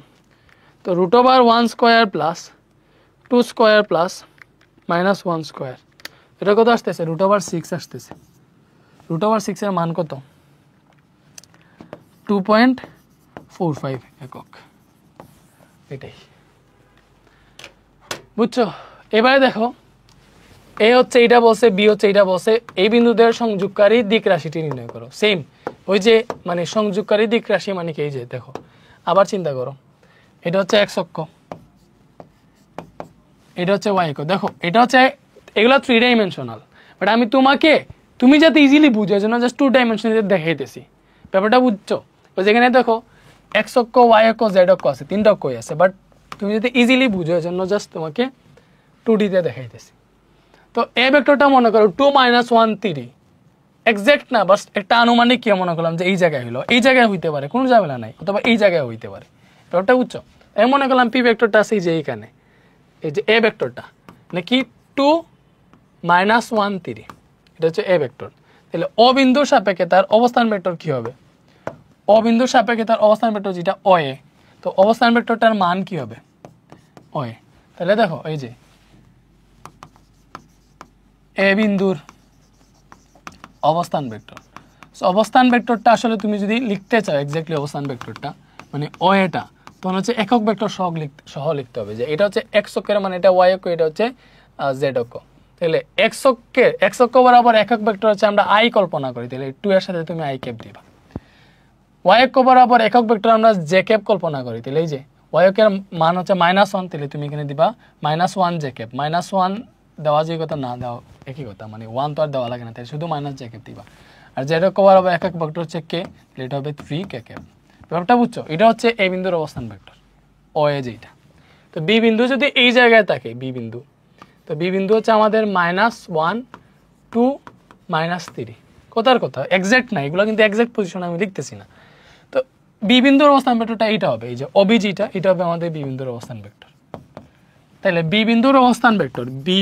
তো √1 square plus 2 square plus -1 square, এটা কত আসতেছে √6 আসতেছে। √6 এর মান কত 2.45 একক, এটাই বুঝছো। এবারে দেখো এ হচ্ছে এটা বলছে, বি হচ্ছে এটা বলছে, এই বিন্দুদের সংযোগকারী দিক রাশিটি নির্ণয় করো। সেম ওই যে মানে সংযোগকারী দিক রাশি মানে কি, এই যে দেখো আবার চিন্তা করো, এটা হচ্ছে x অক্ষ, এটা হচ্ছে y অক্ষ, দেখো এটা হচ্ছে এগুলো 3 ডাইমেনশনাল, বাট আমি তোমাকে তুমি যাতে ইজিলি বুঝো এর জন্য জাস্ট 2 ডাইমেনশনাল দেখাইতেছি। ব্যাপারটা বুঝছো, ওই যেখানে দেখো x অক্ষ y অক্ষ z অক্ষ আছে, 3টা অক্ষই আছে, বাট তুমি যদি ইজিলি বুঝো এর জন্য জাস্ট তোমাকে 2D তে দেখাইতেছি। তো এই ভেক্টরটা মনে করো 2 - 1 3, এক্সাক্ট না, বাস একটা আনুমানিক কি মনে করলাম যে এই জায়গায় হলো, এই জায়গায় হইতে পারে কোনো ঝামেলা নাই, অথবা এই জায়গায় হইতে পারে। ব্যাপারটা বুঝছো, আমি মনে করলাম পি ভেক্টরটা আছে এই যে এইখানে, এই যে এ ভেক্টরটা নাকি 2 - 1 3, এটা হচ্ছে এ ভেক্টর। তাহলে ও বিন্দুর সাপেক্ষে তার অবস্থান ভেক্টর কি হবে, ও বিন্দুর সাপেক্ষে তার অবস্থান ভেক্টর যেটা ও এ, তো অবস্থান ভেক্টরটার মান কি হবে ও এ। তাহলে দেখো এই যে এ বিন্দুর অবস্থান ভেক্টর, সো অবস্থান ভেক্টরটা আসলে তুমি যদি লিখতে চাও এক্স্যাক্টলি অবস্থান ভেক্টরটা মানে ও এটা, তখন হচ্ছে একক ভেক্টর সহ লিখতে হবে, যে এটা হচ্ছে x অক্ষের মানে এটা y অক্ষ, এটা হচ্ছে z অক্ষ। তাহলে x অক্ষ বরাবর একক ভেক্টর হচ্ছে আমরা i কল্পনা করি, তাহলে 2 এর সাথে তুমি i ক্যাপ দিবা। y অক্ষ বরাবর একক ভেক্টর আমরা j ক্যাপ কল্পনা করি, তাহলে এই যে y অক্ষের মান হচ্ছে -1, তাহলে তুমি এখানে দিবা -1 j ক্যাপ, -1 দেওয়া যে কথা না দেওয়া একই কথা, মানে 1 তো আর দেওয়া লাগে না, তাই শুধু -j ক্যাপ দিবা। আর z অক্ষ বরাবর একক ভেক্টর হচ্ছে k, তাহলে এটা হবে 3k ক্যাপ। ব্যাপারটা বুঝছো, এটা হচ্ছে এ বিন্দুর অবস্থান ভেক্টর ও এ যেটা। তো বি বিন্দু যদি এই জায়গায় থাকে বি বিন্দু, তো বি বিন্দু হচ্ছে আমাদের -1 2 -3, কোথার কথা এক্সাক্ট না, এগুলো কিন্তু এক্সাক্ট পজিশন আমি লিখতেছি না। তো বি বিন্দুর অবস্থান ভেক্টরটা এইটা হবে, এই যে ওবি যেটা, এটা হবে আমাদের বি বিন্দুর অবস্থান ভেক্টর। তাহলে বি বিন্দুর অবস্থান ভেক্টর বি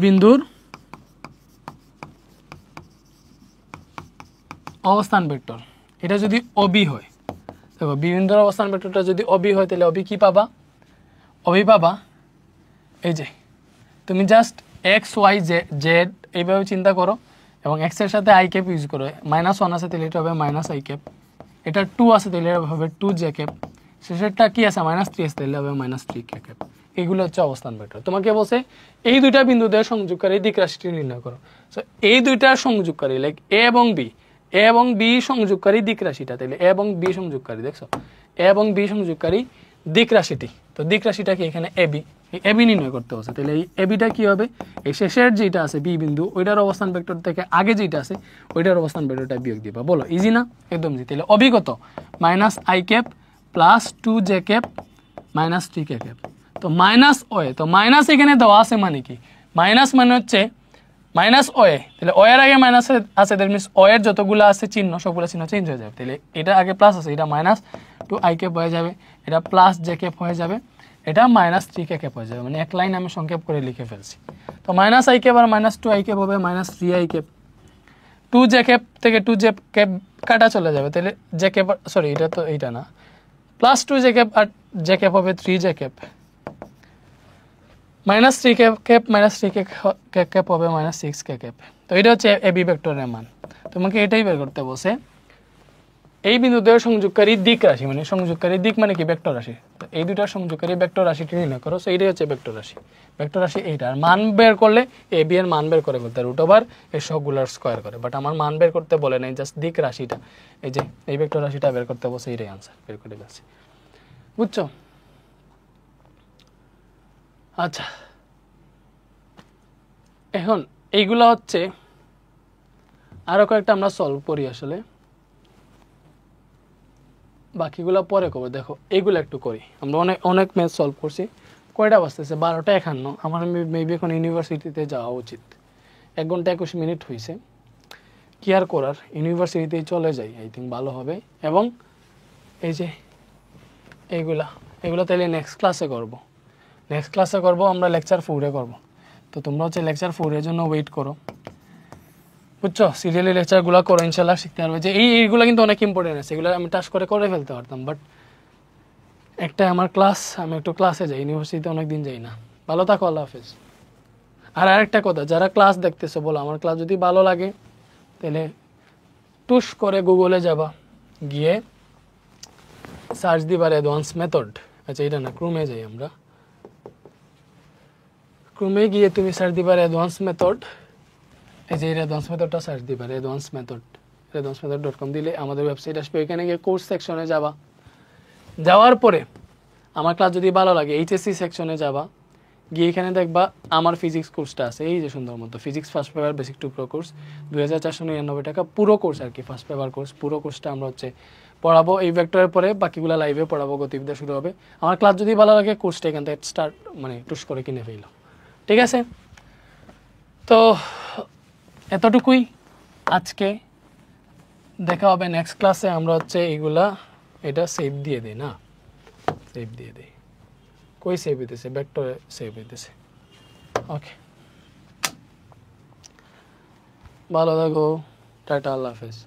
বিন্দুর অবস্থান ভেক্টর এটা যদি অবি হয়, দেখো বি বিন্দুর অবস্থান ভেক্টরটা যদি অবি হয় তাহলে অবি কি পাবা? অবি পাবা এই যে তুমি জাস্ট এক্স ওয়াই জেড এইভাবে চিন্তা করো এবং এক্স এর সাথে আই ক্যাপ ইউজ করো। -1 আছে তাহলে এটা হবে মাইনাস আই ক্যাপ, এটা 2 আছে তাহলে হবে 2 জে ক্যাপ, শেষেরটা কি আছে -3 আছে তাহলে হবে -3 কে ক্যাপ। এগুলো হচ্ছে অবস্থান ভেক্টর। তোমাকে বলছে এই দুইটা বিন্দুদের সংযোগকারী দিক রাশিটি নির্ণয় করো। সো এই দুইটার সংযোগকারী লাইক এ এবং বি সংযোগকারী দিক রাশিটা, তাহলে এ এবং বি সংযোগকারী, দেখছো এ এবং বি সংযোগকারী দিক রাশিটি, তো দিক রাশিটা কি এখানে এবি, এই এবি নির্ণয় করতে হচ্ছে। তাহলে এই এবিটা কি হবে? এই শেষের যেটা আছে বি বিন্দু ওইটার অবস্থান ভেক্টর থেকে আগে যেটা আছে ওইটার অবস্থান ভেক্টরটা বিয়োগ দিবা। বলো ইজি না? একদম ইজি। তাহলে অবি কত? -i cap plus 2 J cap -3 K cap. তো মাইনাস ওয়ে, তো মাইনাস এখানে দেওয়া আছে মানে কি? মাইনাস মানে হচ্ছে মাইনাস ওয়ে, তাহলে ওয়ের আগে মাইনাস আছে, দ্যাট মিনস ওয়ের যতগুলো আছে চিহ্ন সবগুলো চিহ্ন চেঞ্জ হয়ে যাবে। তাহলে এটা আগে প্লাস আছে, এটা -2i ক্যাপ হয়ে যাবে, এটা প্লাস জে ক্যাপ হয়ে যাবে, এটা -3 কে ক্যাপ হয়ে যাবে। মানে এক লাইন আমি সংক্ষেপ করে লিখে ফেলছি। তো -i cap R -2i cap হবে -3i ক্যাপ। 2 জে ক্যাপ থেকে 2 জে ক্যাপ কাটা চলে যাবে, তাহলে জে ক্যাপ, সরি এটা তো এইটা না, প্লাস 2 জে ক্যাপ আর জে ক্যাপ হবে 3 জে ক্যাপ, -3 ক্যাপ -3 ক্যাপ হবে -6 কে ক্যাপ। তো এটা হচ্ছে এবি ভেক্টরের মান। তোমাকে এটাই বের করতে বসে এই বিন্দুদের সংযোগকারী দিক রাশি, মানে সংযোগকারী দিক মানে কি? ভেক্টর রাশি। তো এই দুটার সংযোগকারী ভেক্টর রাশিটি নির্ণয় করো। সো এইটাই হচ্ছে ভেক্টর রাশি। ভেক্টর রাশি এইটা, আর মান বের করলে এ বি এর মান বের করে ফেলতে √ওভার এই সবগুলোর স্কয়ার করে। বাট আমার মান বের করতে বলে নাই, জাস্ট দিক রাশিটা, এই যে এই ভেক্টর রাশিটা বের করতে বসে এইটাই আনসার বের করে ফেলছি। বুঝছো? আচ্ছা, এখন এইগুলো হচ্ছে আরো কয়েকটা আমরা সলভ করি, আসলে বাকিগুলো পরে করবো। দেখো এইগুলো একটু করি, আমরা অনেক ম্যাথ সলভ করছি। কয়টা বাজতেছে? 12:51। আমার মেবি এখন ইউনিভার্সিটিতে যাওয়া উচিত। 1 ঘন্টা 21 মিনিট হয়েছে, কি আর করার, ইউনিভার্সিটিতেই চলে যাই, আই থিঙ্ক ভালো হবে। এবং এই যে এইগুলো তাহলে নেক্সট ক্লাসে করব, আমরা লেকচার 4-এ করবো। তো তোমরা হচ্ছে লেকচার 4-এর জন্য ওয়েট করো, বুঝছো? সিরিয়ালি লেকচারগুলো করো, ইনশাল্লাহ শিখতে পারবে। যে এইগুলো কিন্তু অনেক ইম্পর্টেন্ট আছে, এগুলো আমি টাচ করে ফেলতে পারতাম, বাট একটা আমার ক্লাস, আমি একটু ক্লাসে যাই, ইউনিভার্সিটিতে অনেকদিন যাই না। ভালো থাকো, আল্লাহ হাফেজ। আর আরেকটা কথা, যারা ক্লাস দেখতেছো বলো আমার ক্লাস যদি ভালো লাগে তাহলে টুস করে গুগলে যাবা, গিয়ে সার্চ দিবার অ্যাডভান্স মেথড। আচ্ছা এটা না, ক্রোমে যাই আমরা, ক্রোমে গিয়ে তুমি সার্চ দিবার অ্যাডভান্স মেথড, এই যে অ্যাডভান্স মেথডটা সার্চ দিবার, advancemethod.com দিলে আমাদের ওয়েবসাইট আসবে। এখানে গিয়ে কোর্স সেকশনে যাওয়ার পরে আমার ক্লাস যদি ভালো লাগে এইচএসসি সেকশনে যাবা, গিয়ে এখানে দেখবা আমার ফিজিক্স কোর্সটা আছে, এই যে সুন্দর মতো physics first paper basic to pro course, 2499 টাকা পুরো কোর্স আর কি, ফার্স্ট পেপার কোর্স। পুরো কোর্সটা আমরা হচ্ছে পড়াবো এই ভেক্টরের পরে, বাকিগুলো লাইভে পড়াবো, গতিবিদ্যা শুরু হবে। আমার ক্লাস যদি ভালো লাগে কোর্সটা এখান থেকে স্টার্ট, মানে টুস করে কিনে ফেলো, ঠিক আছে? তো এতটুকুই আজকে, দেখা হবে নেক্সট ক্লাসে। আমরা হচ্ছে এইগুলা, এটা সেভ দিয়ে দিই না, সেভ দিয়ে দিই, কই সেভ হইতেছে? ভেক্টরে সেভ হইতেছে। ওকে, ভালো থাকো, টাটা, আল্লাহ হাফেজ।